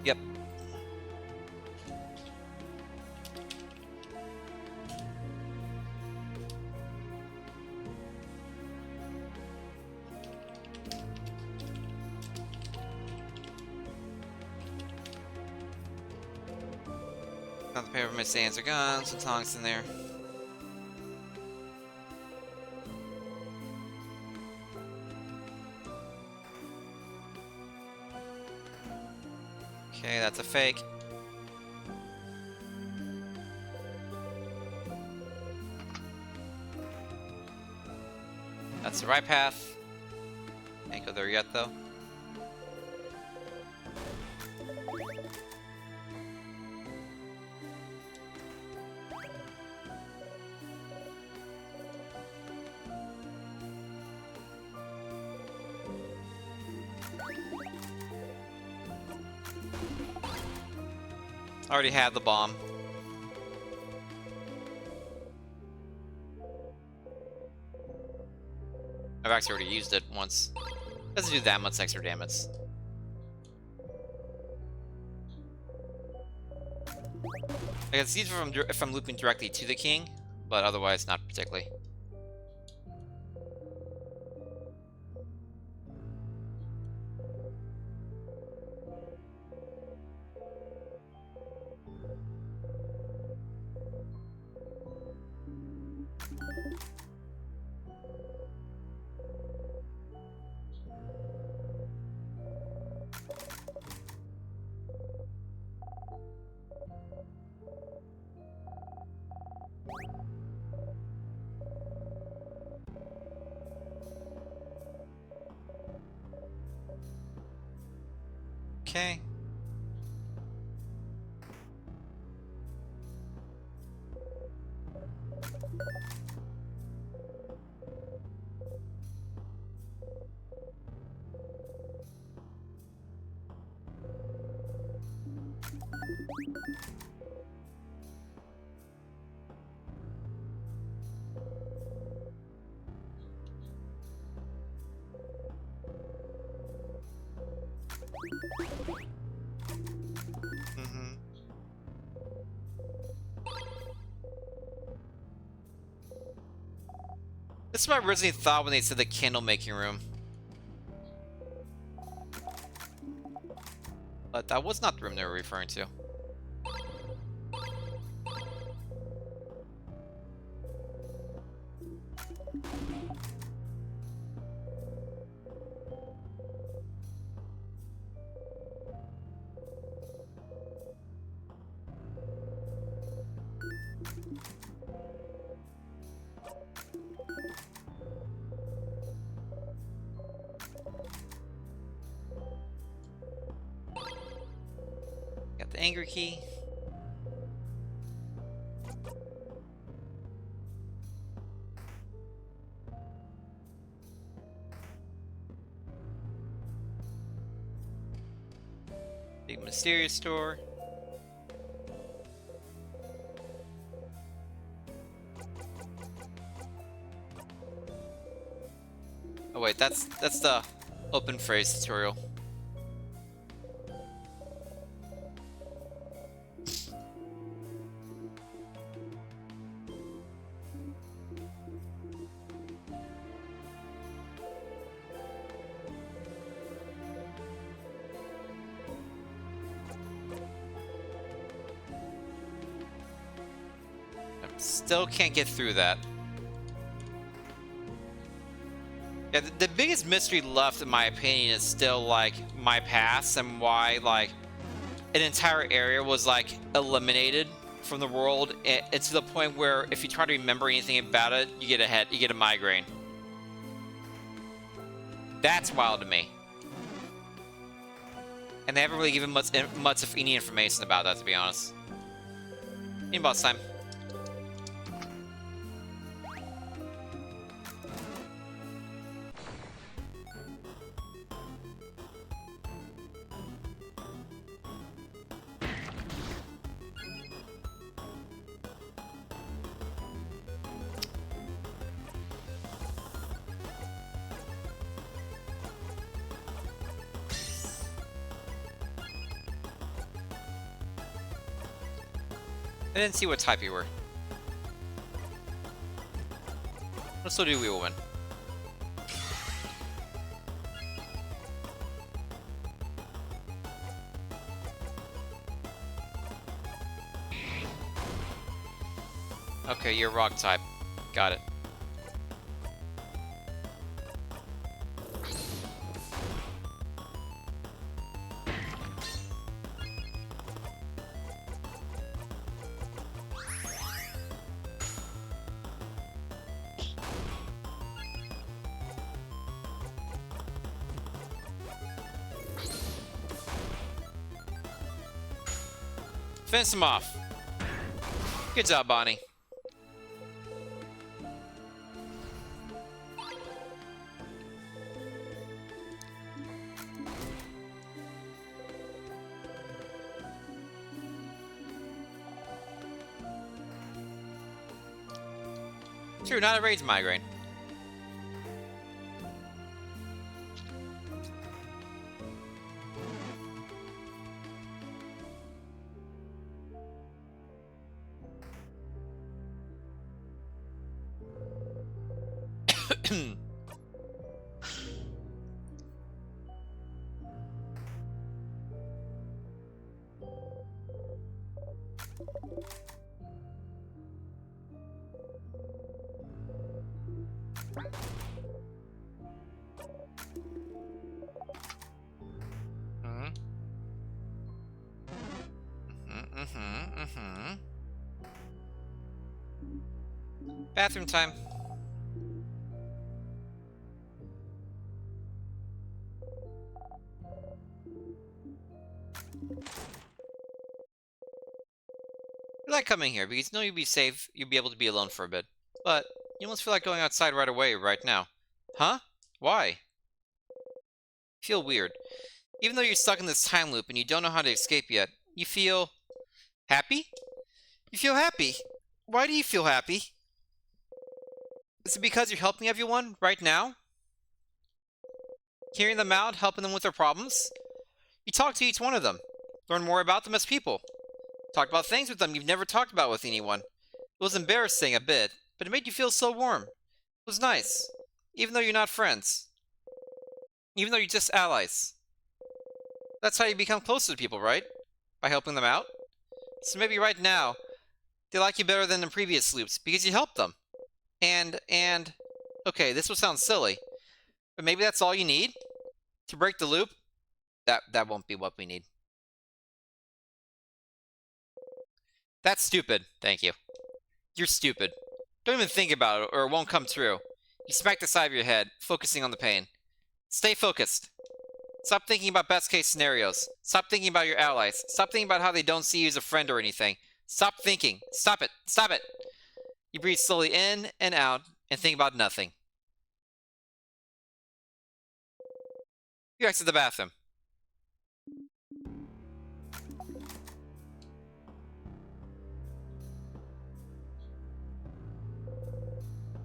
Speaker 1: Yep. Not the paper mist sands are gone, some tongs in there. Okay, that's a fake. That's the right path. Can't go there yet, though. Already had the bomb. I've actually already used it once. Doesn't do that much extra damage. I can see if I'm looping directly to the king, but otherwise not particularly. Okay. This is what I originally thought when they said the candle making room. But that was not the room they were referring to. Got the angry key. Big mysterious door. Oh wait, that's the open phrase tutorial. Still can't get through that. Yeah, the biggest mystery left, in my opinion, is still, like, my past and why, like, an entire area was, like, eliminated from the world. It's to the point where if you try to remember anything about it, you get a migraine. That's wild to me. And they haven't really given much of any information about that, to be honest. In boss time. I didn't see what type you were. What still do we will win? Okay, you're rock type. Got it. Finish him off. Good job, Bonnie. True, not a rage migraine. Bathroom time. You like coming here because you know you'll be safe, you'll be able to be alone for a bit. But you almost feel like going outside right away, right now. Huh? Why? Feel weird. Even though you're stuck in this time loop and you don't know how to escape yet, you feel happy? You feel happy. Why do you feel happy? Is it because you're helping everyone right now? Hearing them out, helping them with their problems? You talk to each one of them. Learn more about them as people. Talk about things with them you've never talked about with anyone. It was embarrassing a bit, but it made you feel so warm. It was nice. Even though you're not friends. Even though you're just allies. That's how you become closer to people, right? By helping them out? So maybe right now, they like you better than in previous loops, because you helped them. And... Okay, this will sound silly, but maybe that's all you need? To break the loop? That won't be what we need. That's stupid. Thank you. You're stupid. Don't even think about it, or it won't come true. You smack the side of your head, focusing on the pain. Stay focused. Stop thinking about best-case scenarios. Stop thinking about your allies. Stop thinking about how they don't see you as a friend or anything. Stop thinking. Stop it. Stop it. You breathe slowly in and out, and think about nothing. You exit the bathroom.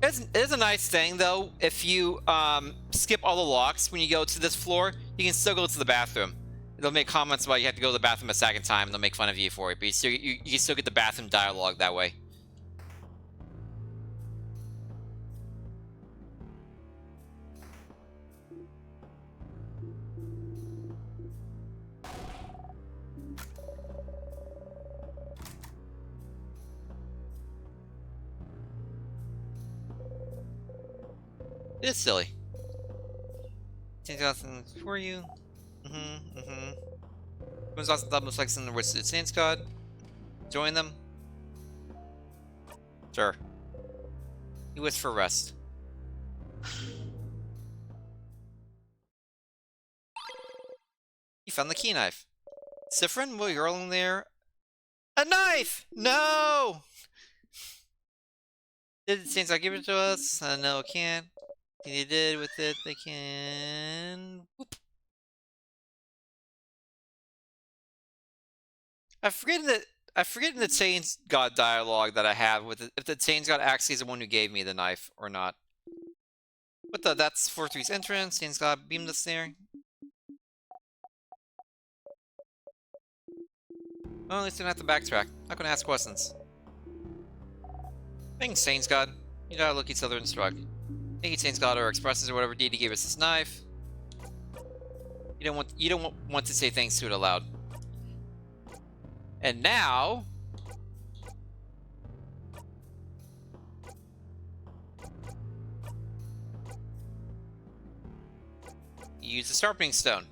Speaker 1: It is a nice thing, though, if you skip all the locks when you go to this floor, you can still go to the bathroom. They'll make comments about you have to go to the bathroom a second time, and they'll make fun of you for it, but you can still get the bathroom dialogue that way. It is silly. 10,000 for you. When's awesome double flex in the words to the Saints God? Join them? Sure. He waits for rest. You found the key knife. Sifrin, will you roll in there? A knife! No! Did the Saints God give it to us? No, it can't. They did with it, they can... Whoop. I forget the Saints God dialogue that I have with it, if the Saints God actually is the one who gave me the knife or not. But that's 4-3's entrance. Saints God beamed us there. Well, at least I don't have to backtrack. Not gonna ask questions. Thanks, Saints God. You gotta look each other and shrug. Thank you, Saints God, or expresses or whatever deity gave us this knife. You don't want to say thanks to it aloud. And now... you use the sharpening stone.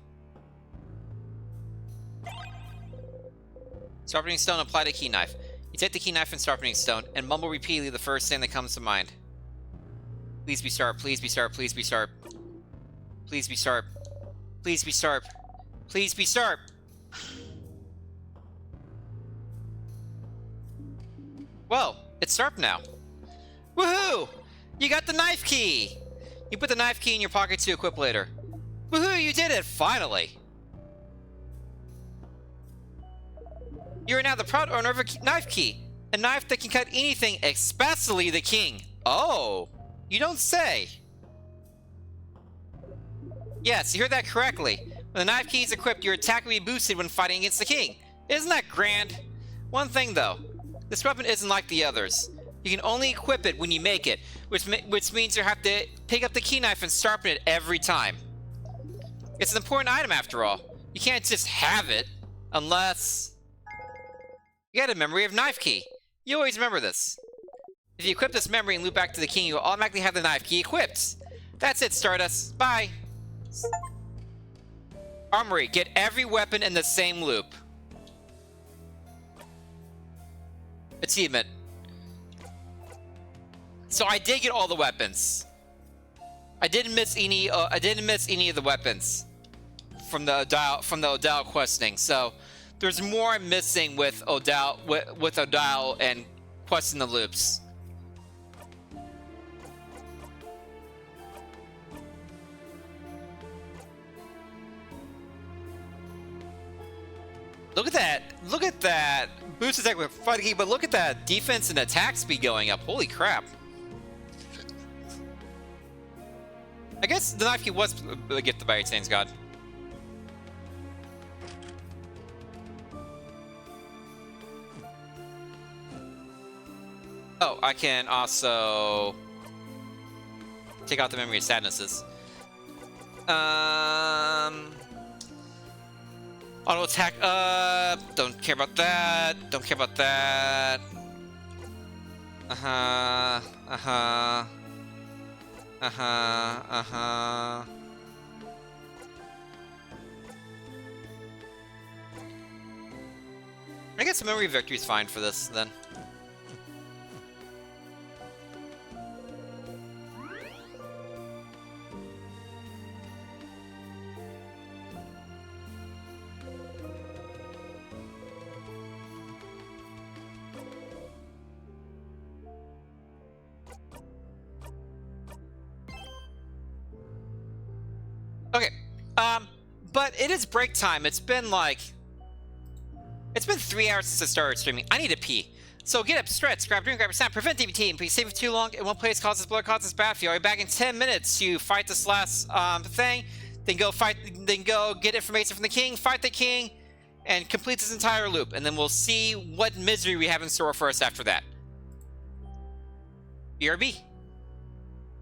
Speaker 1: Sharpening stone, apply the key knife. You take the key knife and sharpening stone, and mumble repeatedly the first thing that comes to mind. Please be sharp, please be sharp, please be sharp. Please be sharp. Please be sharp. Please be sharp! Well, it's sharp now. Woohoo! You got the knife key! You put the knife key in your pocket to equip later. Woohoo, you did it, finally! You are now the proud owner of a knife key. A knife that can cut anything, especially the king. Oh, you don't say. Yes, you heard that correctly. When the knife key is equipped, your attack will be boosted when fighting against the king. Isn't that grand? One thing though, this weapon isn't like the others. You can only equip it when you make it, which means you have to pick up the key knife and sharpen it every time. It's an important item after all. You can't just have it unless you get a memory of knife key. You always remember this. If you equip this memory and loop back to the king, you will automatically have the knife key equipped. That's it, Stardust. Bye. Armory. Get every weapon in the same loop. Achievement. So I did get all the weapons. I didn't miss any of the weapons from the Odile questing. So there's more I'm missing with Odile and questing the loops. Look at that! Look at that! Boost attack with fighting, but look at that defense and attack speed going up. Holy crap! I guess the knife key was a gift by Satan's God. Oh, I can also take out the memory of sadnesses. Auto attack. Don't care about that. Don't care about that. I guess memory victory is fine for this then. Okay, but it is break time. It's been 3 hours since I started streaming. I need to pee. So get up, stretch, grab a drink, grab a snack, prevent DVT, and please save it too long in one place causes blood, causes bad for you. I'll be back in 10 minutes to fight this last thing, then go get information from the king, fight the king, and complete this entire loop, and then we'll see what misery we have in store for us after that. BRB.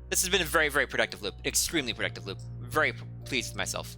Speaker 1: This has been a very, very productive loop. Extremely productive loop. Very pleased with myself.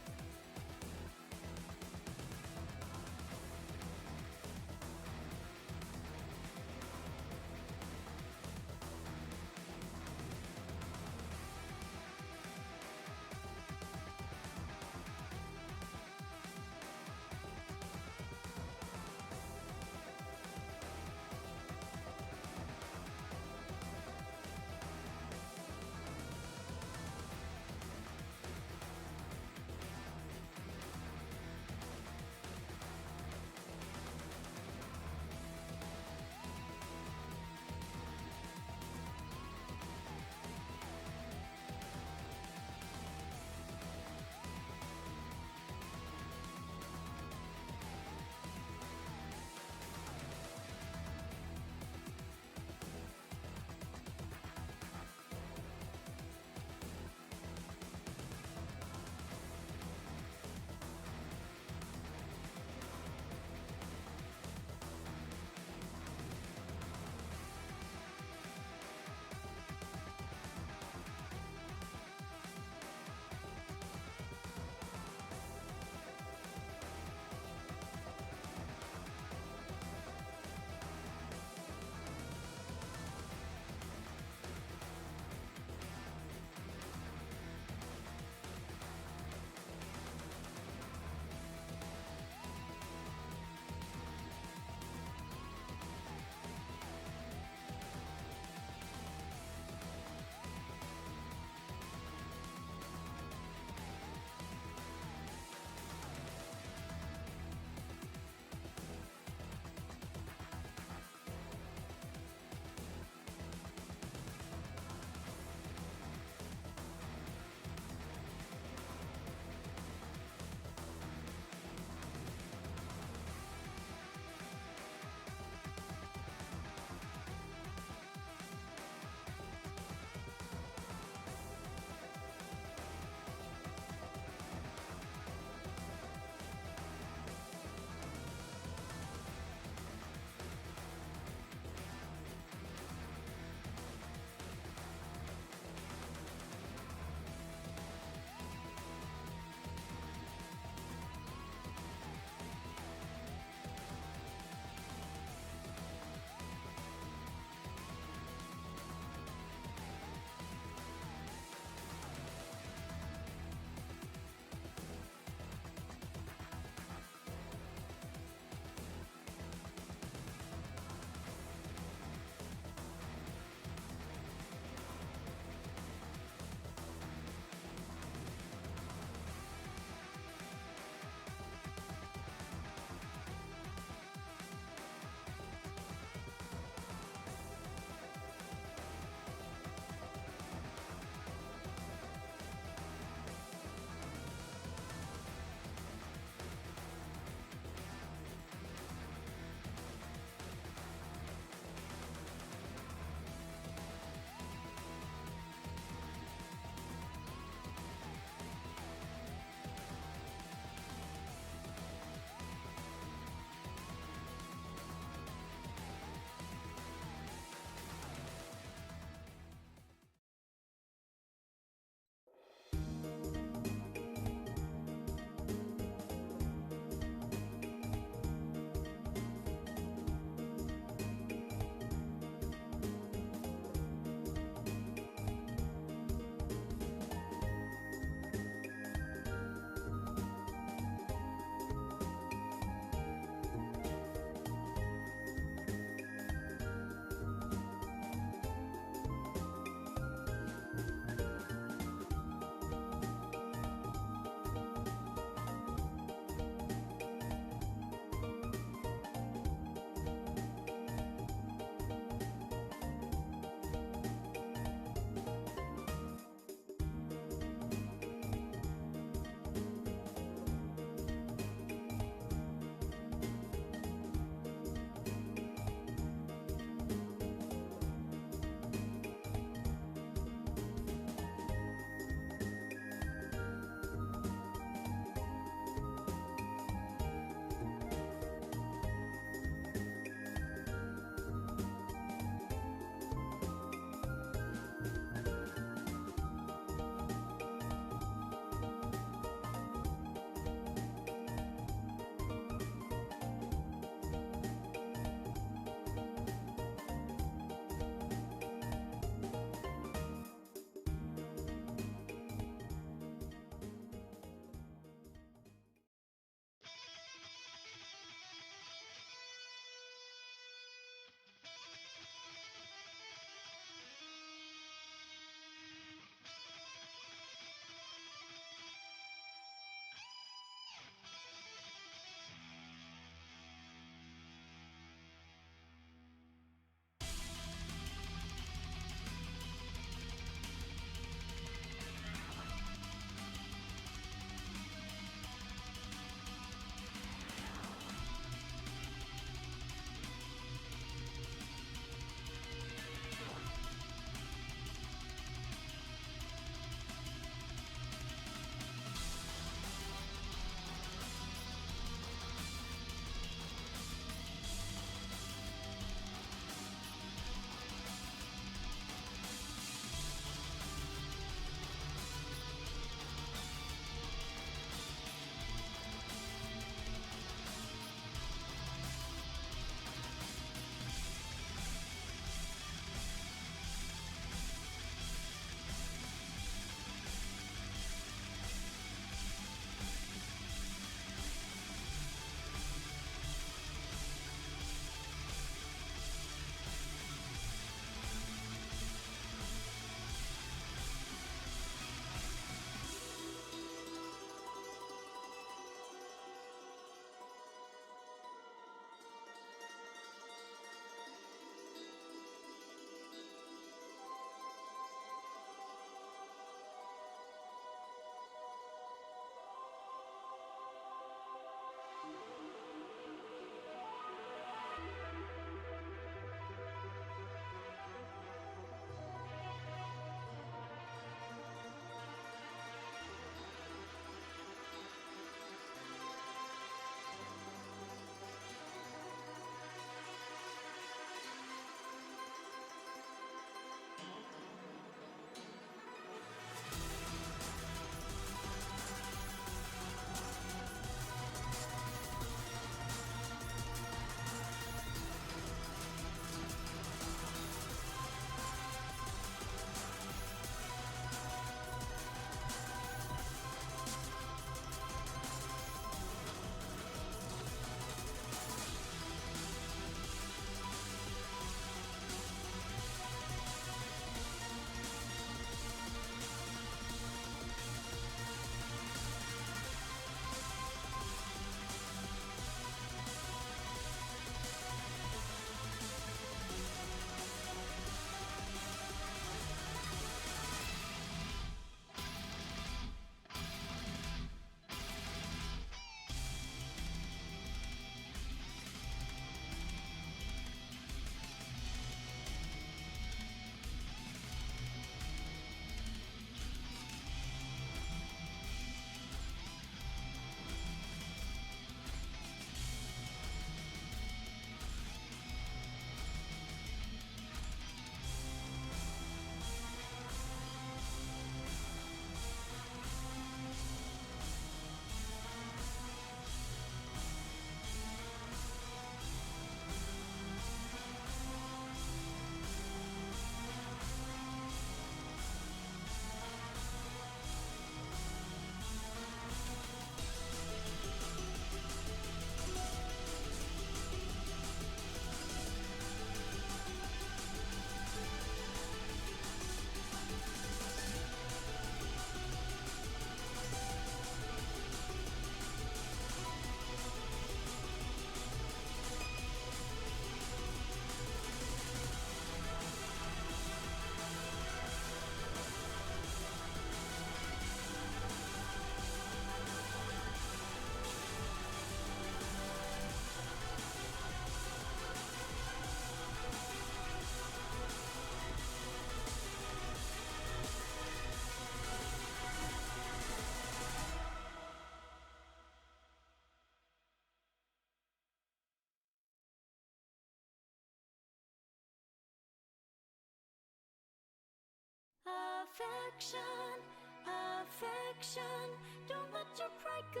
Speaker 2: Affection, affection, don't let your pride go.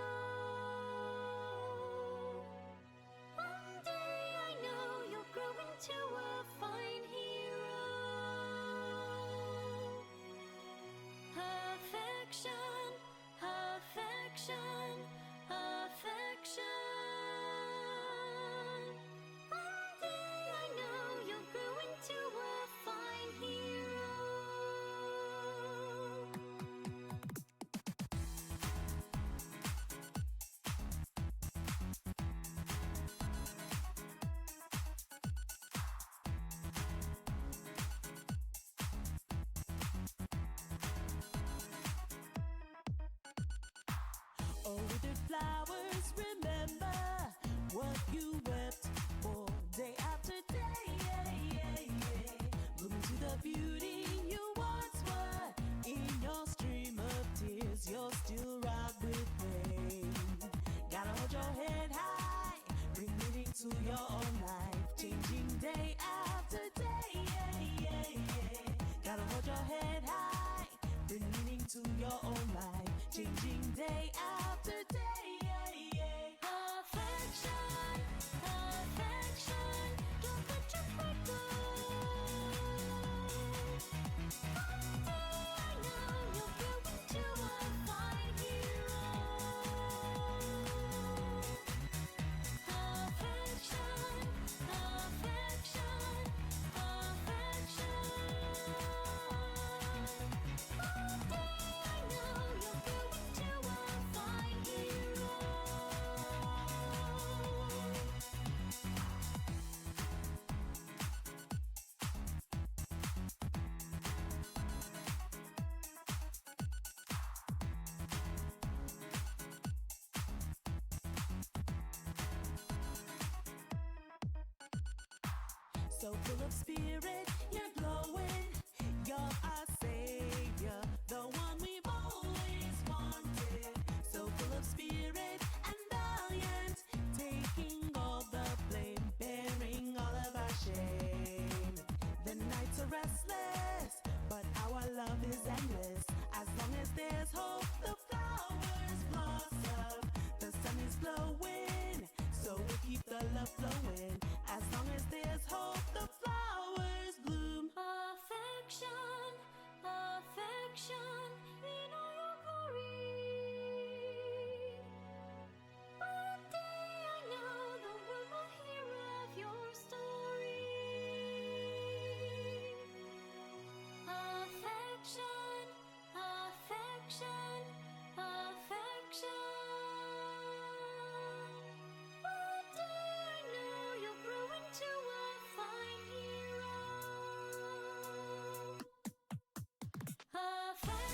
Speaker 2: One day I know you'll grow into a fine hero. Affection, affection, affection. One day I know you'll grow into a fine hero.
Speaker 3: Oh, withered flowers, remember what you wept for day after day. Blooming to the beauty you once were. In your stream of tears, you're still robbed with pain. Gotta hold your head high, bring meaning to your own life, changing day after day. Gotta hold your head high, bring meaning to your own life, changing day after day.
Speaker 2: Affection, affection, don't let your pride go. One day I know you'll grow into a fine hero. Affection, affection, affection. One day I know you'll grow into a fine hero.
Speaker 3: So full of spirit, you're glowing. You're our savior, the one we've always wanted. So full of spirit and valiant, taking all the blame, bearing all of our shame. The nights are restless, but our love is endless. As long as there's hope, the flowers blossom. The sun is glowing, so we keep the love flowing. As long as there's hope, the flowers bloom.
Speaker 2: Affection, affection, in all your glory. One day I know the world will hear of your story. Affection, affection, affection. One day I know you'll grow into a fine hero. Affection.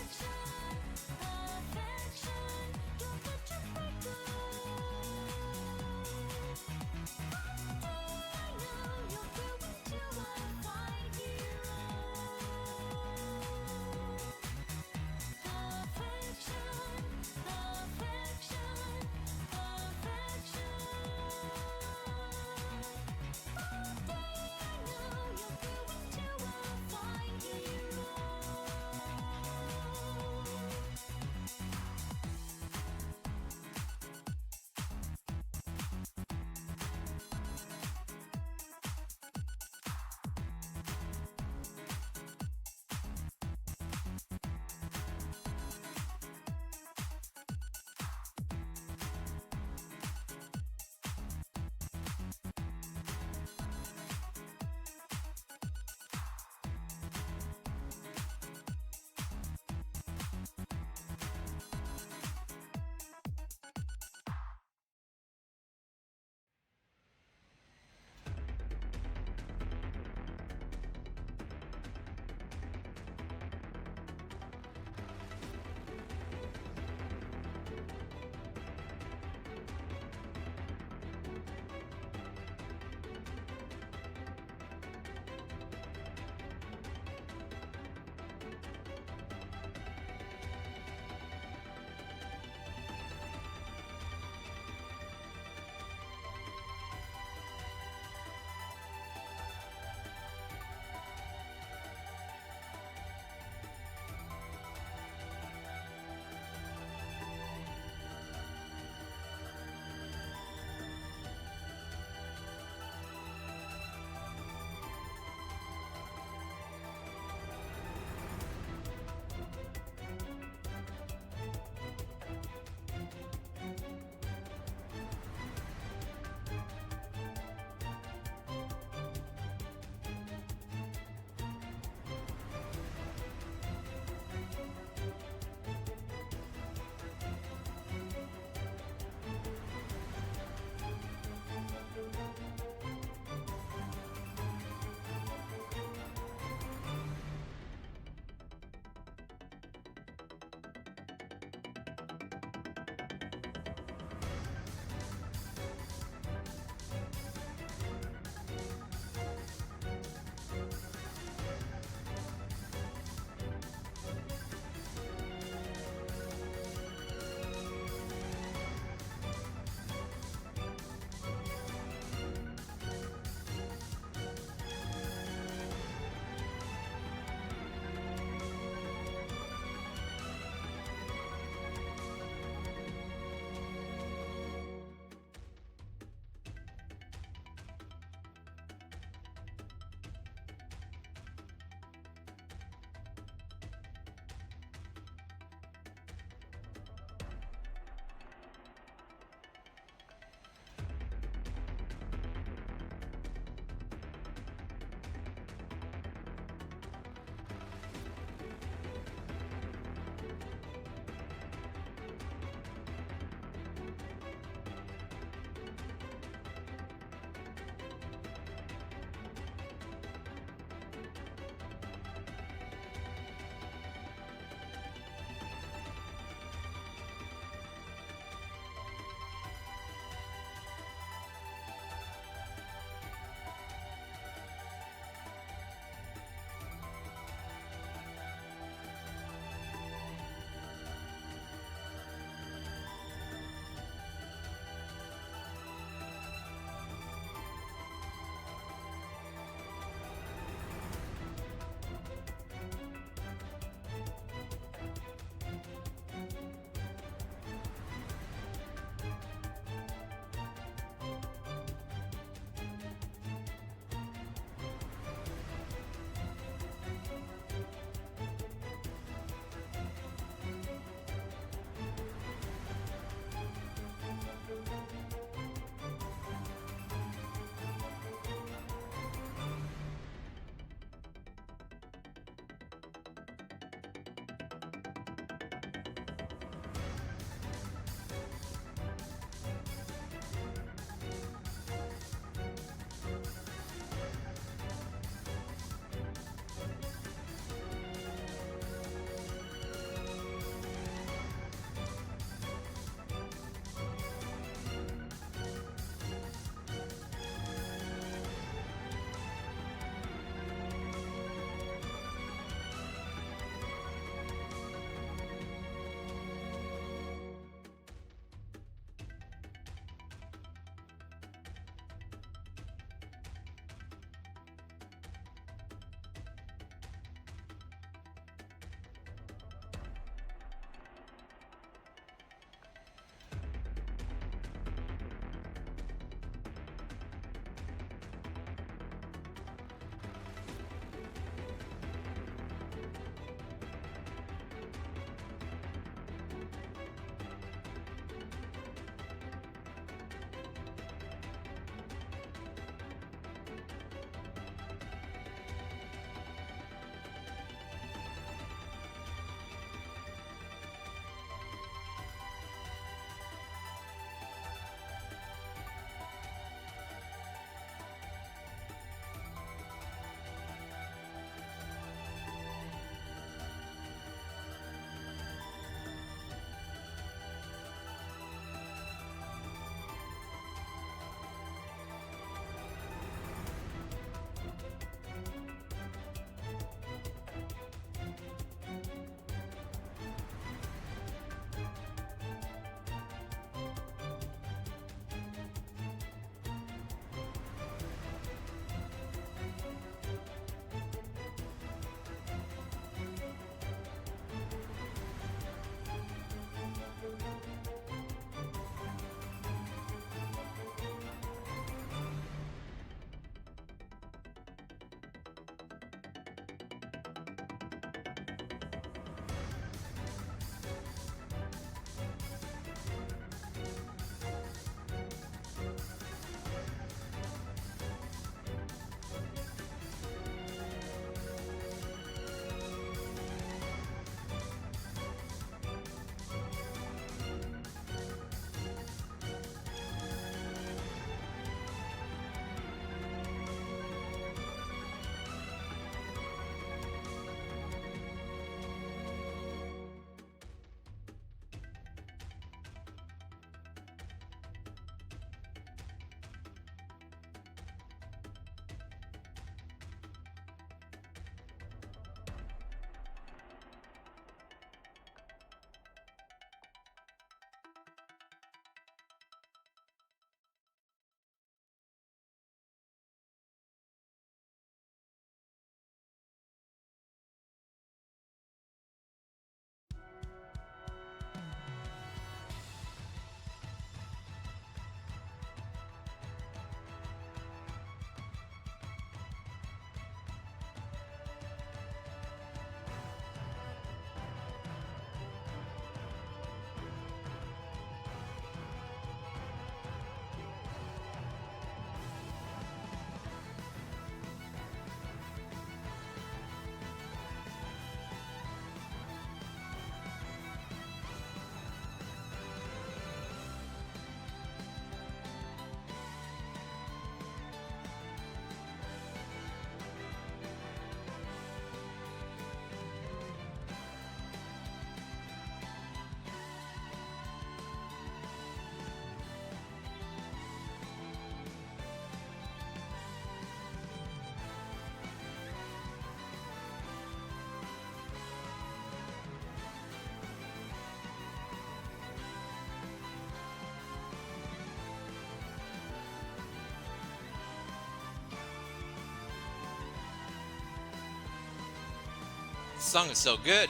Speaker 1: This song is so good.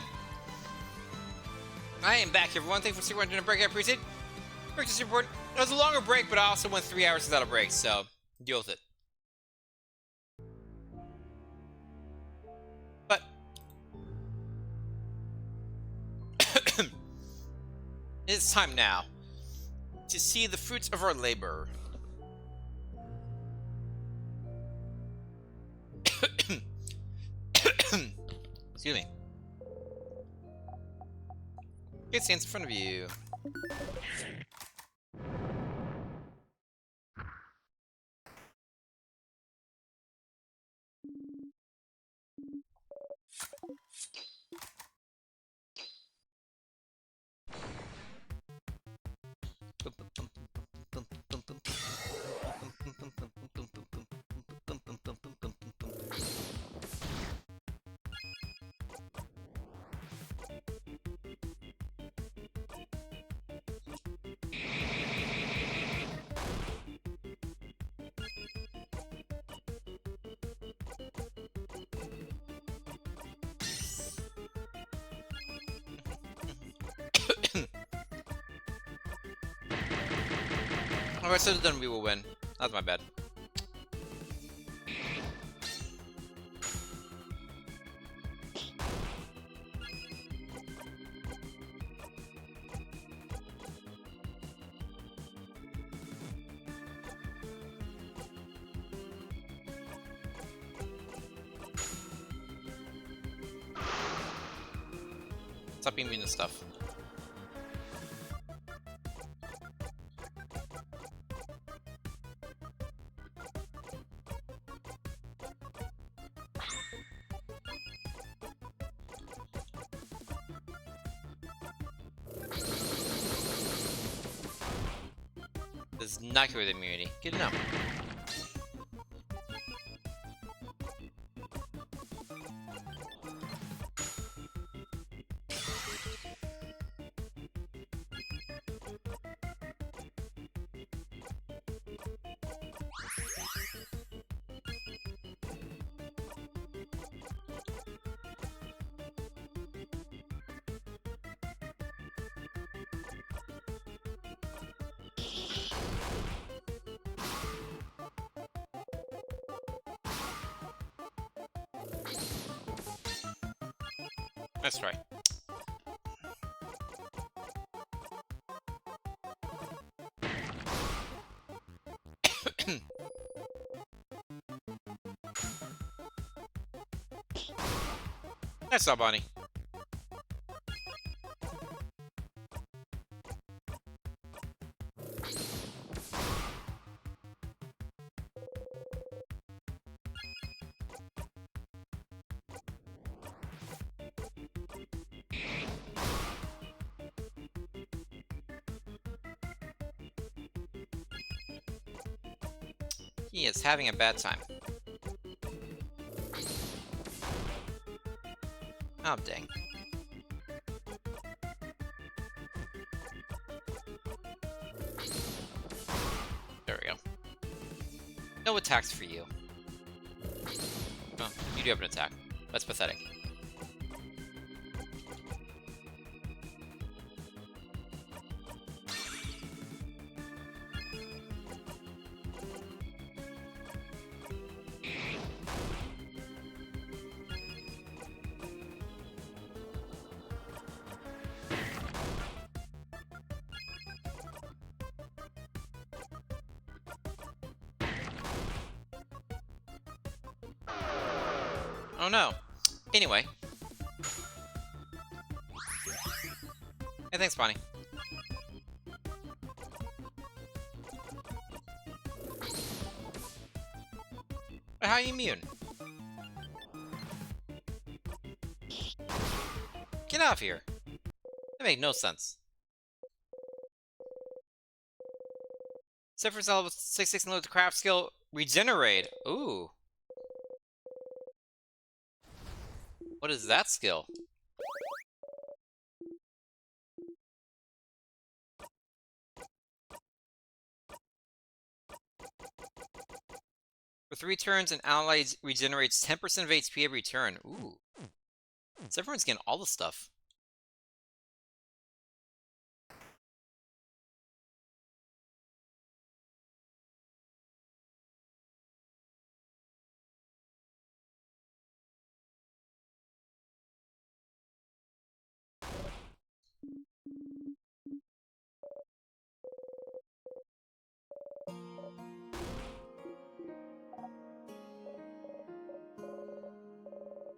Speaker 1: I am back, everyone. Thanks for sticking around during a break. I appreciate it. Break this report. It was a longer break, but I also went 3 hours without a break, so deal with it. But it's time now to see the fruits of our labor. Excuse me. It stands in front of you. Oh, I should have done we will win. That's my bad. Stop being mean and stuff. This is not good with immunity. Good to know. Let's try. That's all, Bonnie. He is having a bad time. Oh, dang. There we go. No attacks for you. Oh, you do have an attack. That's pathetic. Oh no. Anyway. Hey, thanks, Bonnie. But how are you immune? Get out of here. That makes no sense. Except for level 6 and load the craft skill regenerate. Ooh. What is that skill? For 3 turns, an ally regenerates 10% of HP every turn. Ooh. So everyone's getting all the stuff.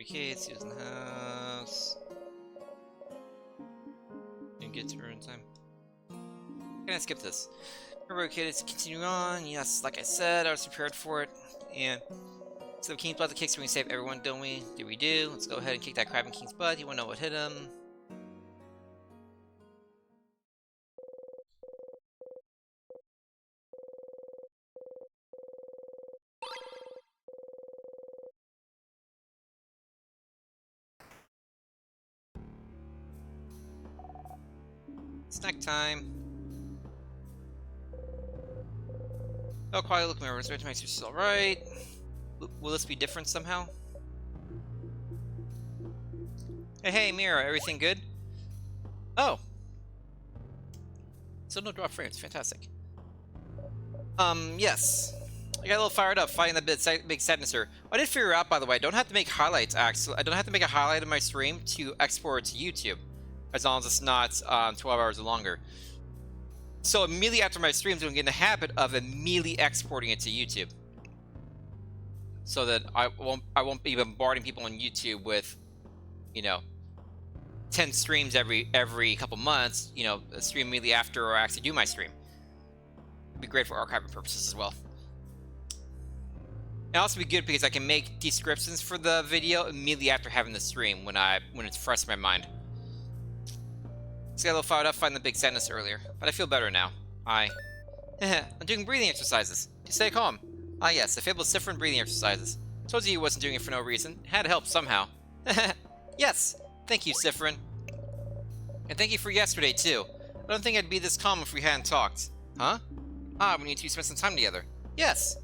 Speaker 1: Okay, it's using the house. Didn't get to her in time. Can I skip this? Okay, let's continue on. Yes, like I said, I was prepared for it. And so King's butt the kicks when we save everyone, don't we? Do we do? Let's go ahead and kick that crab in King's butt. You wanna know what hit him? Snack time. Oh, quiet look, my respect to my sister's alright. Will this be different somehow? Hey, Mira, everything good? Oh. Still no drop frames, fantastic. Yes. I got a little fired up fighting that big sadness here. I did figure out, by the way, I don't have to make highlights, actually. I don't have to make a highlight of my stream to export to YouTube. As long as it's not 12 hours or longer. So immediately after my streams, I'm going to get in the habit of immediately exporting it to YouTube. So that I won't be bombarding people on YouTube with, you know, 10 streams every couple months, you know, a stream immediately after I actually do my stream. It'd be great for archiving purposes as well. And also be good because I can make descriptions for the video immediately after having the stream when it's fresh in my mind. Just got a little fired up fighting the big sadness earlier, but I feel better now. I'm doing breathing exercises to stay calm. Ah yes, the fabled different breathing exercises. Told you wasn't doing it for no reason. Had to help somehow. Yes, thank you, Sifrin. And thank you for yesterday, too. I don't think I'd be this calm if we hadn't talked. Huh? Ah, we need to spend some time together. Yes.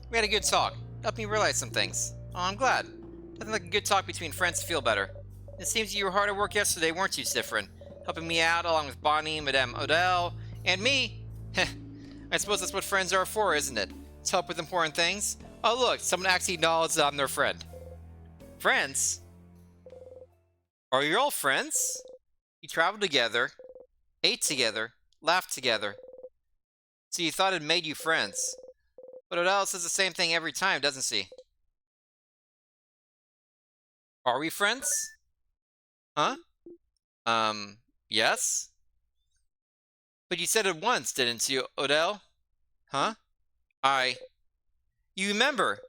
Speaker 1: We had a good talk. Helped me realize some things. Oh, I'm glad. Nothing like a good talk between friends to feel better. It seems you were hard at work yesterday, weren't you, Sifrin? Helping me out along with Bonnie, Madame Odell, and me. I suppose that's what friends are for, isn't it? To help with important things. Oh look, someone actually acknowledged that I'm their friend. Friends? Are you all friends? You traveled together, ate together, laughed together. So you thought it made you friends. But Odell says the same thing every time, doesn't she? Are we friends? Huh? Yes? But you said it once, didn't you, Odell? Huh? You remember?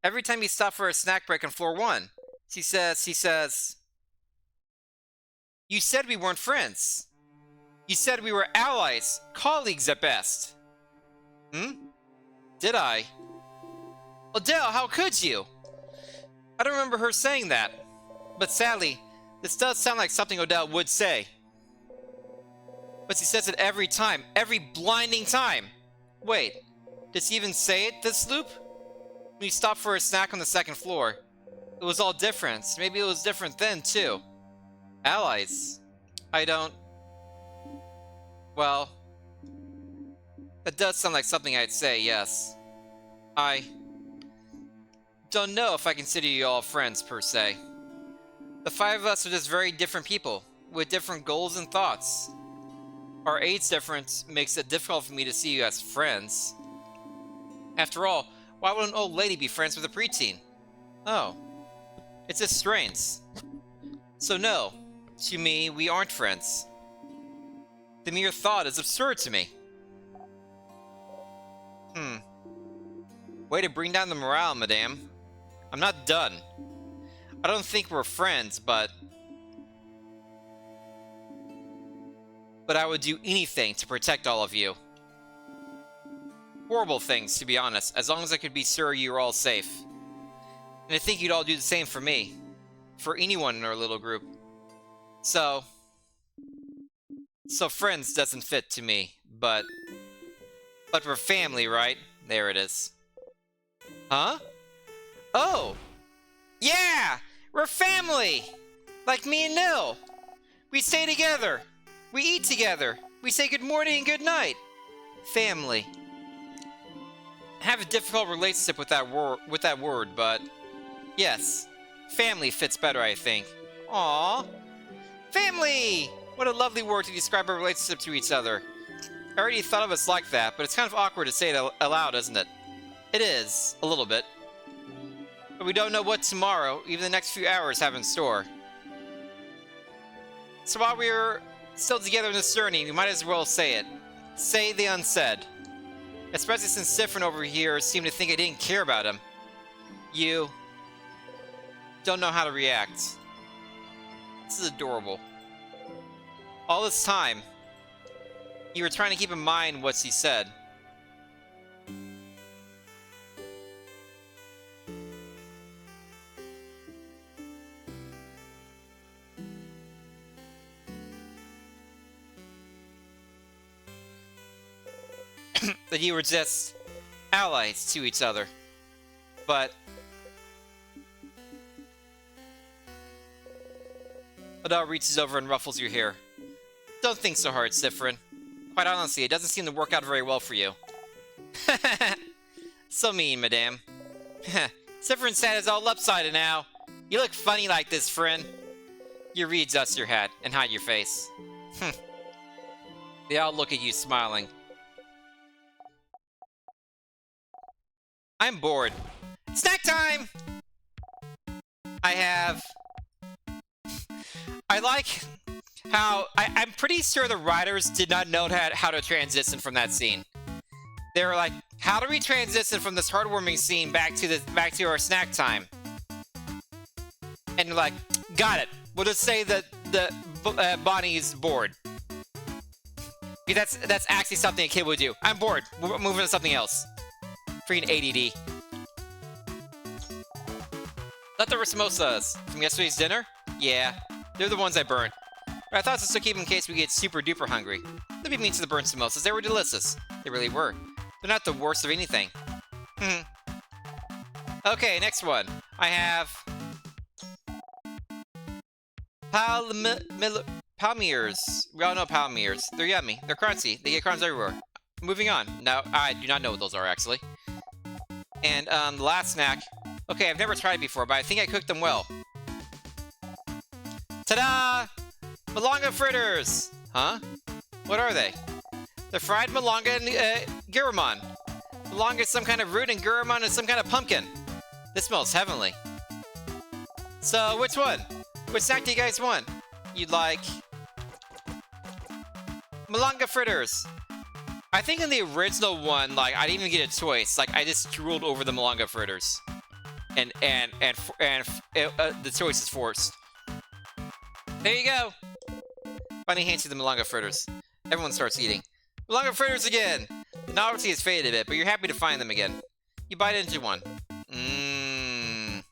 Speaker 1: Every time you stop for a snack break on floor 1, he says... You said we weren't friends. You said we were allies, colleagues at best. Hmm? Did I? Odell, how could you? I don't remember her saying that. But sadly, this does sound like something Odell would say. But she says it every time, every blinding time. Wait, did she even say it this loop? When we stopped for a snack on the 2nd floor. It was all different. Maybe it was different then, too. Allies? I don't... Well... That does sound like something I'd say, yes. I... don't know if I consider you all friends, per se. The 5 of us are just very different people, with different goals and thoughts. Our age difference makes it difficult for me to see you as friends. After all, why would an old lady be friends with a preteen? Oh. It's just strange. So no, to me, we aren't friends. The mere thought is absurd to me. Way to bring down the morale, madame. I'm not done. I don't think we're friends, but I would do anything to protect all of you. Horrible things, to be honest, as long as I could be sure you were all safe. And I think you'd all do the same for me. For anyone in our little group. So friends doesn't fit to me, but we're family, right? There it is. Huh? Oh! Yeah! We're family! Like me and Nil. We stay together. We eat together. We say good morning and good night. Family. I have a difficult relationship with that word, but yes, family fits better, I think. Aww. Family! What a lovely word to describe our relationship to each other. I already thought of us like that, but it's kind of awkward to say it aloud, isn't it? It is, a little bit. But we don't know what tomorrow, even the next few hours, have in store. So while we're still together in this journey, we might as well say it. Say the unsaid. Especially since Sifrin over here seemed to think I didn't care about him. You don't know how to react. This is adorable. All this time, you were trying to keep in mind what she said. That you were just allies to each other. But Adele reaches over and ruffles your hair. Don't think so hard, Sifrin. Quite honestly, it doesn't seem to work out very well for you. So mean, madame. Sifrin's hat is all lopsided now. You look funny like this, friend. You readjust your hat and hide your face. They all look at you, smiling. I'm bored. Snack time! I like how... I'm pretty sure the writers did not know how to transition from that scene. They were like, how do we transition from this heartwarming scene back to our snack time? And you're like, got it. We'll just say that Bonnie's bored. Because that's actually something a kid would do. I'm bored. We're moving to something else. Freaking ADD. Leftover samosas from yesterday's dinner? Yeah, they're the ones I burnt. But I thought this would keep in case we get super duper hungry. Don't be mean to the burnt samosas. They were delicious. They really were. They're not the worst of anything. Okay, next one. I have Palmiers. We all know Palmiers. They're yummy. They're crunchy. They get crumbs everywhere. Moving on. Now, I do not know what those are, actually. And, the last snack. Okay, I've never tried it before, but I think I cooked them well. Ta-da! Malanga fritters! Huh? What are they? They're fried malanga and, garamon. Malanga is some kind of root and garamon is some kind of pumpkin. This smells heavenly. So, which one? Which snack do you guys want? You'd like... Malanga fritters. I think in the original one, like, I didn't even get a choice. Like, I just drooled over the malanga fritters. And the choice is forced. There you go! Bunny hands you the malanga fritters. Everyone starts eating. Malanga fritters again! The novelty has faded a bit, but you're happy to find them again. You bite into one. Mmm.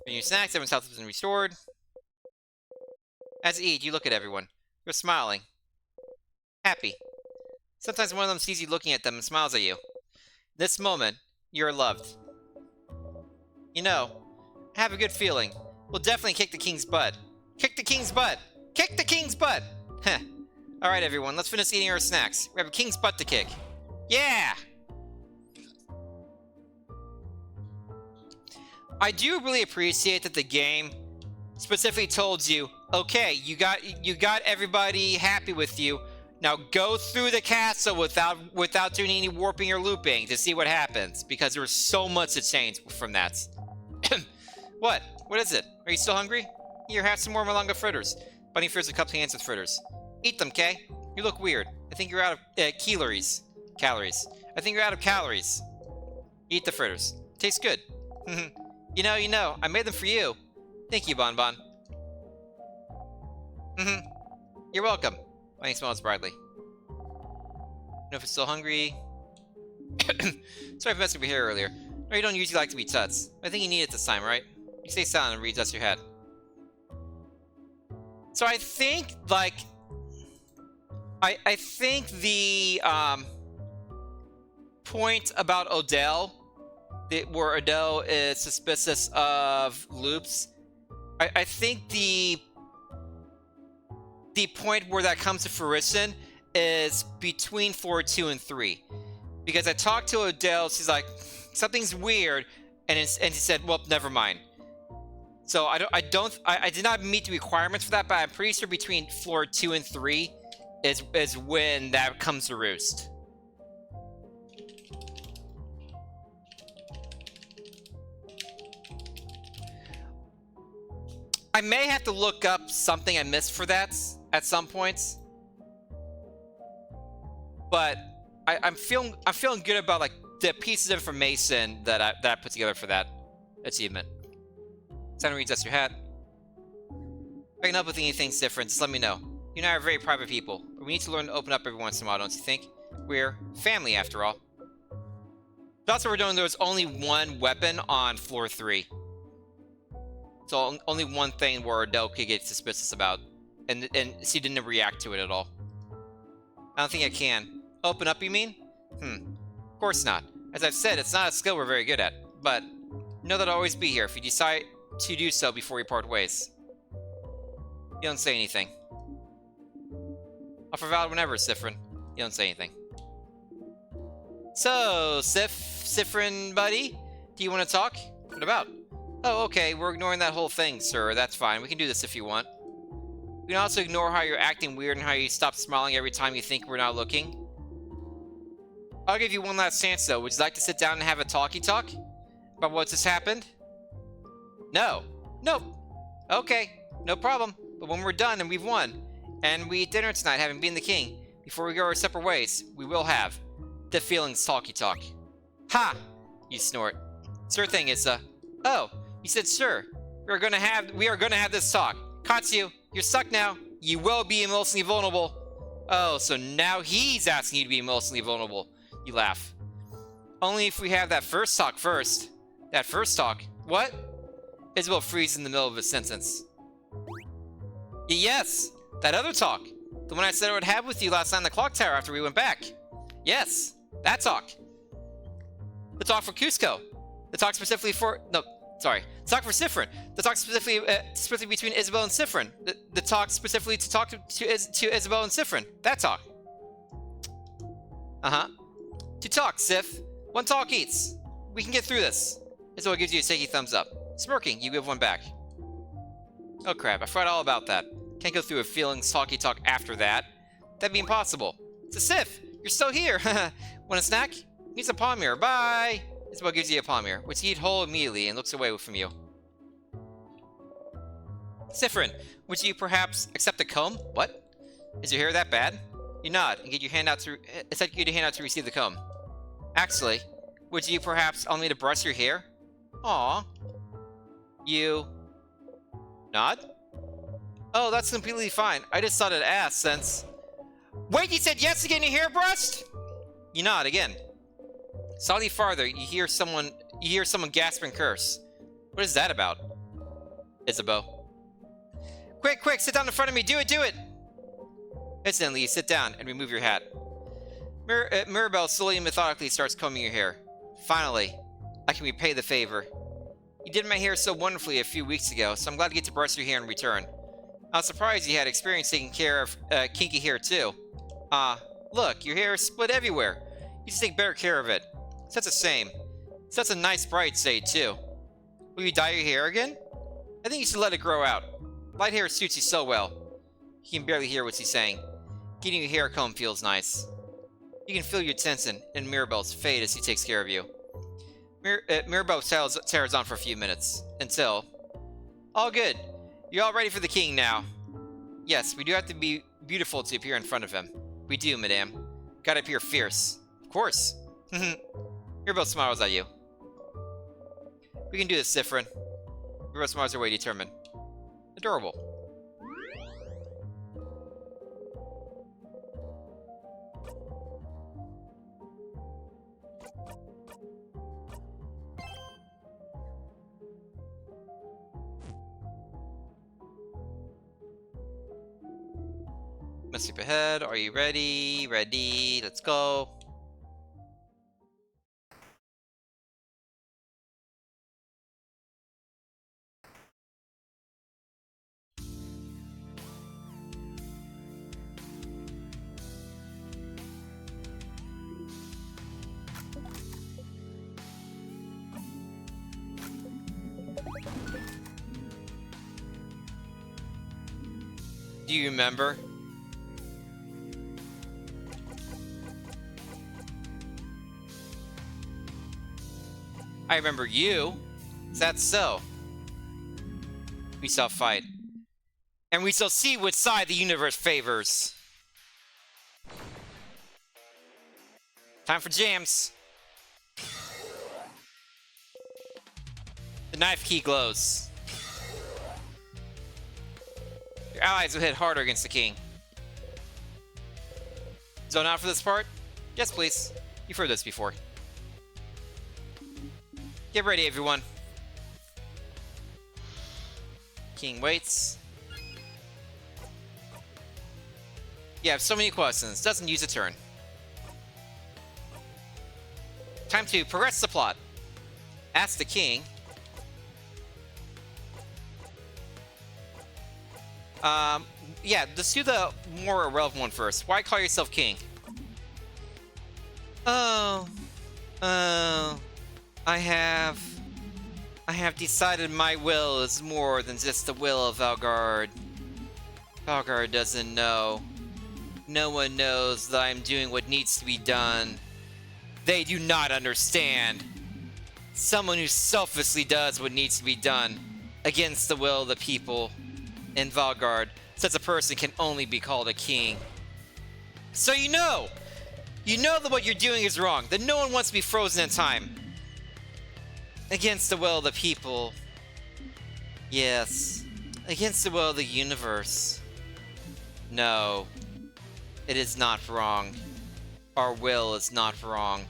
Speaker 1: And your snacks, everyone's health has been restored. As you eat, you look at everyone. You're smiling. Happy. Sometimes one of them sees you looking at them and smiles at you. In this moment, you're loved. You know, I have a good feeling. We'll definitely kick the king's butt. Kick the king's butt! Kick the king's butt! Heh. Alright everyone, let's finish eating our snacks. We have a king's butt to kick. Yeah! I do really appreciate that the game specifically told you, okay, you got everybody happy with you. Now go through the castle without doing any warping or looping to see what happens, because there was so much to change from that. What? What is it? Are you still hungry? Here, have some more malanga fritters. Bunny fills a cup of hands with fritters. Eat them, Kay. You look weird. I think you're out of calories. I think you're out of calories. Eat the fritters. Tastes good. You know, I made them for you. Thank you, Bon Bon. You're welcome. Bunny smiles brightly. Know if it's still hungry. Sorry for messing with your hair earlier. No, you don't usually like to be tuts. I think you need it this time, right? You stay silent and readjust your head. So I think, like... I think the, point about Odell, where Odell is suspicious of loops, I think the point where that comes to fruition is between floor 2 and 3. Because I talked to Odell, she's like, something's weird, and he said, well, never mind. So I did not meet the requirements for that, but I'm pretty sure between floor 2 and 3 is when that comes to roost. I may have to look up something I missed for that at some points, but I'm feeling good about like the pieces of information that I put together for that achievement. Someone reads us your hat. Breaking up with anything different, just let me know. You and I are very private people, but we need to learn to open up every once in a while, don't you think? We're family, after all. That's what we're doing. There was only one weapon on floor 3. So only one thing where Adele could get suspicious about. And she didn't react to it at all. I don't think I can. Open up, you mean? Of course not. As I've said, it's not a skill we're very good at. But know that I'll always be here if you decide to do so before we part ways. You don't say anything. Offer valid whenever, Sifrin. You don't say anything. So, Sifrin, buddy? Do you want to talk? What about? Oh, okay, we're ignoring that whole thing, sir. That's fine. We can do this if you want. We can also ignore how you're acting weird and how you stop smiling every time you think we're not looking. I'll give you one last chance, though. Would you like to sit down and have a talkie-talk? About what just happened? No. Nope. Okay, no problem. But when we're done and we've won, and we eat dinner tonight having been the king, before we go our separate ways, we will have the feelings talkie-talk. Ha! You snort. Sure thing, Issa. Oh, you said sure. We are gonna have this talk. Katsu, you're stuck now. You will be emotionally vulnerable. Oh, so now he's asking you to be emotionally vulnerable. You laugh. Only if we have that first talk first. That first talk? What? Isabel freezes in the middle of a sentence. Yes, that other talk. The one I said I would have with you last night in the clock tower after we went back. Yes, that talk. The talk for Cusco. The talk specifically for... No, sorry. The talk for Sifrin. The talk specifically between Isabel and Sifrin. The talk specifically to talk to Isabel and Sifrin. That talk. Uh-huh. To talk, Sif. One talk each. We can get through this. Isabel gives you a shaky thumbs up. Smirking, you give one back. Oh crap, I forgot all about that. Can't go through a feelings talkie-talk after that. That'd be impossible. It's a Sif! You're still here! Want a snack? Need some palm mirror. Bye! Isabel gives you a palm mirror, which he'd hold immediately and looks away from you. Sifrin, would you perhaps accept a comb? What? Is your hair that bad? You nod and get your hand out to... It's like you get your hand out to receive the comb. Actually, would you perhaps allow me to brush your hair? Aww. You... nod? Oh, that's completely fine. I just thought I'd ask since... Wait, you said yes to getting your hair brushed? You nod again. Slightly farther, you hear someone gasp and curse. What is that about? Isabeau. Quick, quick, sit down in front of me. Do it, do it! Instantly, you sit down and remove your hat. Mirabelle slowly and methodically starts combing your hair. Finally, I can repay the favor. You did my hair so wonderfully a few weeks ago, so I'm glad to get to brush your hair in return. I was surprised you had experience taking care of kinky hair too. Look, your hair is split everywhere. You should take better care of it. Such a shame. Such a nice bright shade too. Will you dye your hair again? I think you should let it grow out. Light hair suits you so well. You can barely hear what she's saying. Getting your hair comb feels nice. You can feel your tension in Mirabelle's fade as she takes care of you. Mirabelle tears on for a few minutes, until... All good. You're all ready for the king now. Yes, we do have to be beautiful to appear in front of him. We do, madame. Gotta appear fierce. Of course. Mirabelle smiles at you. We can do this, Sifrin. Mirabelle smiles her way determined. Adorable. Let's skip ahead. Are you ready? Ready. Let's go. Do you remember? I remember you. Is that so? We shall fight. And we shall see which side the universe favors. Time for jams. The knife key glows. Your allies will hit harder against the king. Zone out for this part? Yes, please. You've heard this before. Get ready, everyone. King waits. You have so many questions. Doesn't use a turn. Time to progress the plot. Ask the king. Yeah, let's do the more irrelevant one first. Why call yourself king? I have decided my will is more than just the will of Valgard. Valgard doesn't know. No one knows that I'm doing what needs to be done. They do not understand. Someone who selflessly does what needs to be done against the will of the people in Valgard, such a person can only be called a king. So you know that what you're doing is wrong, that no one wants to be frozen in time. Against the will of the people. Yes, against the will of the universe. No, it is not wrong. Our will is not wrong.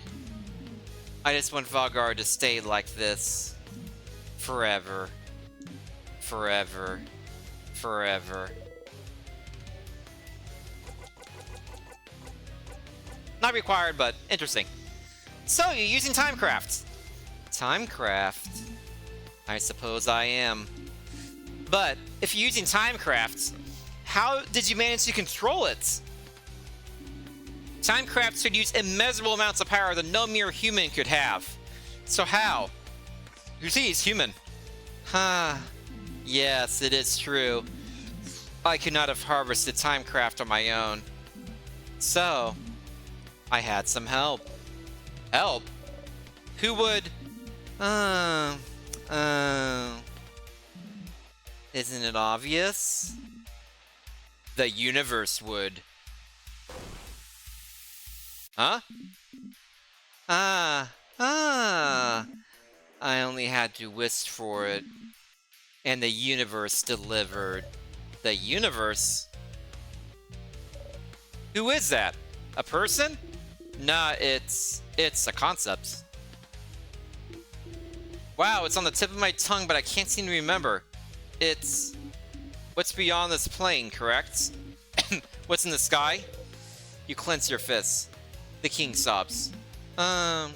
Speaker 1: I just want Valgard to stay like this. Forever. Forever. Forever. Not required, but interesting. So, you're using Timecraft. Timecraft? I suppose I am. But, if you're using Timecraft, how did you manage to control it? Timecraft could use immeasurable amounts of power that no mere human could have. So how? You see, he's human. Yes, it is true. I could not have harvested Timecraft on my own. So, I had some help. Help? Who would... Isn't it obvious? The universe would. Huh? I only had to wish for it. And the universe delivered. The universe? Who is that? A person? Nah, it's a concept. Wow, it's on the tip of my tongue, but I can't seem to remember. It's... what's beyond this plane, correct? What's in the sky? You clench your fists. The king sobs. I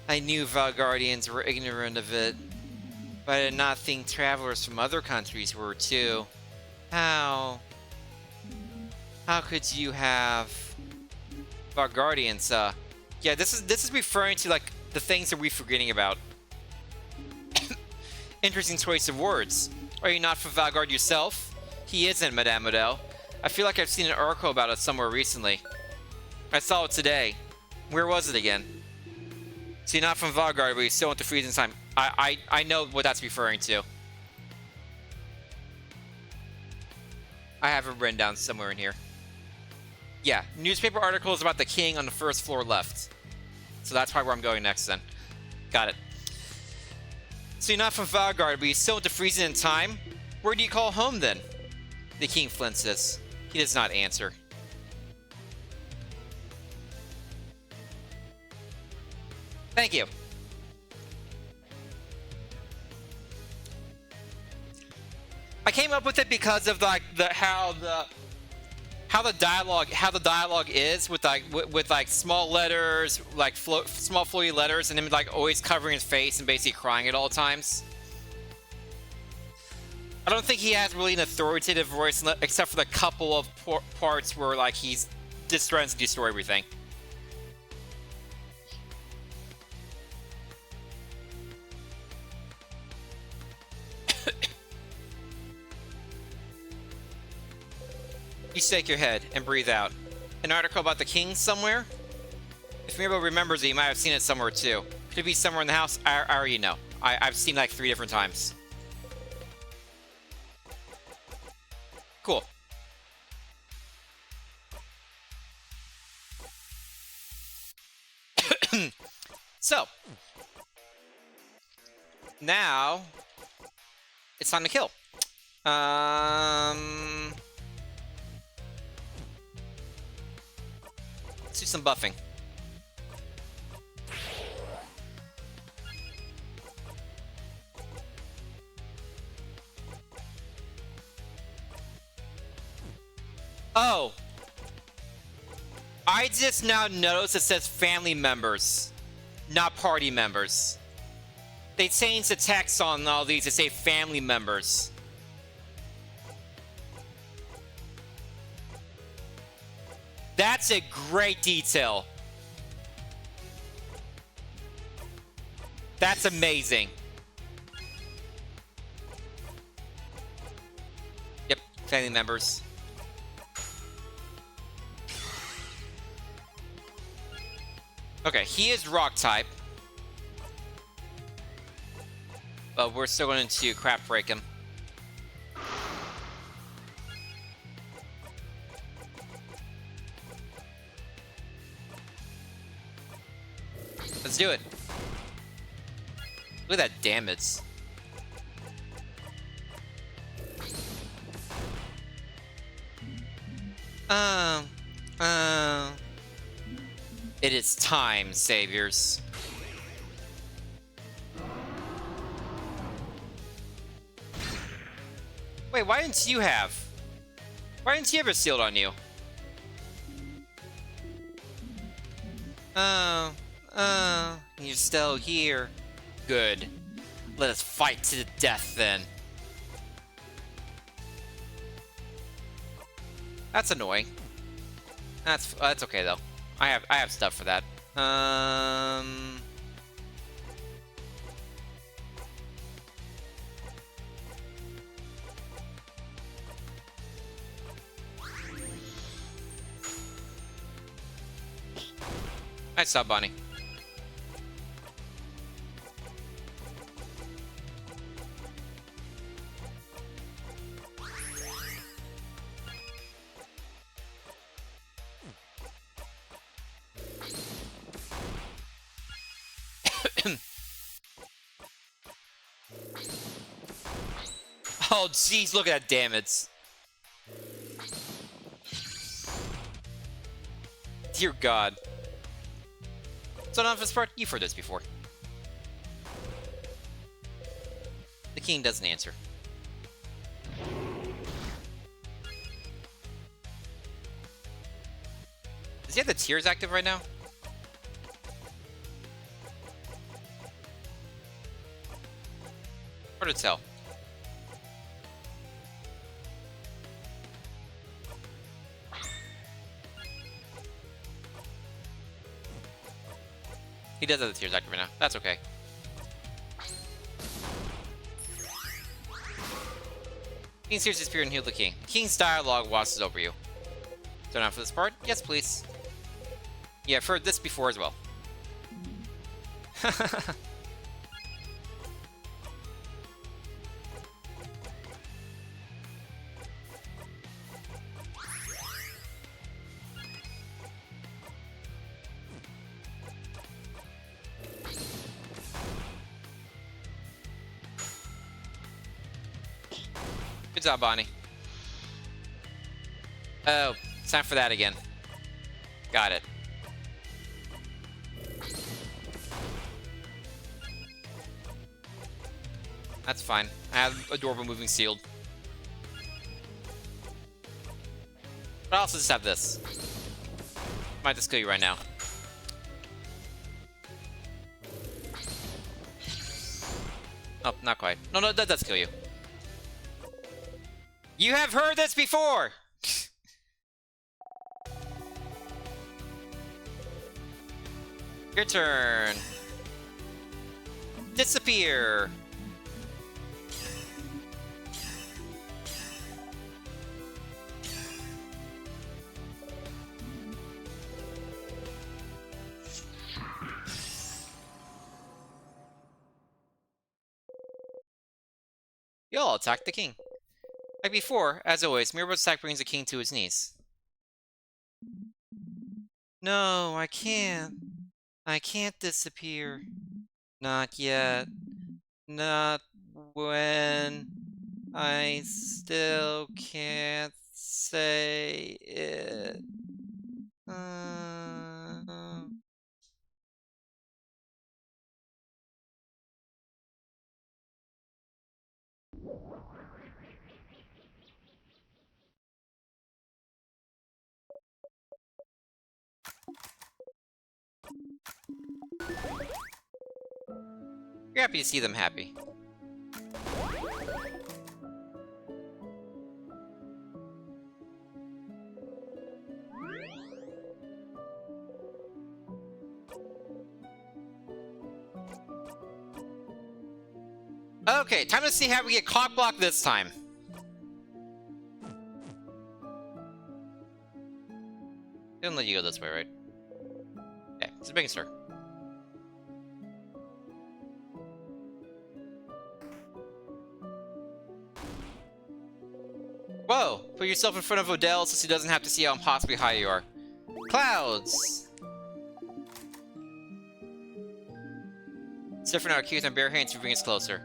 Speaker 1: knew Valgardians were ignorant of it, but I did not think travelers from other countries were too. How could you have Valgardians? Yeah, this is referring to like the things that we're forgetting about. Interesting choice of words. Are you not from Valgard yourself? He isn't, Madame Model. I feel like I've seen an article about it somewhere recently. I saw it today. Where was it again? So you're not from Valgard, but you still went to freeze in time. I know what that's referring to. I have it written down somewhere in here. Yeah, newspaper articles about the king on the first floor left. So that's probably where I'm going next then. Got it. So you're not from Valgard, but you still went to freeze in time? Where do you call home then? The king flinches. He does not answer. Thank you. I came up with it because of like how the dialogue is with like small letters, like small floaty letters, and him like always covering his face and basically crying at all times. I don't think he has really an authoritative voice except for the couple of parts where like he's just trying to destroy everything. You shake your head and breathe out. An article about the king somewhere? If Mirbo remembers it, you might have seen it somewhere too. Could it be somewhere in the house? I already know. I've seen like 3 different times. Cool. So, now it's time to kill. Let's do some buffing. Oh, I just now noticed it says family members, not party members. They changed the text on all these to say family members. That's a great detail. That's amazing. Yep, family members. Okay, he is rock type. But we're still going to crap break him. Let's do it. Look at that damage. It is time, saviors. Wait, why didn't you have? Why didn't you have a shield on you? You're still here. Good. Let us fight to the death then. That's annoying. That's okay though. I have stuff for that. Nice job, Bonnie. Oh, jeez, look at that damage. Dear God. So, enough this part, you've heard this before. The king doesn't answer. Does he have the tears active right now? Hard to tell. He does have the tears active right now. That's okay. King sears his spear and healed the king. The king's dialogue washes over you. So now for this part? Yes, please. Yeah, I've heard this before as well. Good job, Bonnie. Oh, it's time for that again. Got it. That's fine. I have adorable moving shield. But I also just have this. Might just kill you right now. Oh, not quite. No, that does kill you. You have heard this before! Your turn. Disappear. We all attack the king. Like before, as always, Mirabel's attack brings the king to his knees. No, I can't. I can't disappear. Not yet. Not when I still can't say it. You're happy to see them happy. Okay, time to see how we get cock-blocked this time. They don't let you go this way, right? Okay, it's a big stir. Whoa! Put yourself in front of Odell so he doesn't have to see how impossibly high you are. Clouds! Different out accused on bare hands to bring us closer.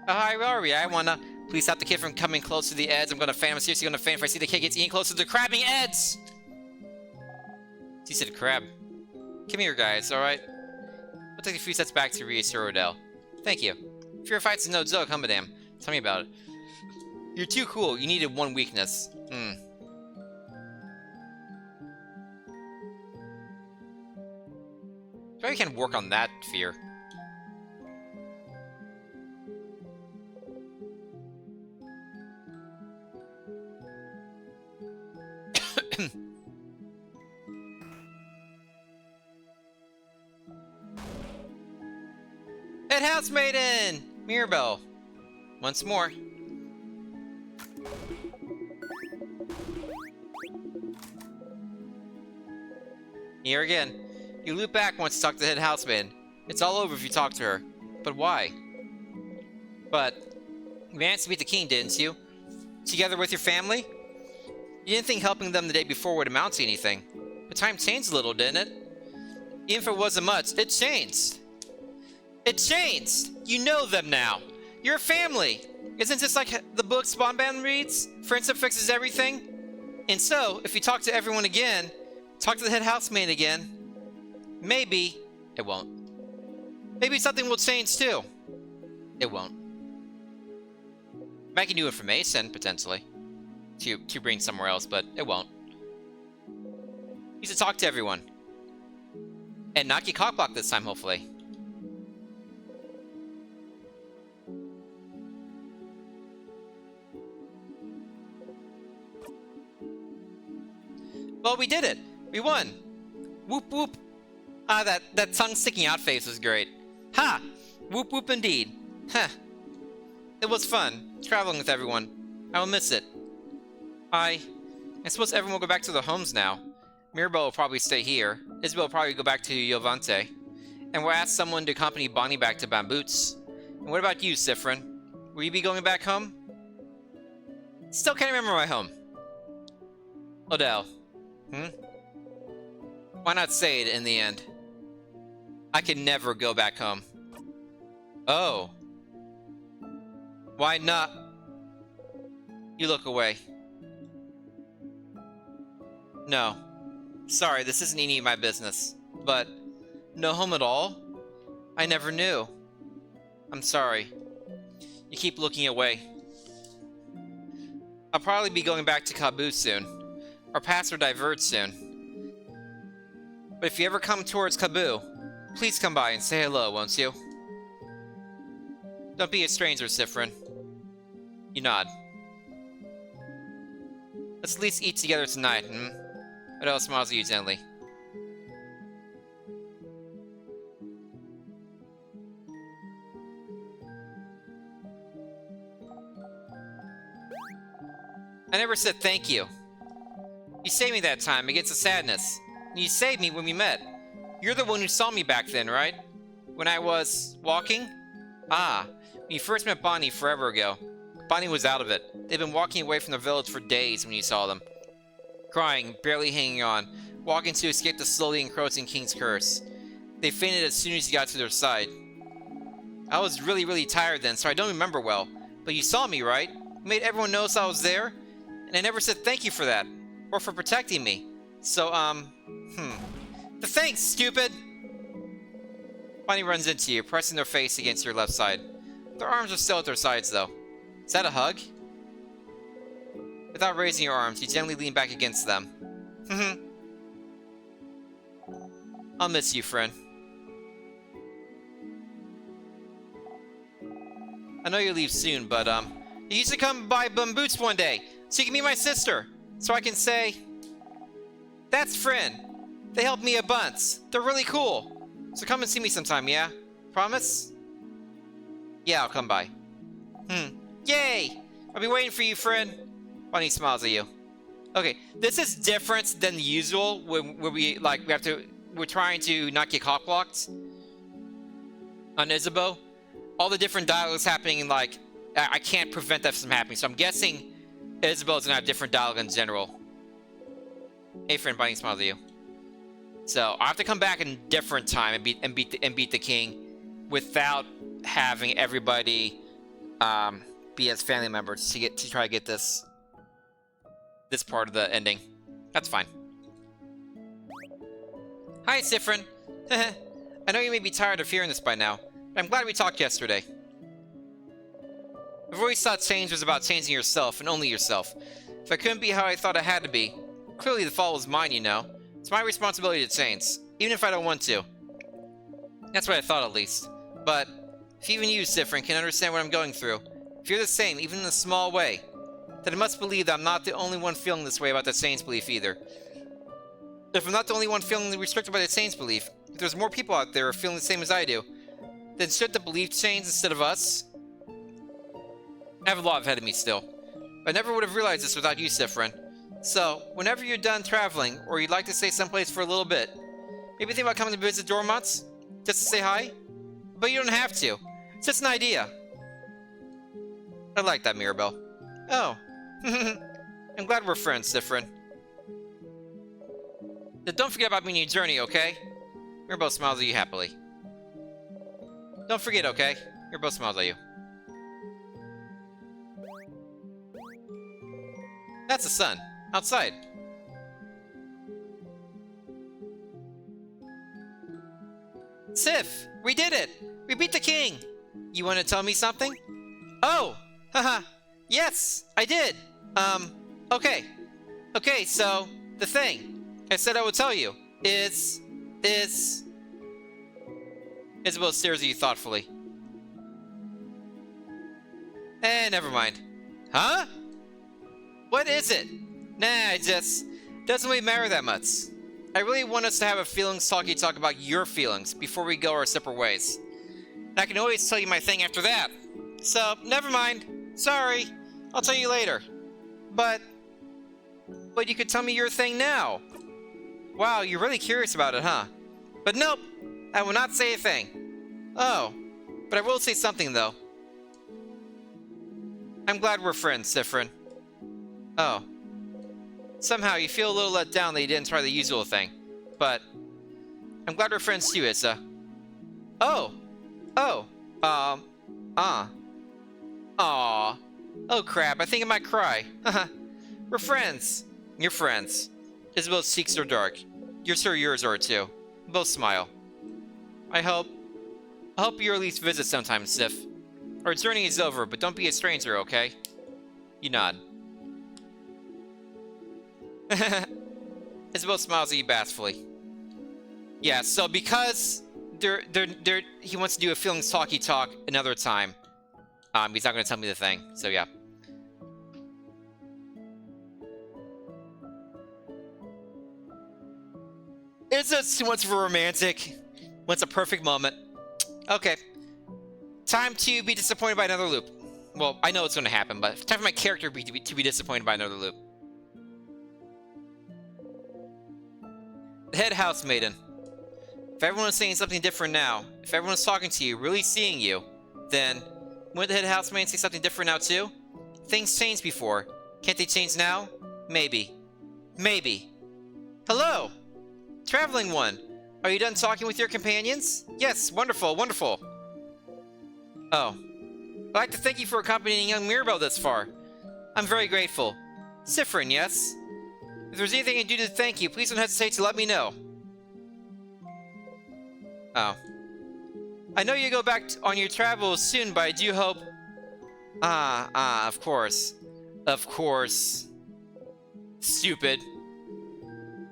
Speaker 1: Oh, hi, where are we? I wanna... Please stop the kid from coming close to the edge. I'm gonna faint. I'm seriously gonna faint if I see the kid gets even closer to the crabbing edge! He said crab. Come here, guys, alright? We'll take a few steps back to reassure Odell. Thank you. If your fight's no joke, huh, madame? Tell me about it. You're too cool. You needed one weakness. Probably can work on that fear. Head House Maiden! Mirabelle. Once more. Here again. You loop back once you talk to the head housemaid. It's all over if you talk to her. But why? But you managed to beat the king, didn't you? Together with your family? You didn't think helping them the day before would amount to anything. But time changed a little, didn't it? Even if it wasn't much, it changed. It changed! You know them now. You're a family. Isn't this like the book Spawnban reads? Friendship fixes everything? And so, if you talk to everyone again, talk to the head housemaid again, maybe it won't. Maybe something will change too. It won't. Might get new information, potentially, to bring somewhere else, but it won't. You should talk to everyone. And not get cockblocked this time, hopefully. Well, we did it! We won! Whoop whoop! Ah, that tongue sticking out face was great. Ha! Whoop whoop indeed. Huh. It was fun, traveling with everyone. I will miss it. I suppose everyone will go back to their homes now. Mirabelle will probably stay here. Isabel will probably go back to Yovante. And we'll ask someone to accompany Bonnie back to Bamboots. And what about you, Sifrin? Will you be going back home? Still can't remember my home. Odell. Why not say it in the end? I can never go back home. Oh. Why not? You look away. No. Sorry, this isn't any of my business. But, no home at all? I never knew. I'm sorry. You keep looking away. I'll probably be going back to Caboose soon. Our paths will diverge soon. But if you ever come towards Kaboo, please come by and say hello, won't you? Don't be a stranger, Sifrin. You nod. Let's at least eat together tonight, Odell smiles at you gently. I never said thank you. You saved me that time against the sadness. And you saved me when we met. You're the one who saw me back then, right? When I was walking? Ah, when you first met Bonnie forever ago. Bonnie was out of it. They'd been walking away from the village for days when you saw them. Crying, barely hanging on, walking to escape the slowly encroaching King's curse. They fainted as soon as you got to their side. I was really tired then, so I don't remember well. But you saw me, right? You made everyone notice I was there? And I never said thank you for that. Or for protecting me. So, The thanks, stupid! Bonnie runs into you, pressing their face against your left side. Their arms are still at their sides, though. Is that a hug? Without raising your arms, you gently lean back against them. I'll miss you, friend. I know you leave soon, but, you used to come by Boots one day, so you can meet my sister. So I can say, that's friend. They helped me a bunch. They're really cool. So come and see me sometime, yeah? Promise? Yeah, I'll come by. Yay! I'll be waiting for you, friend. Bonnie smiles at you. Okay, this is different than the usual, where we're trying to not get cock-blocked on Isabeau. All the different dialogues happening, and I can't prevent that from happening. So I'm guessing Isabel's gonna have different dialogue in general. Hey, friend, Bonnie smiles at you. So I have to come back in a different time and beat the king, without having everybody be as family members to try to get this part of the ending. That's fine. Hi, Sifrin. I know you may be tired of hearing this by now, but I'm glad we talked yesterday. I've always thought change was about changing yourself, and only yourself. If I couldn't be how I thought I had to be, clearly the fault was mine, you know. It's my responsibility to change, even if I don't want to. That's what I thought, at least. But if even you, Sifrin, can understand what I'm going through, if you're the same, even in a small way, then I must believe that I'm not the only one feeling this way about the Saints' belief either. If I'm not the only one feeling restricted by the Saints' belief, if there's more people out there feeling the same as I do, then should the belief change instead of us? I have a lot ahead of me still. I never would have realized this without you, Sifrin. So, whenever you're done traveling, or you'd like to stay someplace for a little bit, maybe think about coming to visit Dormont's? Just to say hi? But you don't have to. It's just an idea. I like that, Mirabelle. Oh. I'm glad we're friends, Sifrin. Then don't forget about me in your journey, okay? Mirabelle smiles at you happily. Don't forget, okay? Mirabelle smiles at you. That's the sun. Outside. Sif! We did it! We beat the king! You want to tell me something? Oh! Haha! Yes! I did! Okay. Okay, so, the thing I said I would tell you is... Isabel stares at you thoughtfully. Never mind. Huh? What is it? Nah, it just doesn't really matter that much. I really want us to have a feelings talk about your feelings before we go our separate ways. And I can always tell you my thing after that. So, never mind. Sorry. I'll tell you later. But you could tell me your thing now. Wow, you're really curious about it, huh? But nope. I will not say a thing. Oh. But I will say something, though. I'm glad we're friends, Sifrin. Oh. Somehow you feel a little let down that you didn't try the usual thing. But I'm glad we're friends too, Issa. Oh. Oh. Aw. Oh crap, I think I might cry. Haha. We're friends. You're friends. Isabel's cheeks are dark. You're sure yours are too. Both smile. I hope you at least visit sometime, Sif. Our journey is over, but don't be a stranger, okay? You nod. Isabel smiles at you bashfully. Yeah, so because he wants to do a feelings talk another time. He's not gonna tell me the thing, so yeah. It's just too much of a romantic. What's a perfect moment? Okay. Time to be disappointed by another loop. Well, I know it's gonna happen, but time for my character to be disappointed by another loop. The head housemaiden. If everyone is saying something different now, if everyone is talking to you, really seeing you, then wouldn't the head housemaiden say something different now too? Things changed before. Can't they change now? Maybe. Maybe. Hello! Traveling one! Are you done talking with your companions? Yes, wonderful, wonderful. Oh. I'd like to thank you for accompanying young Mirabelle this far. I'm very grateful. Sifrin, yes? If there's anything I can do to thank you, please don't hesitate to let me know. Oh. I know you go back on your travels soon, but I do hope... of course. Of course. Stupid.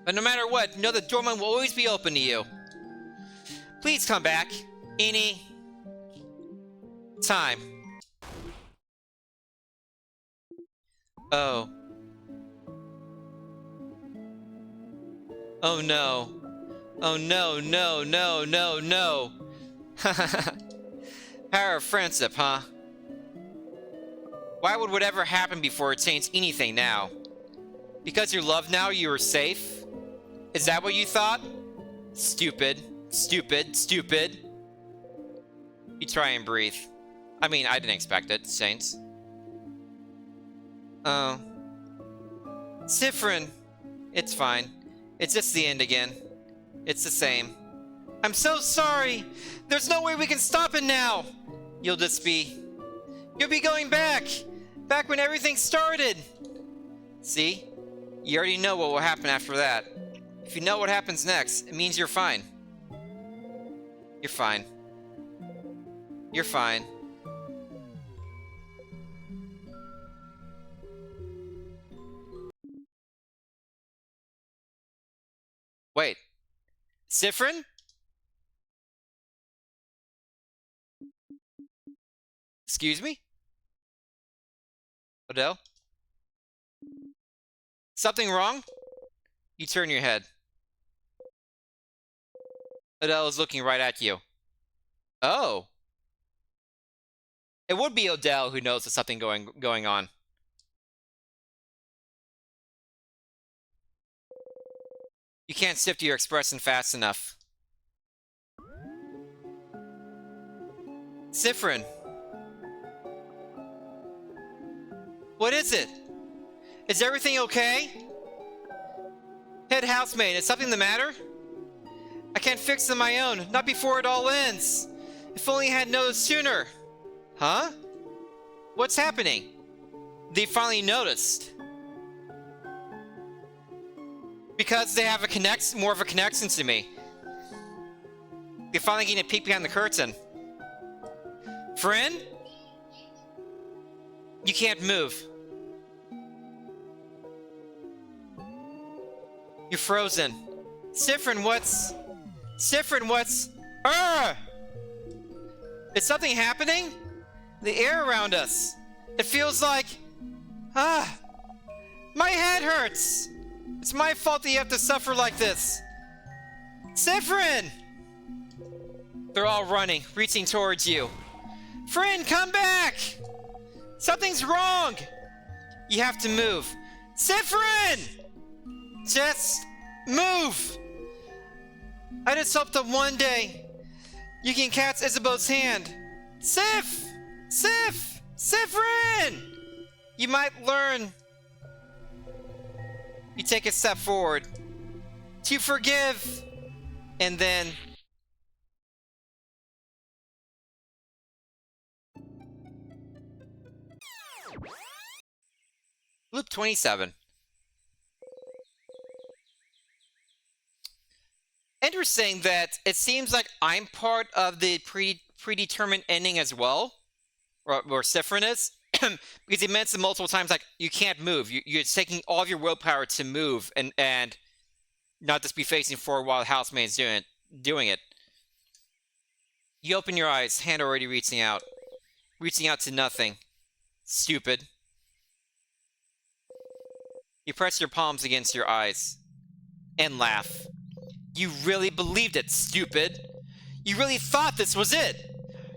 Speaker 1: But no matter what, know that Dortmund will always be open to you. Please come back. Any... time. Oh. Oh no. Oh no, no, no, no, no. Power of friendship, huh? Why would whatever happen before change anything now? Because you're loved now, you are safe? Is that what you thought? Stupid. Stupid. Stupid. You try and breathe. I mean, I didn't expect it, Saints. Oh. Sifrin. It's fine. It's just the end again. It's the same. I'm so sorry! There's no way we can stop it now! You'll be going back! Back when everything started! See? You already know what will happen after that. If you know what happens next, it means you're fine. You're fine. You're fine. Wait. Sifrin? Excuse me? Odell? Something wrong? You turn your head. Odell is looking right at you. Oh. It would be Odell who knows there's something going on. You can't shift your expression fast enough. Sifrin. What is it? Is everything okay? Head housemaid, is something the matter? I can't fix it on my own, not before it all ends. If only I had noticed sooner. Huh? What's happening? They finally noticed. Because they have more of a connection to me. They're finally getting a peek behind the curtain. Friend? You can't move. You're frozen. Sifrin, what's... Is something happening? The air around us. It feels like... My head hurts! It's my fault that you have to suffer like this. Sifrin! They're all running, reaching towards you. Friend, come back! Something's wrong! You have to move. Sifrin! Just move! I just hope that one day you can catch Isabeau's hand. Sifrin! You might learn. You take a step forward to forgive, and then Loop 27. Interesting that it seems like I'm part of the predetermined ending as well, or Sifrin is. Because he mentioned multiple times, like, you can't move. You're taking all of your willpower to move and not just be facing forward while the housemaid's doing it. You open your eyes, hand already reaching out to nothing. Stupid. You press your palms against your eyes and laugh. You really believed it, stupid. You really thought this was it.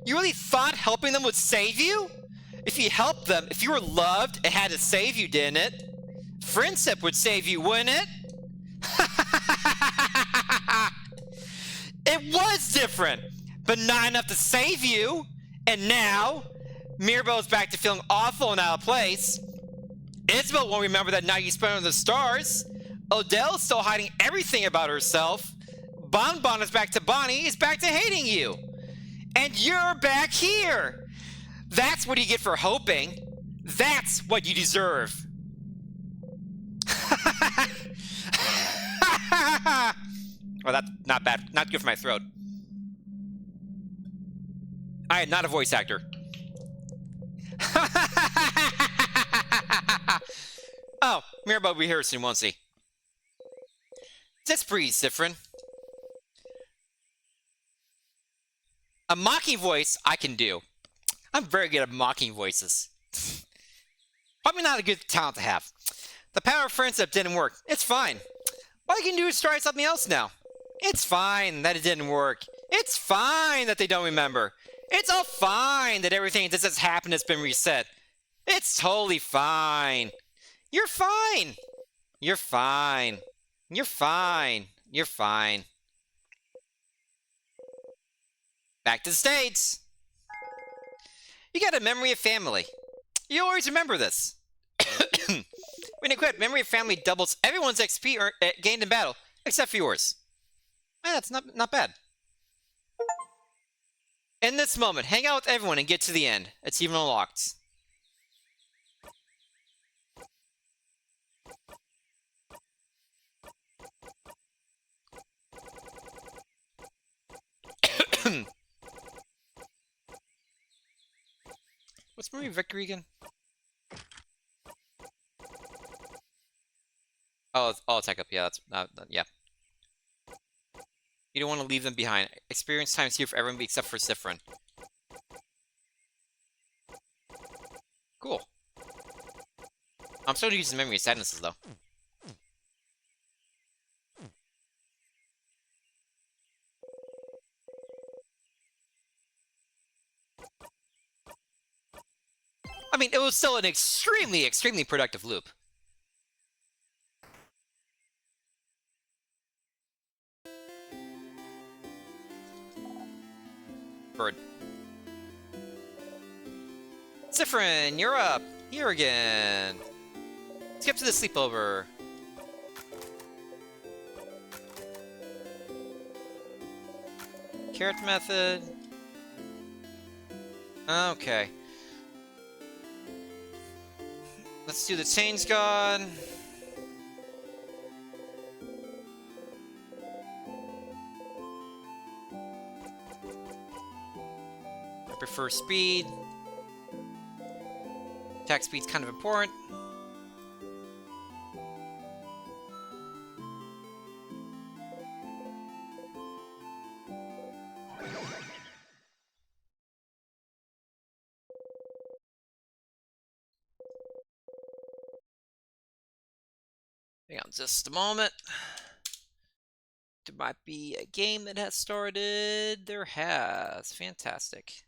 Speaker 1: You really thought helping them would save you? If you helped them, if you were loved, it had to save you, didn't it? Friendship would save you, wouldn't it? It was different, but not enough to save you. And now, Mirabelle's back to feeling awful and out of place. Isabel won't remember that night you spent under the stars. Odell's still hiding everything about herself. Bonbon is back to Bonnie, is back to hating you. And you're back here. That's what you get for hoping. That's what you deserve. Well, that's not bad. Not good for my throat. I am not a voice actor. Oh, Mirabelle will be here soon, won't she? Just breathe, Sifrin. A mocking voice I can do. I'm very good at mocking voices. Probably not a good talent to have. The power of friendship didn't work. It's fine. All you can do is try something else now. It's fine that it didn't work. It's fine that they don't remember. It's all fine that everything that has happened has been reset. It's totally fine. You're fine. You're fine. You're fine. You're fine. Back to the States. You got a memory of family. You always remember this. When you quit, memory of family doubles everyone's XP gained in battle, except for yours. That's not bad. In this moment, hang out with everyone and get to the end. It's even unlocked. What's Marie Victory again? Oh, tech up. Yeah, that's yeah. You don't want to leave them behind. Experience times here for everyone except for Sifrin. Cool. I'm still using memory of sadnesses though. I mean, it was still an extremely productive loop. Bird. Sifrin, you're up. Here again. Skip to the sleepover. Carrot method. Okay. Let's do the change god. I prefer speed. Attack speed's kind of important. Hang on just a moment. There might be a game that has started. There has. Fantastic.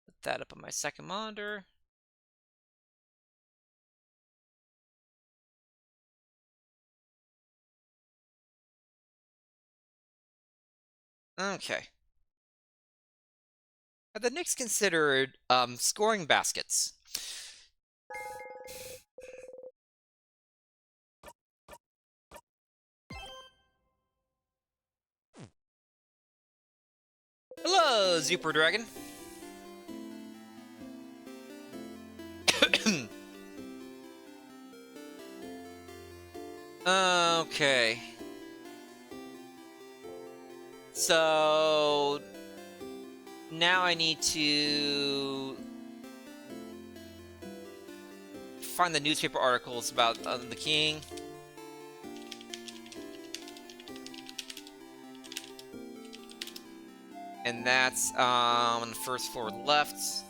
Speaker 1: Put that up on my second monitor. Okay. Have the Knicks considered scoring baskets? Hello, Super Dragon. Okay. So now I need to find the newspaper articles about the king. And that's on the first floor left.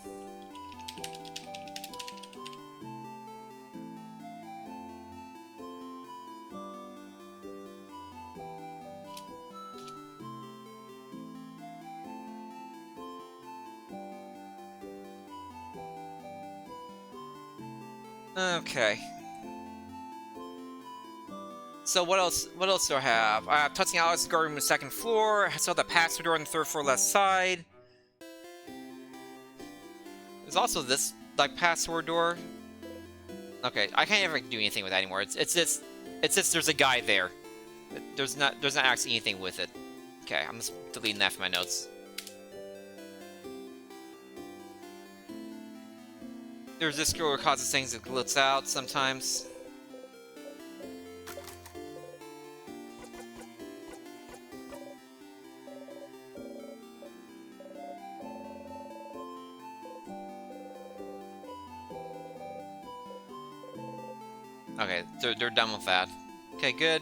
Speaker 1: Okay. So what else do I have? I have touching Alex's garden on the second floor. I saw the password door on the third floor left side. There's also this, like, password door. Okay, I can't ever do anything with that anymore. It's just there's a guy there. There's not actually anything with it. Okay, I'm just deleting that from my notes. There's this girl who causes things that glitz out sometimes. Okay, they're done with that. Okay, good.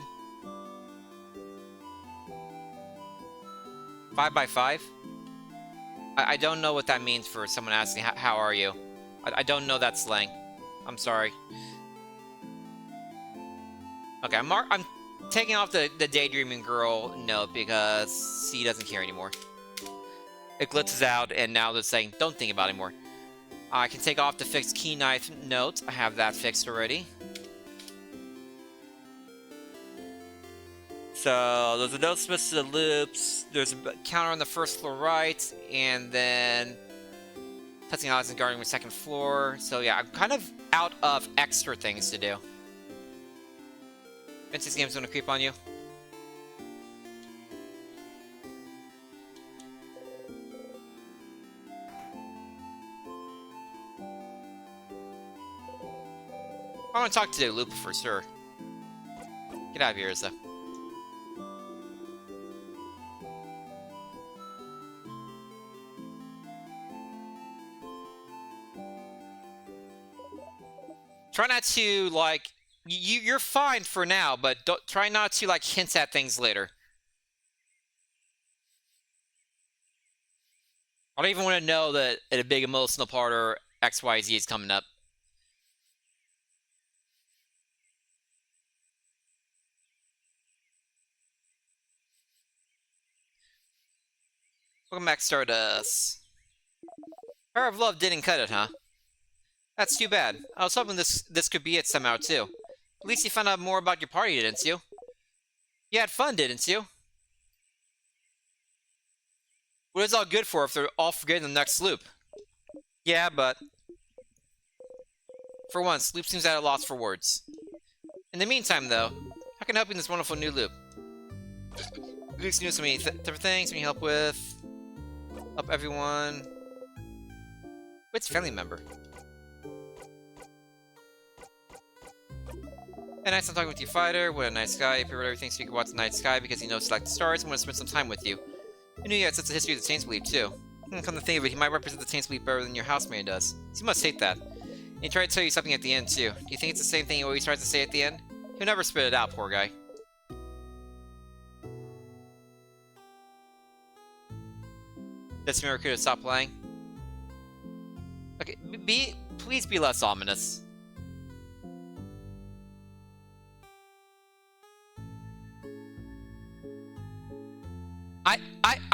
Speaker 1: 5x5? I don't know what that means for someone asking, how are you? I don't know that slang. I'm sorry. Okay, I'm taking off the daydreaming girl note because she doesn't care anymore. It glitzes out, and now they're saying, don't think about it anymore. I can take off the fixed key knife note. I have that fixed already. So, there's a note switch to the loops, there's a counter on the first floor right, and then testing odds and guarding the second floor. So yeah, I'm kind of out of extra things to do. Vince's game's gonna creep on you. I want to talk to Lupa for sure. Get out of here, Izza. Try not to, like, you're fine for now, but try not to, like, hint at things later. I don't even want to know that a big emotional part or XYZ is coming up. Welcome back, Stardust. Power of Love didn't cut it, huh? That's too bad. I was hoping this could be it somehow, too. At least you found out more about your party, didn't you? You had fun, didn't you? What is all good for if they're all forgetting the next loop? Yeah, but... For once, Loop seems at a loss for words. In the meantime, though, how can I help you in this wonderful new loop? Loop's new so many different things we can help with. Help everyone. Which family member? Hey, nice I'm talking with you, fighter. What a nice guy. He prepared everything so you can watch the night sky because he knows to like the stars and want to spend some time with you. I knew you had such a history of the Saints belief, too. Come to think of it, he might represent the Saints belief better than your housemaid does. So you must hate that. And he tried to tell you something at the end, too. Do you think it's the same thing he always tries to say at the end? He'll never spit it out, poor guy. This mirror could have stopped playing. Okay, please be less ominous.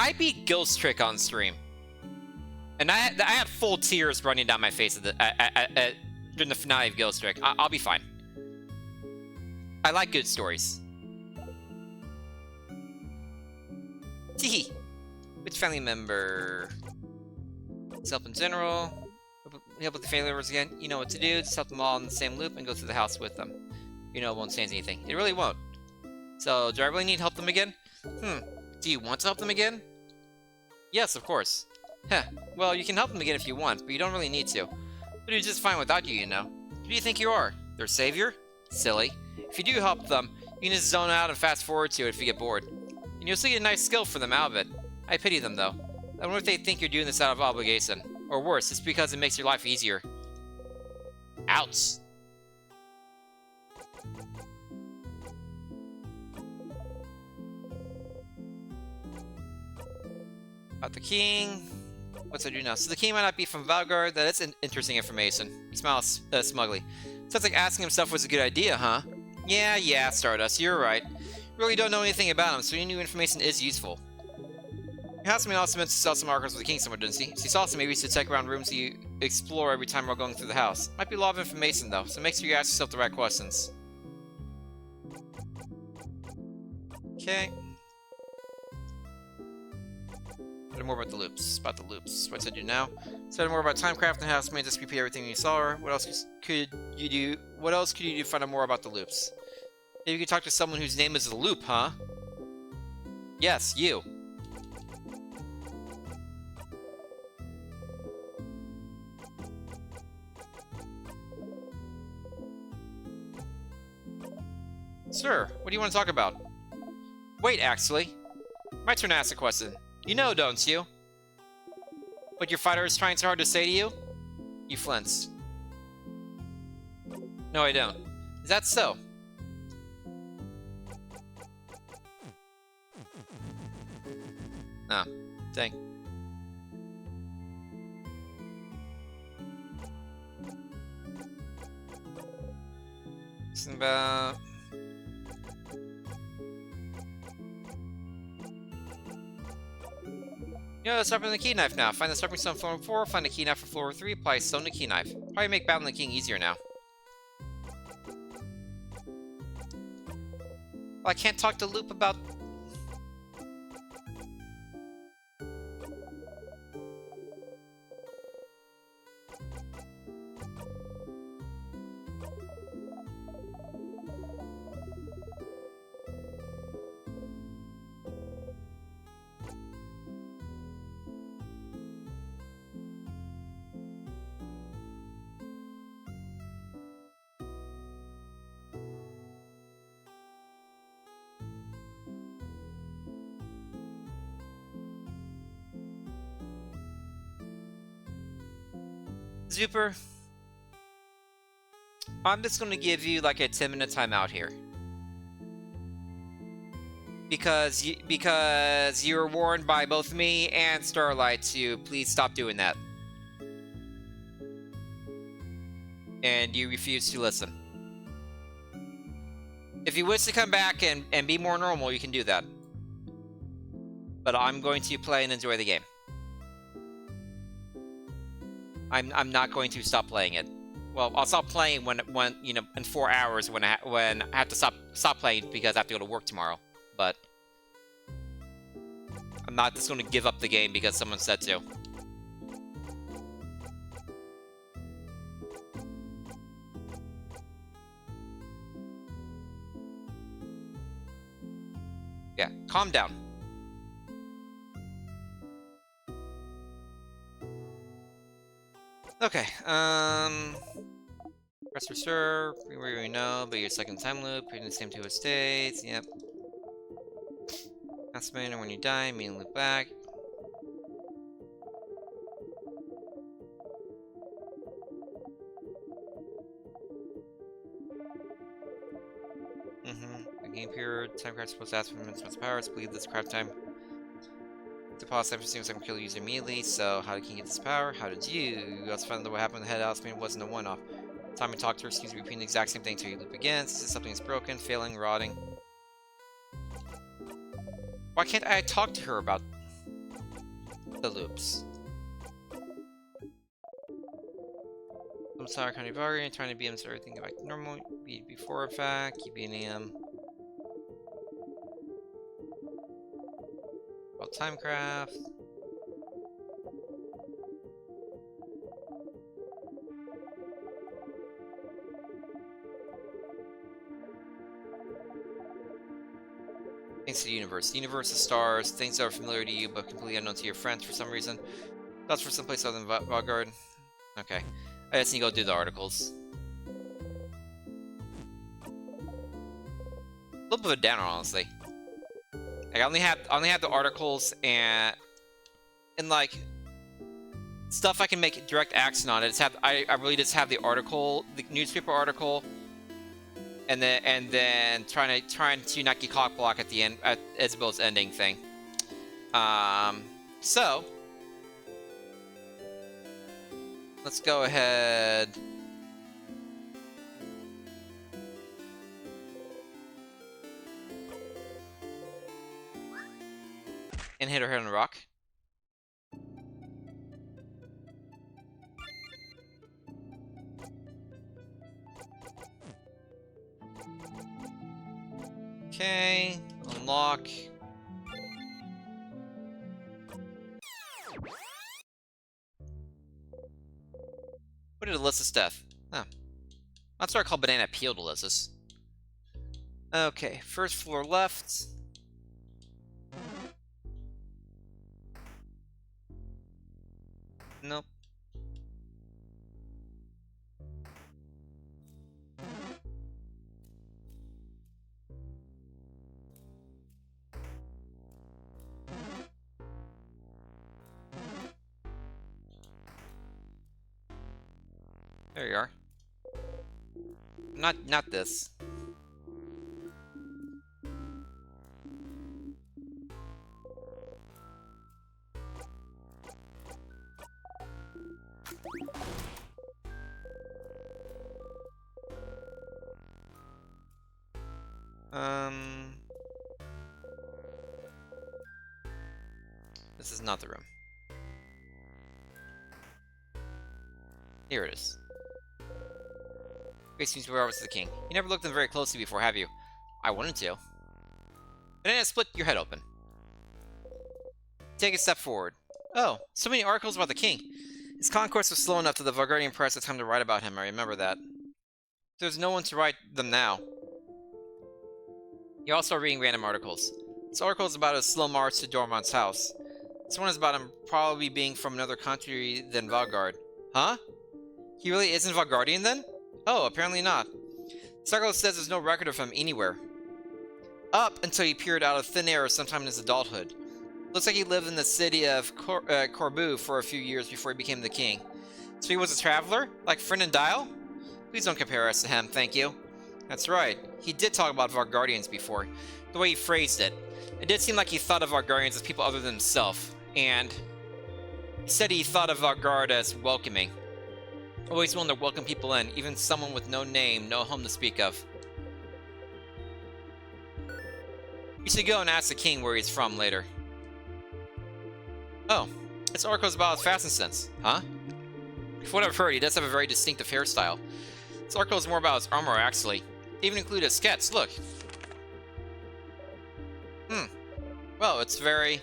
Speaker 1: I beat Ghost Trick on stream, and I had full tears running down my face during the finale of Ghost Trick. I'll be fine. I like good stories. Teehee. Which family member? Help in general. Help with the family members again. You know what to do. Just help them all in the same loop and go through the house with them. You know it won't change anything. It really won't. So, do I really need to help them again? Do you want to help them again? Yes, of course. Heh. Well, you can help them again if you want, but you don't really need to. But do just fine without you, you know. Who do you think you are? Their savior? Silly. If you do help them, you can just zone out and fast forward to it if you get bored. And you'll still get a nice skill for them out of it. I pity them, though. I wonder if they think you're doing this out of obligation. Or worse, it's because it makes your life easier. Ouch. About the king. What's I do now? So the king might not be from Valgard. That is interesting information. He smiles smugly. Sounds like asking himself was a good idea, huh? Yeah, Stardust, you're right. You really don't know anything about him, so any new information is useful. Your housemate also meant to sell some articles for the king somewhere, didn't she? She saw some maybe to check around rooms you explore every time we're going through the house. Might be a lot of information, though, so make sure you ask yourself the right questions. Okay. Are there more about the loops. What to do now? Study more about Timecraft and how it's made us repeat everything you saw. What else could you do? What else could you do to find out more about the loops? Maybe you could talk to someone whose name is the Loop, huh? Yes, you. Sir, what do you want to talk about? Wait, actually. My turn to ask a question. You know, don't you? What your fighter is trying so hard to say to you? You flinch. No, I don't. Is that so? Oh, dang. Something about... You know the sharpening the key knife now. Find the sharpening stone on floor 4, find the key knife for floor 3, apply stone to key knife. Probably make battling the king easier now. Well, I can't talk to Loop about... Zuper, I'm just going to give you like a 10-minute timeout here. Because you were warned by both me and Starlight to please stop doing that. And you refuse to listen. If you wish to come back and be more normal, you can do that. But I'm going to play and enjoy the game. I'm not going to stop playing it. Well, I'll stop playing when you know, in 4 hours when I have to stop playing because I have to go to work tomorrow. But I'm not just going to give up the game because someone said to. Yeah, calm down. Okay, press for sure, we know, but your second time loop, you're in the same two states, yep. That's matter when you die, mean loop back. The game period, time craft supposed to ask for immense powers, believe this craft time. To pause time for seems like kill the user immediately, so how did King get this power? How did you? You also found out what happened in the head house, it wasn't a one-off. Time to talk to her, excuse me, repeating the exact same thing until you loop again. This is something that's broken, failing, rotting. Why can't I talk to her about the loops? I'm sorry, kind of bargaining, trying to be so everything go back to normal. Be before in fact, keep being about Timecraft. Things to the universe. The universe is stars, things that are familiar to you but completely unknown to your friends for some reason. That's for someplace other than Vanguard. Okay. I just need to go do the articles. A little bit of a downer, honestly. Like, I only have the articles and like stuff I can make direct action on it. I really just have the article, the newspaper article, and then trying to not get cock block at the end at Isabel's ending thing. So let's go ahead. And hit her head on the rock. Okay, unlock. What did Alyssa's death? Oh. That's what I call banana peeled Alyssa's. Okay, first floor left. Nope. There you are. Not this. This is not the room. Here it is. Grace seems to be over to the king. You never looked at them very closely before, have you? I wanted to. But then I split your head open. Take a step forward. Oh, so many articles about the king. His conquest was slow enough that the Vargardian press had time to write about him, I remember that. There's no one to write them now. You're also reading random articles. This article is about a slow march to Dormont's house. This one is about him probably being from another country than Valgard. Huh? He really isn't Valgardian then? Oh, apparently not. This article says there's no record of him anywhere. Up until he appeared out of thin air sometime in his adulthood. Looks like he lived in the city of Corbu for a few years before he became the king. So he was a traveler? Like Dial? Please don't compare us to him, thank you. That's right. He did talk about Vargardians before. The way he phrased it. It did seem like he thought of Vargardians as people other than himself. And he said he thought of Vargard as welcoming. Always willing to welcome people in, even someone with no name, no home to speak of. You should go and ask the king where he's from later. Oh, this article is about his fashion sense, huh? From what I've heard, he does have a very distinctive hairstyle. This article is more about his armor, actually. They even include a sketch, look. Well, it's very...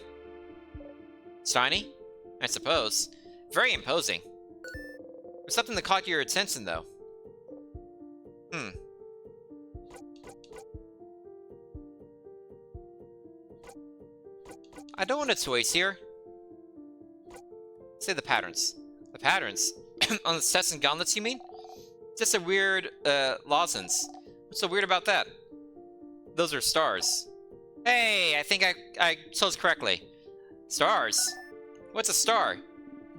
Speaker 1: shiny, I suppose. Very imposing. There's something that caught your attention, though. I don't want a choice here. Say the patterns. The patterns? On the sets and gauntlets, you mean? Just a weird, lozenge. What's so weird about that? Those are stars. Hey, I think I chose correctly. Stars? What's a star?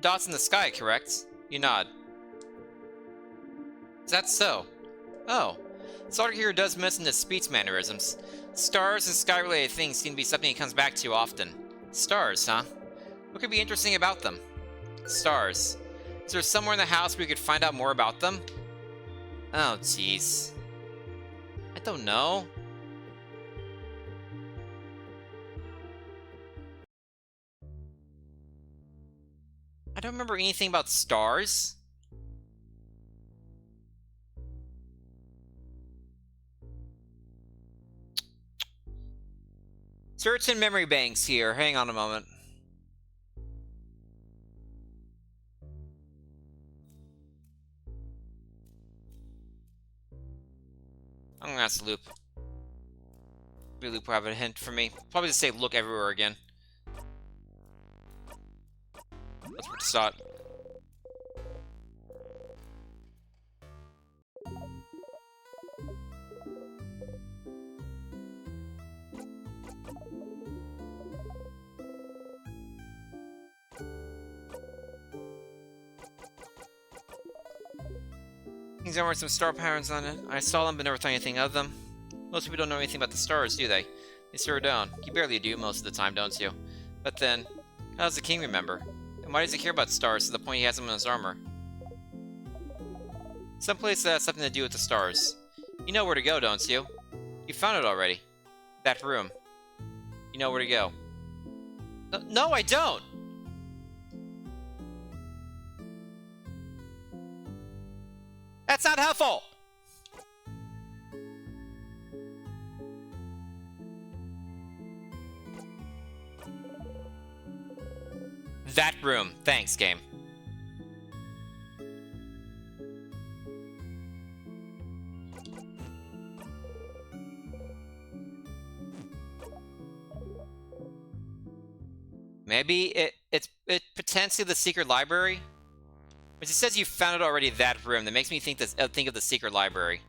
Speaker 1: Dots in the sky, correct? You nod. Is that so? Oh. This article here does mention his speech mannerisms. Stars and sky-related things seem to be something he comes back to often. Stars, huh? What could be interesting about them? Stars. Is there somewhere in the house where we could find out more about them? Oh, jeez. I don't know. I don't remember anything about stars. Certain memory banks here. Hang on a moment. I'm gonna ask Loop. Maybe Loop will have a hint for me. Probably just say look everywhere again. That's where to start. These are some star patterns on it. I saw them but never thought anything of them. Most people don't know anything about the stars, do they? They sure don't. You barely do most of the time, don't you? But then, how does the king remember? And why does he care about stars to the point he has them in his armor? Someplace that has something to do with the stars. You know where to go, don't you? You found it already. That room. You know where to go. No, I don't! That's not helpful! That room. Thanks, game. Maybe it's potentially the secret library. But it says you found it already, that room. That makes me think of the secret library.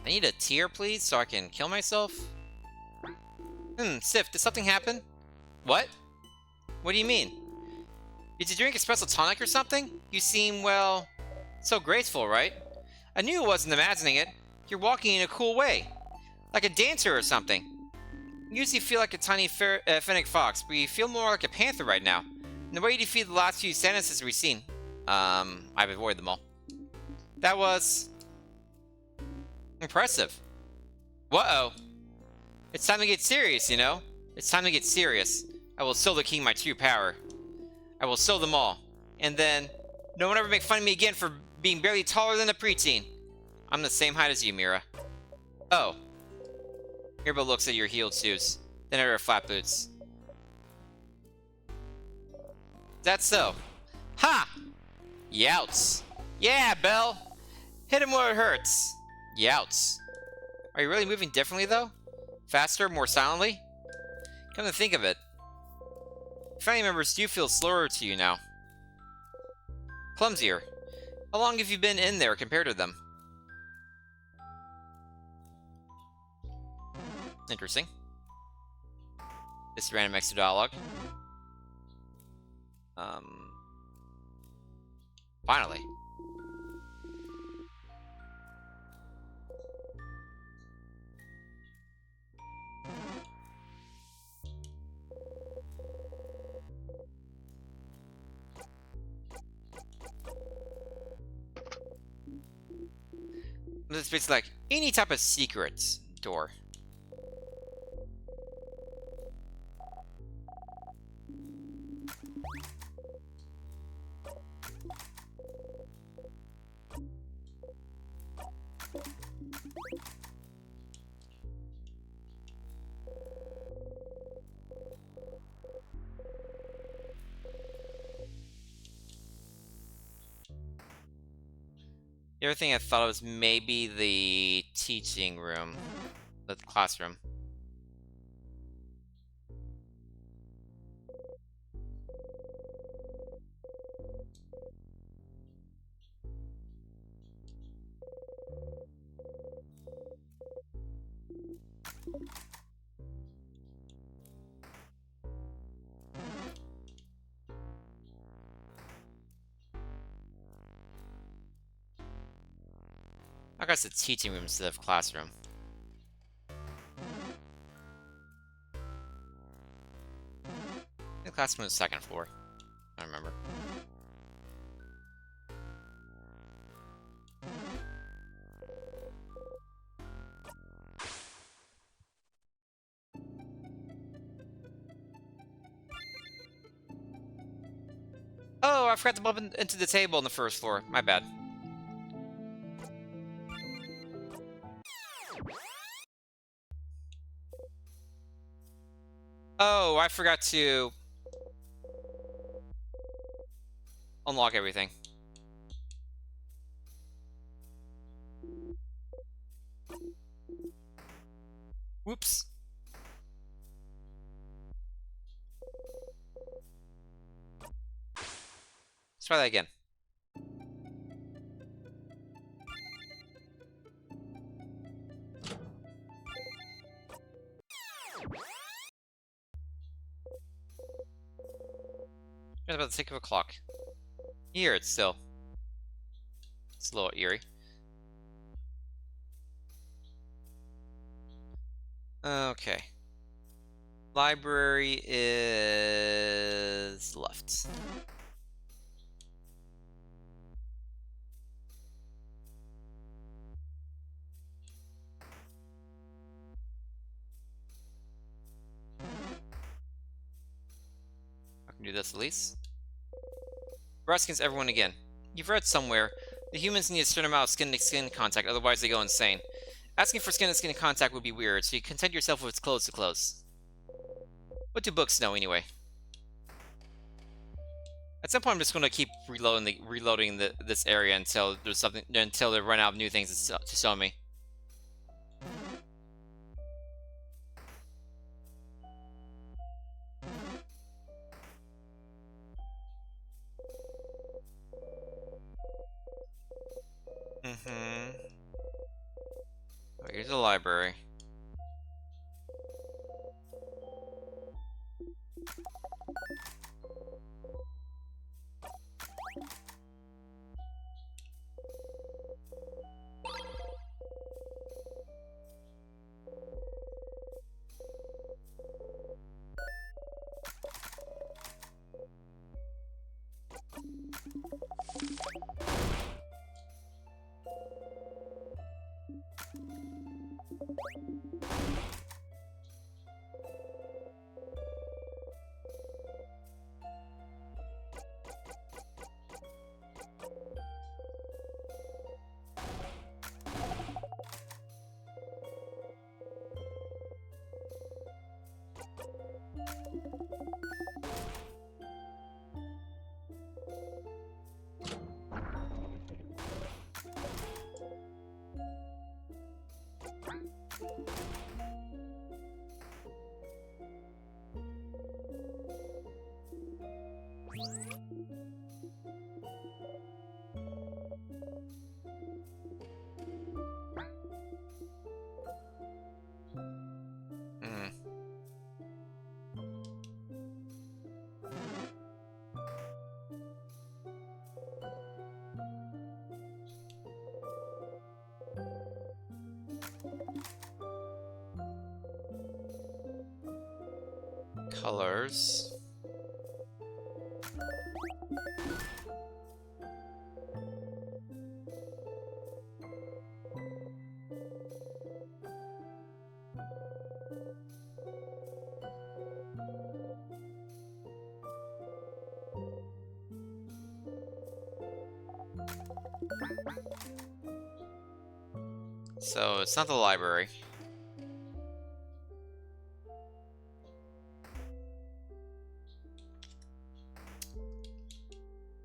Speaker 1: I need a tear, please, so I can kill myself. Sif, did something happen? What? What do you mean? Did you drink espresso tonic or something? You seem, well, so graceful, right? I knew I wasn't imagining it. You're walking in a cool way. Like a dancer or something. You usually feel like a tiny fennec fox, but you feel more like a panther right now. And the way you defeated the last few sentences we've seen. I've avoided them all. That was... impressive. Whoa. It's time to get serious, you know? It's time to get serious. I will show the king my true power. I will show them all. And then, no one ever make fun of me again for being barely taller than a preteen. I'm the same height as you, Mira. Oh. Mirabelle looks at your heeled shoes, then at her flat boots. That's so. Ha! Youts. Yeah, Belle! Hit him where it hurts. Youts. Are you really moving differently, though? Faster, more silently? Come to think of it, family members do feel slower to you now. Clumsier. How long have you been in there compared to them? Interesting. This random extra dialogue. Finally. This is basically like any type of secret door. The other thing I thought was maybe the teaching room, the classroom. I guess it's teaching room instead of classroom. The classroom is second floor. I remember. Oh, I forgot to bump into the table on the first floor. My bad. Oh, I forgot to unlock everything. Whoops. Let's try that again. It's about the tick of a clock. Here, it's still. It's a little eerie. Okay. Library is left. I can do this at least. We're asking everyone again. You've read somewhere the humans need a certain amount of skin-to-skin contact, otherwise they go insane. Asking for skin-to-skin contact would be weird, so you content yourself with clothes to clothes. What do books know anyway? At some point, I'm just going to keep reloading this area until there's something until they run out of new things to show me. Oh, here's the library. Colors. So it's not the library.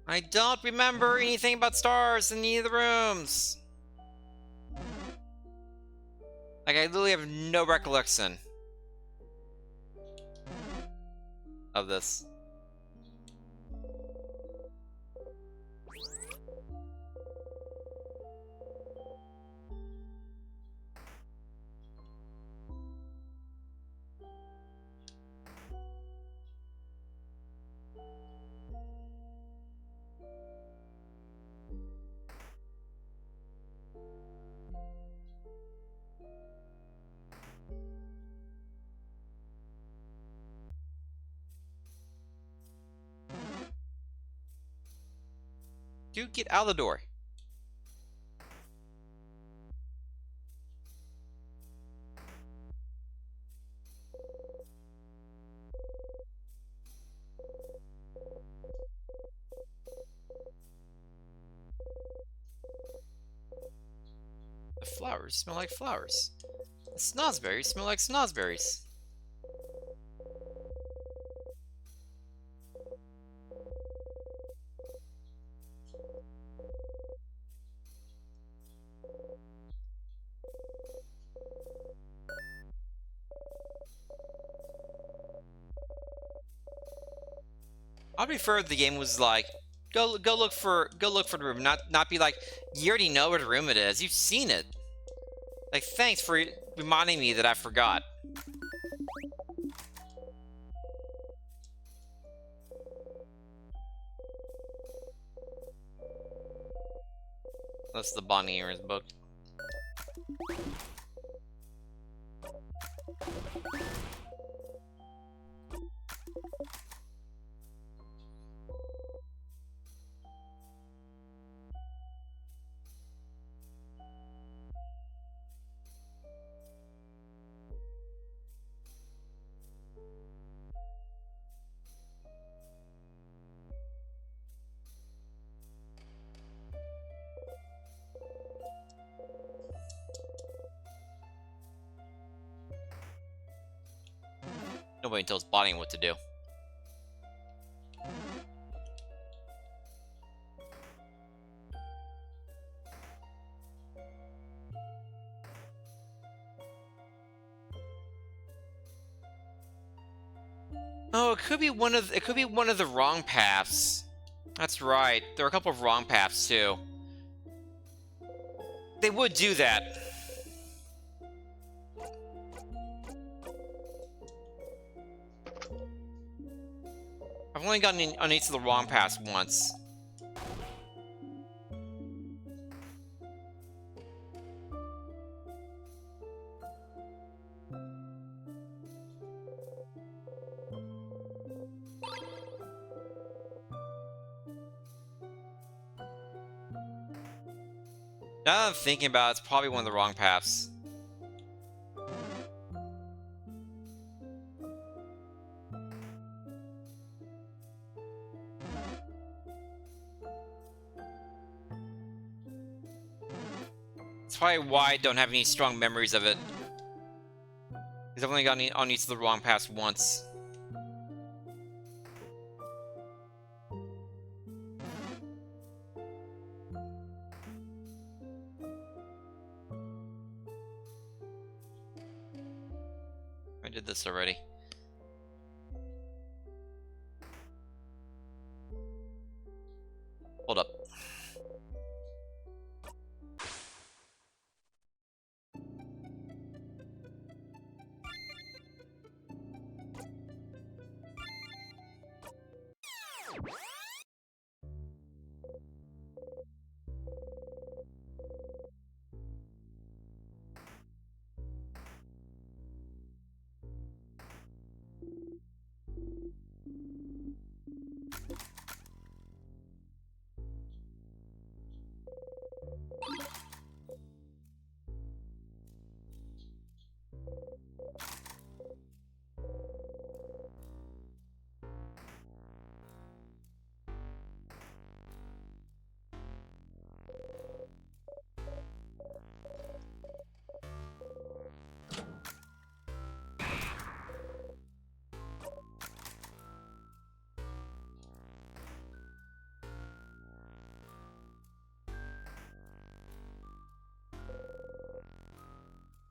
Speaker 1: I don't remember anything about stars in any of the rooms. Like, I literally have no recollection of this. Dude, get out of the door. The flowers smell like flowers. The snozberries smell like snozberries. I'd prefer if the game was like, go look for the room, not be like, you already know what room it is. You've seen it. Like, thanks for reminding me that I forgot. That's the Bonnie Earns book. Nobody tells Bonnie what to do. Oh, it could be one of the wrong paths. That's right. There are a couple of wrong paths too. They would do that. I've only gotten on each of the wrong paths once. Now that I'm thinking about it, it's probably one of the wrong paths. That's probably why I don't have any strong memories of it. Because I've only gotten on each of the wrong paths once. I did this already. Hold up.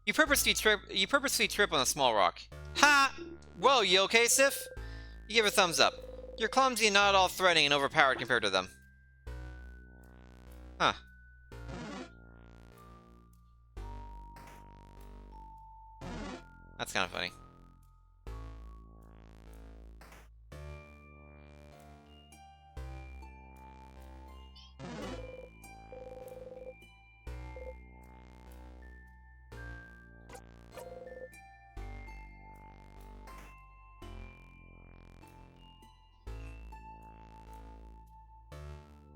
Speaker 1: You purposely trip on a small rock. Ha! Whoa, you okay, Sif? You give a thumbs up. You're clumsy and not at all threatening and overpowered compared to them. Huh. That's kind of funny.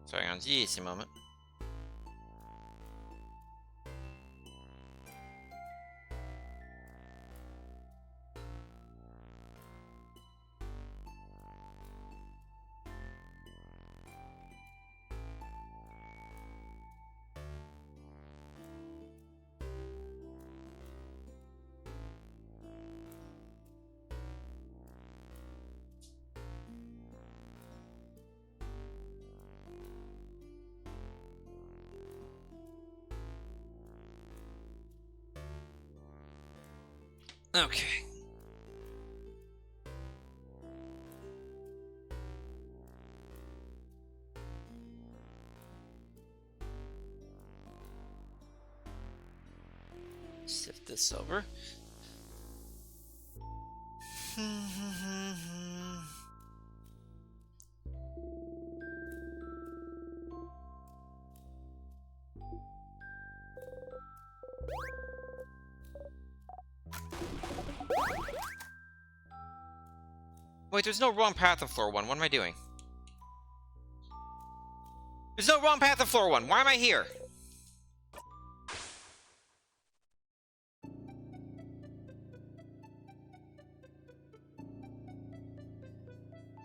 Speaker 1: Sorry, on just a moment. Okay. Sift this over. Wait, there's no wrong path on floor 1. What am I doing? There's no wrong path on floor 1. Why am I here?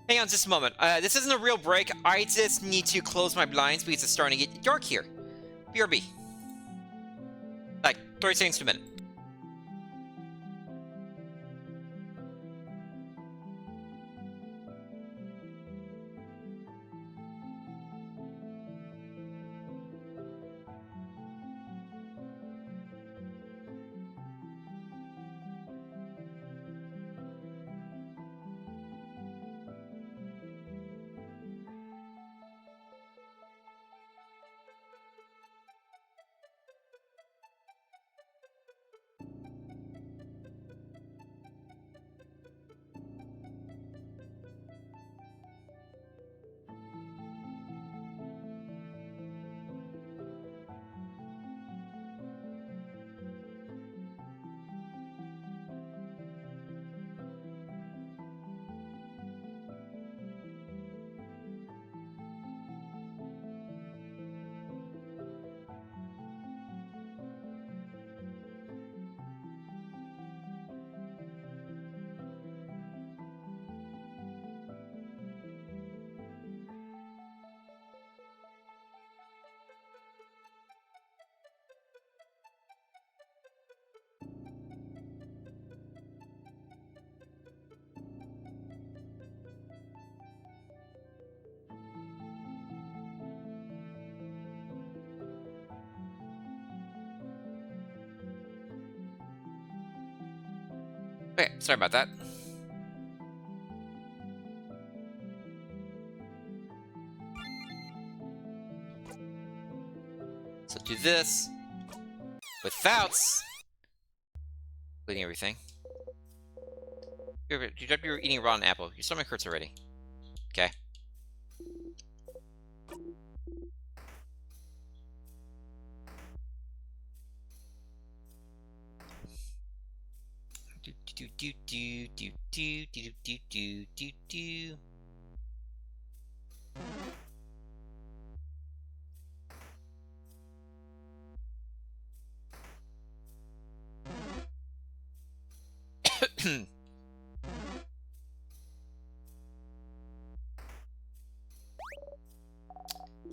Speaker 1: Hang on just a moment. This isn't a real break. I just need to close my blinds because it's starting to get dark here. BRB. Like, 30 seconds to a minute. Okay, sorry about that. So do this without bleeding everything. You're eating a rotten apple. Your stomach hurts already. Okay. Do do do do do do do do do do.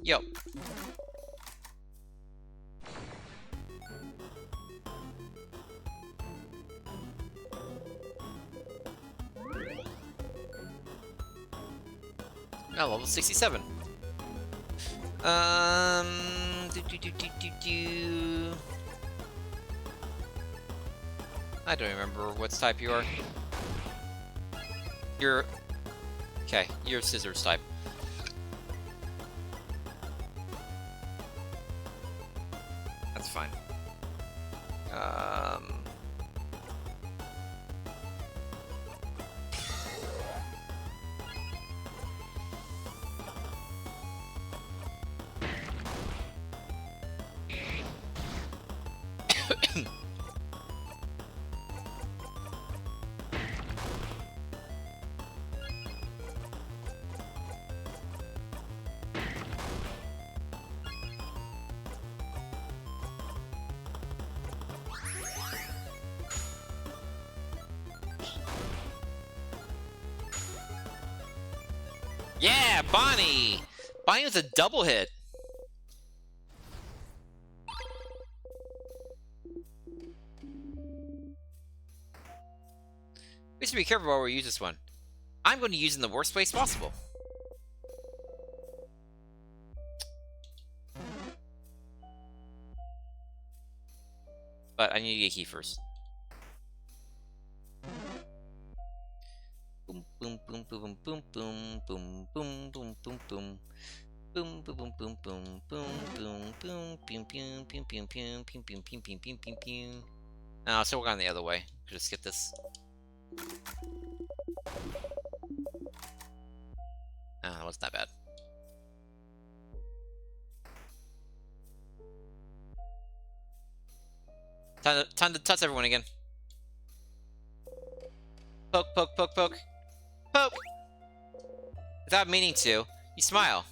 Speaker 1: Yo. Oh, level 67. Do. I don't remember what type you are. You're... Okay, you're scissors type. That's fine. Yeah, Bonnie! Bonnie was a double hit. We should be careful while we use this one. I'm going to use it in the worst place possible. But I need to get a key first. Boom, boom, boom, boom, boom, boom, boom, boom, boom, boom, boom. Boom, boom, boom, boom, boom, boom, boom, boom, pew, pew, pew, pew, pew, pew, pew, pew, pew, pew, pew, pew. Oh, so we're going the other way. Could just skip this. Ah, that wasn't that bad. Time to touch everyone again. Poke, poke, poke, poke. Poke! Without meaning to, you smile.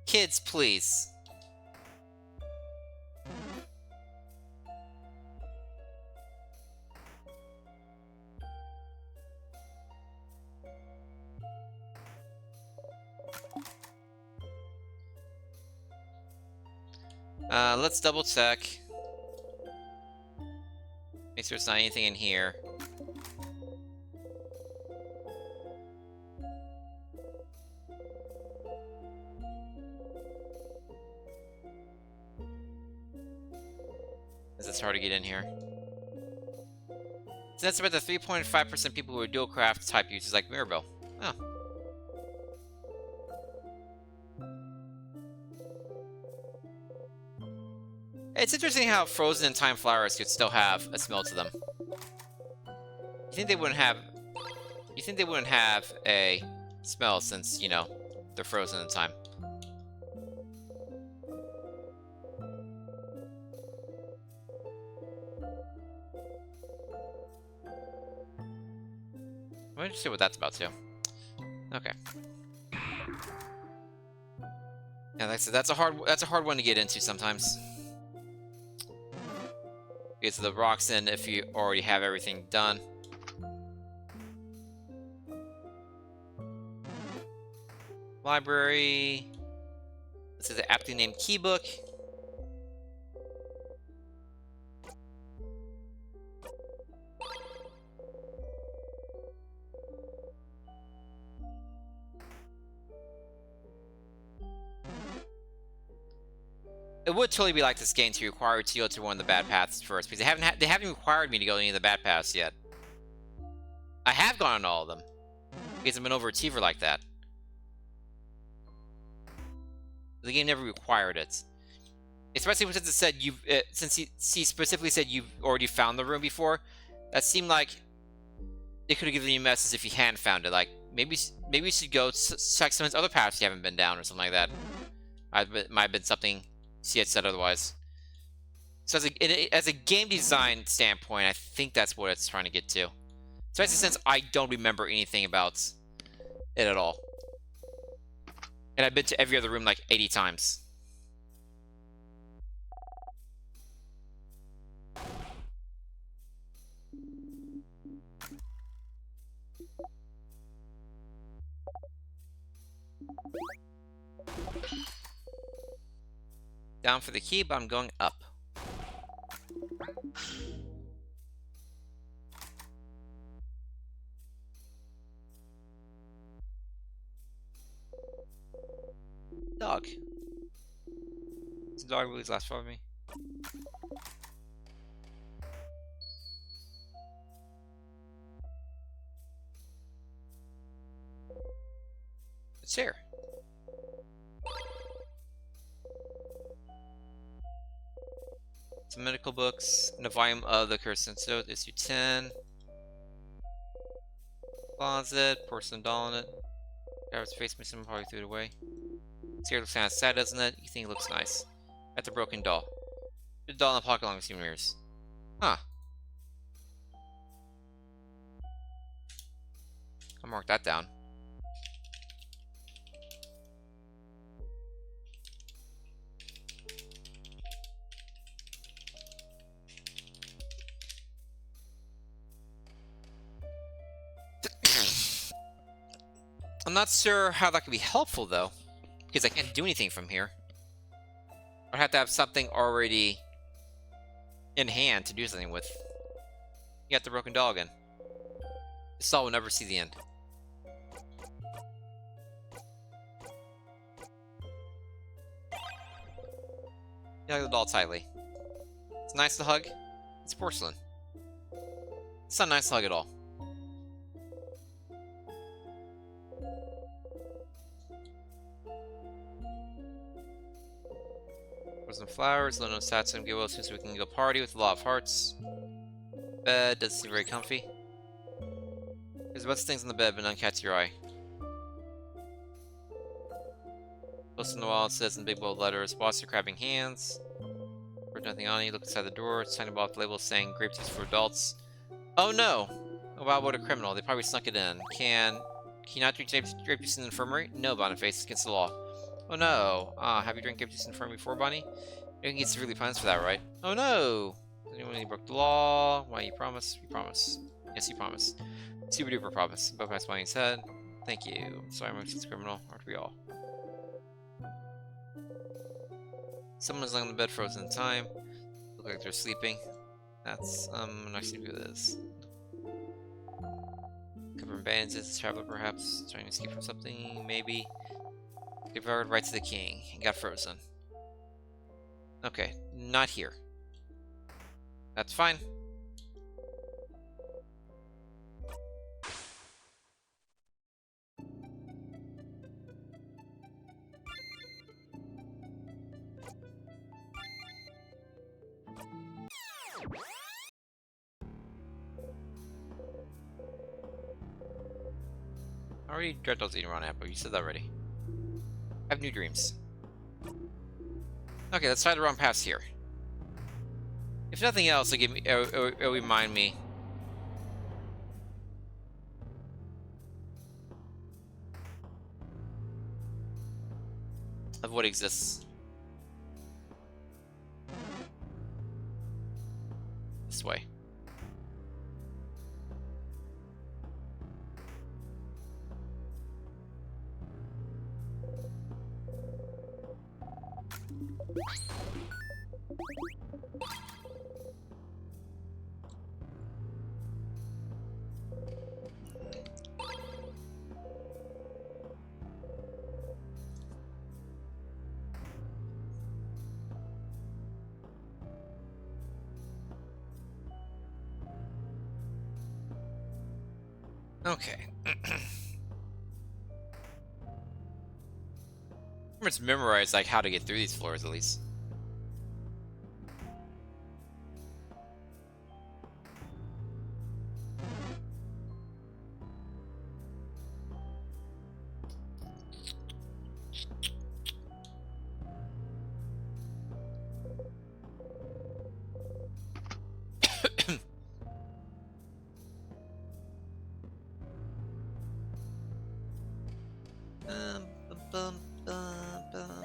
Speaker 1: Kids, please. Let's double check. Make sure there's not anything in here. It's hard to get in here. So that's about the 3.5% people who are dual craft type users like Mirabelle. Oh. It's interesting how frozen and time flowers could still have a smell to them. You think they wouldn't have... You think they wouldn't have a smell since, you know, they're frozen in time. I'm interested to see what that's about too. Okay. Yeah, like I said, that's a hard one to get into sometimes. Get to the rocks in if you already have everything done. Library. This is the aptly named keybook. It would totally be like this game to require you to go to one of the bad paths first, because they haven't required me to go to any of the bad paths yet. I have gone on all of them. Because I'm an overachiever like that. The game never required it. Especially since it said since he specifically said you've already found the room before. That seemed like it could have given you a message if you hadn't found it. Like, maybe you should go check some of his other paths you haven't been down or something like that. Might have been something she had said otherwise. So as a game design standpoint, I think that's what it's trying to get to. Especially since I don't remember anything about it at all. And I've been to every other room like 80 times. Down for the key, but I'm going up. Dog. Is the dog really last for me? It's here. Some medical books, and a volume of the Curse and Note, issue 10. Closet, porcelain doll in it. Grabs face, missing, probably threw it away. Here looks kind of sad, doesn't it? You think it looks nice. At the broken doll. The doll in the pocket along with 2 mirrors. Huh. I'll mark that down. I'm not sure how that could be helpful, though. Because I can't do anything from here. I'd have to have something already in hand to do something with. You got the broken doll again. This doll will never see the end. You hug the doll tightly. It's nice to hug. It's porcelain. It's not nice to hug at all. Some flowers, no satsum, get well soon so we can go party with a lot of hearts. Bed doesn't seem very comfy. There's a bunch of things on the bed, but none catch your eye. Close in the wall, it says in big bold letters, boss your crabbing hands. There's nothing on it, you look inside the door, it's tiny off the label saying grape juice for adults. Oh no! Oh wow, what a criminal, they probably snuck it in. Can you not drink grape juice in the infirmary? No, Boniface, it's against the law. Oh no! Have you drank grape juice in the infirmary before, Bonnie? You can get severely punished for that, right? Oh no! Anyone who broke the law? Why you promise? You promise. Yes, you promise. Super duper promise. Both past Bonnie's head. Thank you. I'm sorry, I'm a criminal. Aren't we all? Someone's lying on the bed frozen in time. Look like they're sleeping. That's, not sure who it is. Covered in bandages, traveler perhaps, trying to escape from something, maybe. Devoured right to the king, and got frozen. Okay, not here. That's fine. I already dread those eating around apple, you said that already. I have new dreams. Okay, let's try the wrong paths here. If nothing else, it'll remind me of what exists this way. Okay. Let's memorize like how to get through these floors at least. Bum, bum, bum, bum.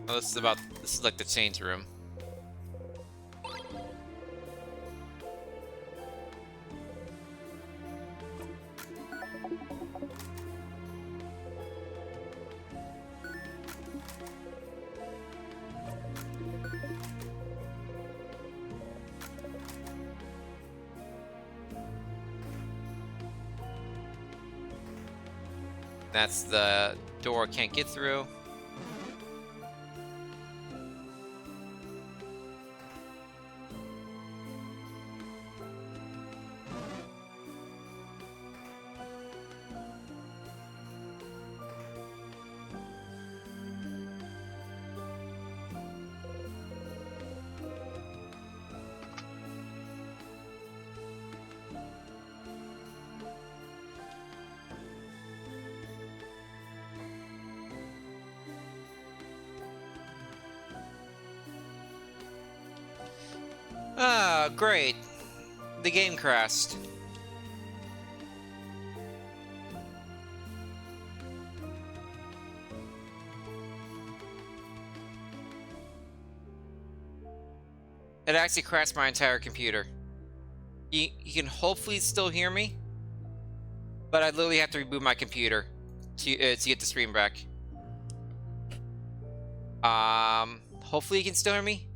Speaker 1: Oh, this is like the change room. That's the door I can't get through. Ah, great. The game crashed. It actually crashed my entire computer. You can hopefully still hear me, but I literally have to reboot my computer to get the stream back. Hopefully you can still hear me.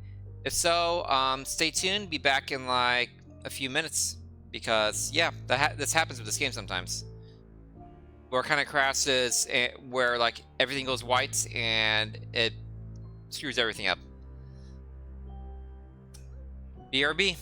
Speaker 1: If so, stay tuned. Be back in like a few minutes because yeah, this happens with this game sometimes. Where it kind of crashes, where like everything goes white and it screws everything up. BRB.